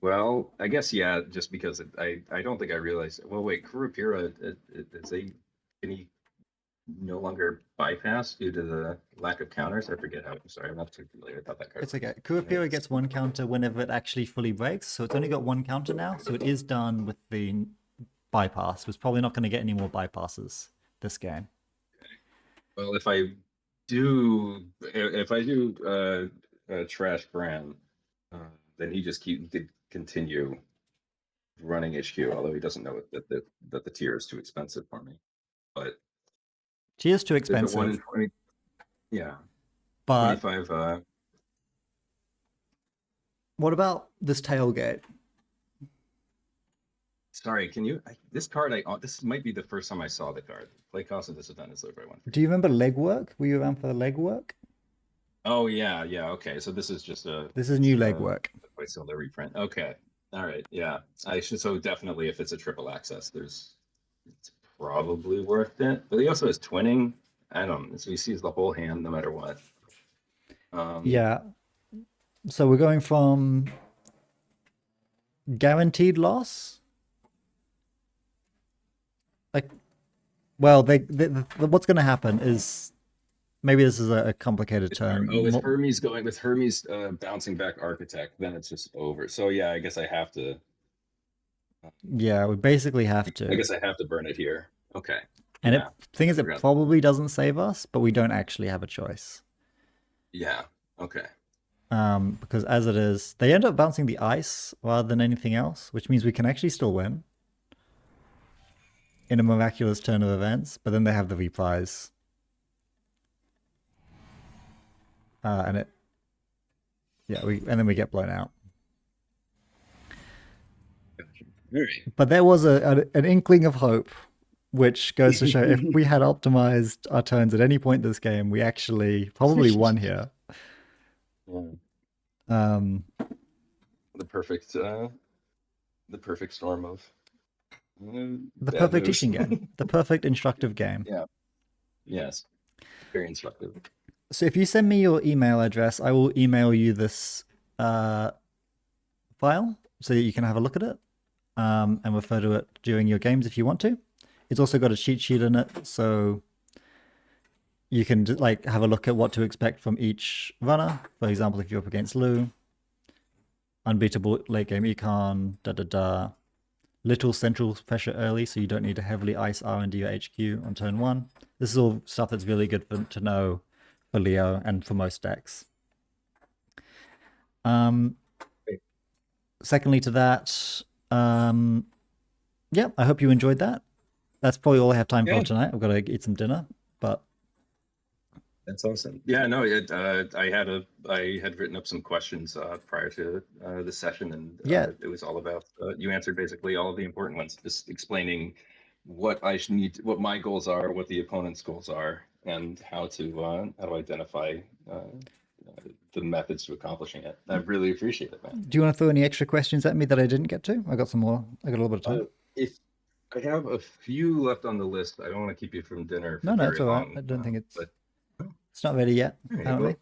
Well, I guess yeah, just because I don't think I realized. Well, wait, Kurapira, can he no longer bypass due to the lack of counters? I forget how. I'm sorry, I'm not too familiar with how that card. It's okay. Kurapira gets 1 counter whenever it actually fully breaks, so it's only got 1 counter now. So it is done with the bypass. It's probably not going to get any more bypasses this game. Well, if I do trash Bran, then he just continue running HQ, although he doesn't know that the tier is too expensive for me. But tier is too expensive. 1 in 20, yeah. But 25. What about this tailgate? Sorry, can you? This card, this might be the first time I saw the card. Play cost of this event is over 1. Do you remember legwork? Were you around for the legwork? Oh yeah. Okay, so this is just This is new legwork. Quite similar reprint. Okay, all right, yeah. I should so definitely if it's a triple access, it's probably worth it. But he also has twinning. I don't know. So he sees the whole hand no matter what. Yeah. So we're going from guaranteed loss. Like, well, what's going to happen is maybe this is a complicated term. Oh, with Hermes bouncing back Architect, then it's just over. So yeah, I guess I have to. Yeah, we basically have to. I guess I have to burn it here. Okay. And the thing is, it probably doesn't save us, but we don't actually have a choice. Yeah. Okay. Because as it is, they end up bouncing the ice rather than anything else, which means we can actually still win in a miraculous turn of events. But then they have the reprise, and then we get blown out. But there was an inkling of hope, which goes to show if we had optimized our turns at any point this game, we actually probably won here. Yeah. The perfect storm of the perfect teaching game, the perfect instructive game. Yeah. Yes. Very instructive. So if you send me your email address, I will email you this file so that you can have a look at it and refer to it during your games if you want to. It's also got a cheat sheet in it, so you can like have a look at what to expect from each runner. For example, if you're up against Lou, unbeatable late game econ, little central pressure early, so you don't need to heavily ice R&D or HQ on turn 1. This is all stuff that's really good to know for Leo and for most decks. Secondly to that, yeah, I hope you enjoyed that. That's probably all I have time for tonight. I've got to eat some dinner, but that's awesome. Yeah, no, I had written up some questions prior to the session, and it was all about you answered basically all of the important ones, just explaining what I should need, what my goals are, what the opponent's goals are, and how to identify the methods to accomplishing it. I really appreciate it, man. Do you want to throw any extra questions at me that I didn't get to? I got some more. I got a little bit of time. If I have a few left on the list, I don't want to keep you from dinner. No, it's all right. I don't think it's not ready yet. Apparently. Well,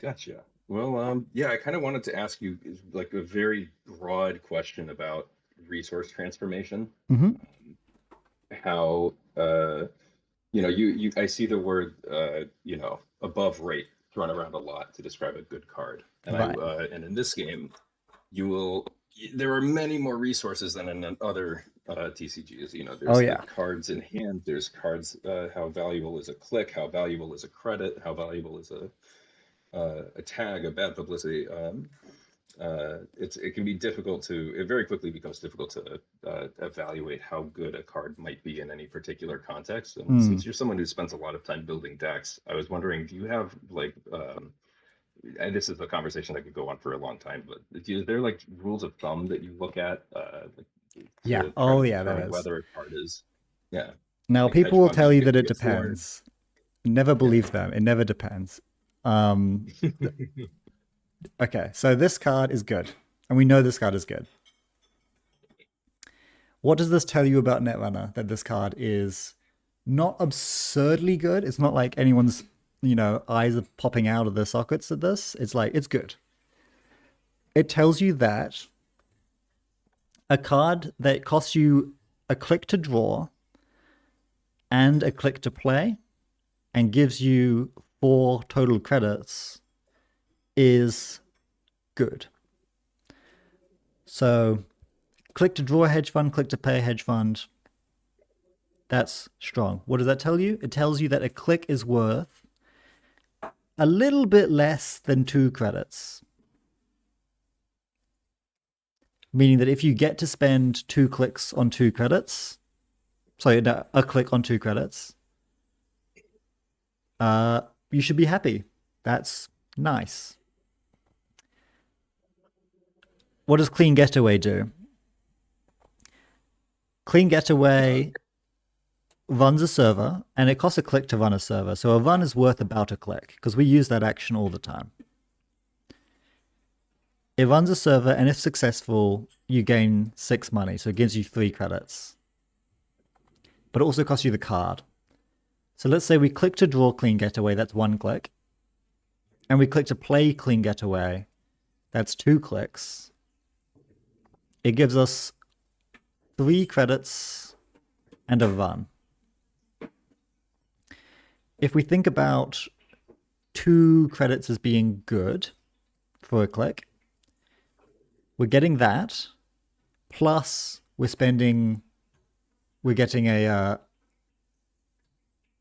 gotcha. Well, yeah, I kind of wanted to ask you like a very broad question about resource transformation. How I see the word above rate thrown around a lot to describe a good card, and and in this game, there are many more resources than in other TCGs. There's cards in hand. There's cards. How valuable is a click? How valuable is a credit? How valuable is a tag? A bad publicity. It can be difficult it very quickly becomes difficult to evaluate how good a card might be in any particular context. And since you're someone who spends a lot of time building decks, I was wondering, do you have like, and this is a conversation that could go on for a long time, but is there like rules of thumb that you look at? Whether a card is, Now like people will tell you that it depends. Never believe them. It never depends. Okay, so this card is good, and we know this card is good. What does this tell you about Netrunner? That this card is not absurdly good. It's not like anyone's, eyes are popping out of their sockets at this. It's like, it's good. It tells you that a card that costs you a click to draw and a click to play and gives you 4 total credits is good. So click to draw a hedge fund, click to pay a hedge fund. That's strong. What does that tell you? It tells you that a click is worth a little bit less than 2 credits. Meaning that if you get to spend 2 clicks on 2 credits, a click on 2 credits, you should be happy. That's nice. What does Clean Getaway do? Clean Getaway runs a server, and it costs a click to run a server. So a run is worth about a click, because we use that action all the time. It runs a server, and if successful, you gain 6 money. So it gives you 3 credits. But it also costs you the card. So let's say we click to draw Clean Getaway, that's 1 click. And we click to play Clean Getaway, that's 2 clicks. It gives us 3 credits and a run. If we think about 2 credits as being good for a click, we're getting that, plus we're getting an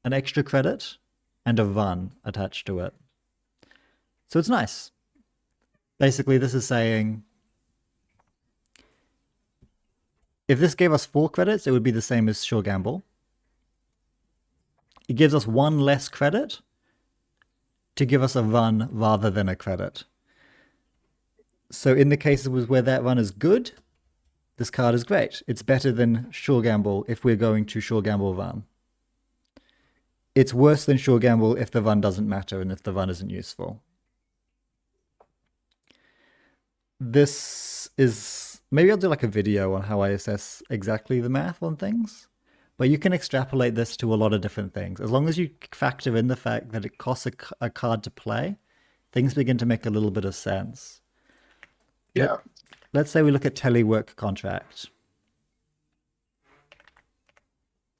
extra credit and a run attached to it. So it's nice. Basically, this is saying, if this gave us 4 credits, it would be the same as Sure Gamble. It gives us 1 less credit to give us a run rather than a credit. So in the cases where that run is good, this card is great. It's better than Sure Gamble if we're going to Sure Gamble run. It's worse than Sure Gamble if the run doesn't matter and if the run isn't useful. This is... Maybe I'll do like a video on how I assess exactly the math on things. But you can extrapolate this to a lot of different things. As long as you factor in the fact that it costs a card to play, things begin to make a little bit of sense. Yeah. Let's say we look at telework contract.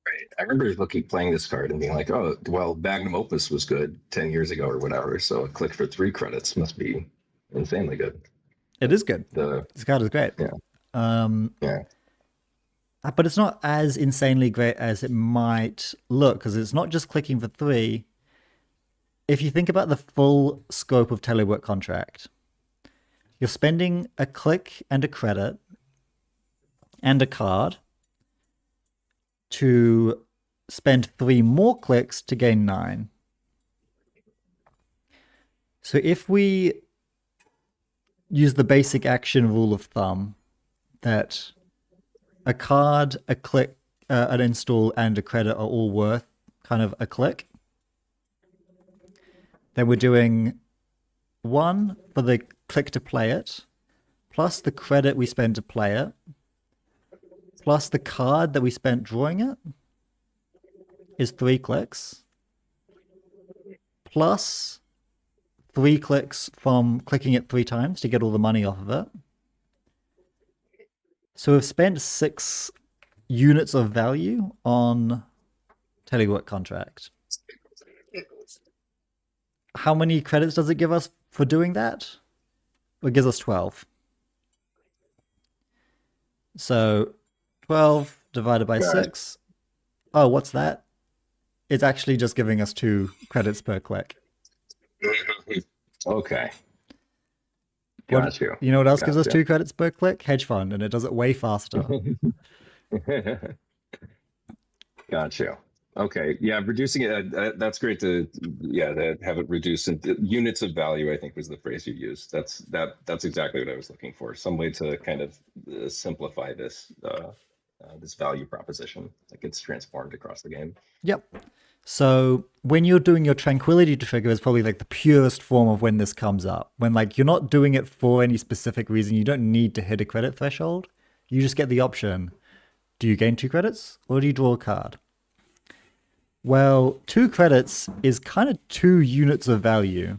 Right. I remember playing this card and being like, oh, well, Magnum Opus was good 10 years ago or whatever. So a click for 3 credits must be insanely good. It is good. The This card is great. Yeah. Yeah. But it's not as insanely great as it might look, because it's not just clicking for 3. If you think about the full scope of telework contract, you're spending a click and a credit and a card to spend 3 more clicks to gain 9. So if we use the basic action rule of thumb that a card, a click, an install, and a credit are all worth kind of a click, then we're doing 1 for the click to play it, plus the credit we spend to play it, plus the card that we spent drawing it is 3 clicks, plus 3 clicks from clicking it 3 times to get all the money off of it. So we've spent 6 units of value on telework contract. How many credits does it give us for doing that? It gives us 12. So 12 divided by 6. Oh, what's that? It's actually just giving us 2 credits per click. Okay. Got you. You know what else gives us 2 credits per click? Hedge fund, and it does it way faster. Got you. Okay. Yeah, reducing it. That's great to have it reduced into units of value. I think was the phrase you used. That's exactly what I was looking for. Some way to kind of simplify this this value proposition that gets transformed across the game. Yep. So when you're doing your tranquility trigger is probably like the purest form of when this comes up. When like you're not doing it for any specific reason, you don't need to hit a credit threshold. You just get the option. Do you gain 2 credits or do you draw a card? Well, 2 credits is kind of 2 units of value.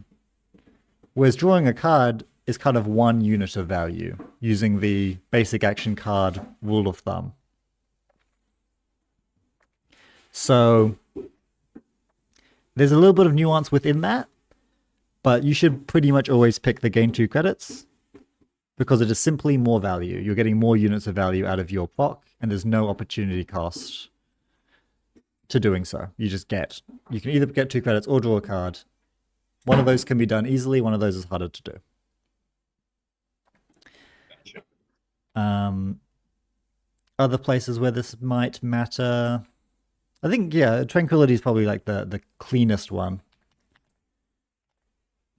Whereas drawing a card is kind of 1 unit of value using the basic action card rule of thumb. So there's a little bit of nuance within that, but you should pretty much always pick the gain 2 credits because it is simply more value. You're getting more units of value out of your POC, and there's no opportunity cost to doing so. You can either get 2 credits or draw a card. One of those can be done easily, one of those is harder to do. Other places where this might matter, I think, yeah, Tranquility is probably like the cleanest one.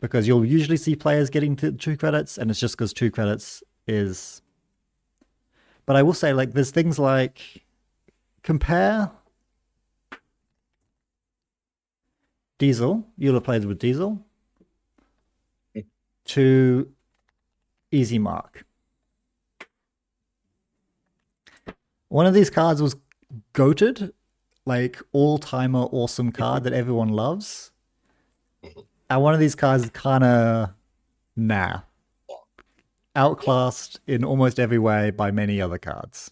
Because you'll usually see players getting 2 credits, and it's just because 2 credits is... But I will say, like, there's things like... Compare... Diesel, you'll have played with Diesel, to Easy Mark. One of these cards was goated, like all-timer awesome card that everyone loves. And one of these cards is kind of outclassed in almost every way by many other cards.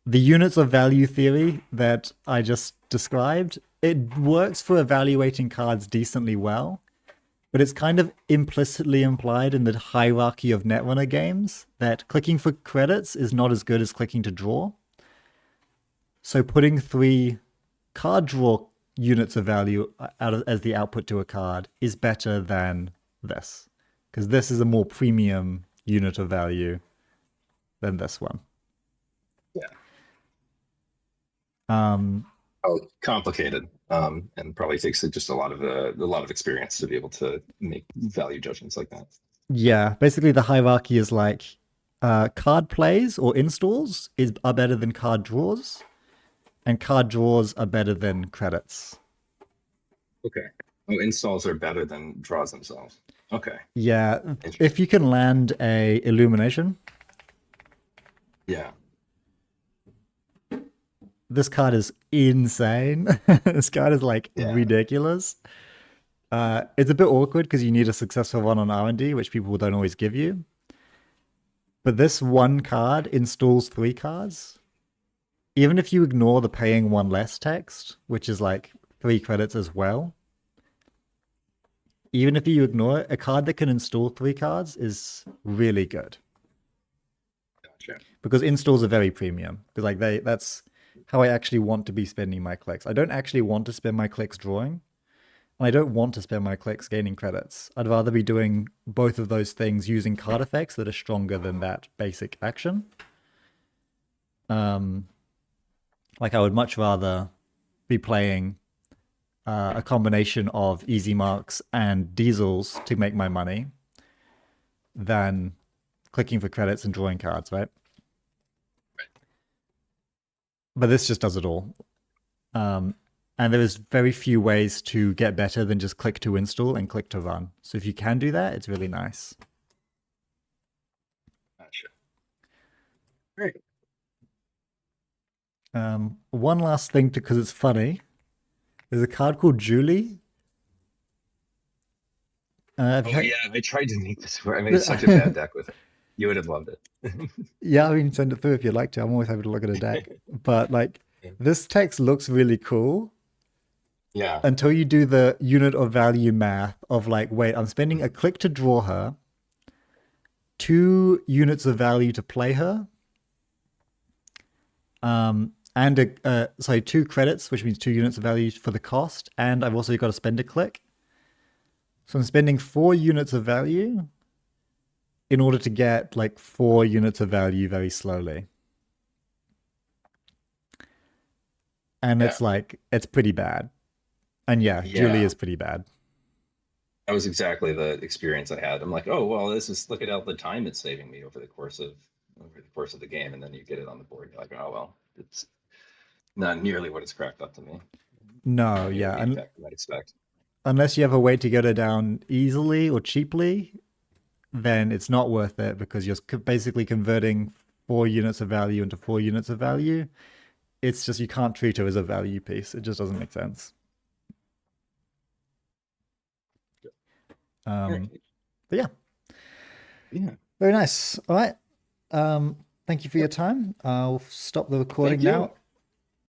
The units of value theory that I just described, it works for evaluating cards decently well, but it's kind of implicitly implied in the hierarchy of Netrunner games that clicking for credits is not as good as clicking to draw. So putting 3 card draw units of value as the output to a card is better than this, because this is a more premium unit of value than this one. Yeah. Complicated, and probably takes just a lot of experience to be able to make value judgments like that. Yeah, basically the hierarchy is like card plays or installs are better than card draws, and card draws are better than credits. Okay. Oh, installs are better than draws themselves. Okay. Yeah, if you can land a illumination. Yeah. This card is insane. This card is like ridiculous. It's a bit awkward because you need a successful run on R&D, which people don't always give you. But this one card installs 3 cards. Even if you ignore the paying one less text, which is like 3 credits as well, even if you ignore it, a card that can install 3 cards is really good. Gotcha. Because installs are very premium. Because like that's how I actually want to be spending my clicks. I don't actually want to spend my clicks drawing. And I don't want to spend my clicks gaining credits. I'd rather be doing both of those things using card effects that are stronger than that basic action. Like I would much rather be playing a combination of easy marks and diesels to make my money than clicking for credits and drawing cards, right? But this just does it all. And there is very few ways to get better than just click to install and click to run. So if you can do that, it's really nice. Gotcha. Great. One last thing, because it's funny. There's a card called Julie. Oh yeah, I tried to make this work. I made such a bad deck with it. You would have loved it. Yeah, I mean, send it through if you'd like to. I'm always happy to look at a deck. But like, this text looks really cool Yeah. until you do the unit of value math of like, wait, I'm spending a click to draw her, 2 units of value to play her, and sorry, 2 credits, which means 2 units of value for the cost, and I've also got to spend a click. So I'm spending 4 units of value in order to get like 4 units of value very slowly. And Yeah. it's like, it's pretty bad. And yeah, Julie Yeah. is pretty bad. That was exactly the experience I had. I'm like, oh well, this is look at all the time it's saving me over the course of the game, and then you get it on the board. You're like, oh well, it's not nearly what it's cracked up to me. No, Not nearly yeah. the And impact you might expect. unless you have a way to get her down easily or cheaply, then it's not worth it because you're basically converting 4 units of value into 4 units of value. It's just you can't treat her as a value piece. It just doesn't make sense. All right. But yeah, Yeah. very nice. All right. Thank you for your Yep. time. I'll stop the Thank recording you. now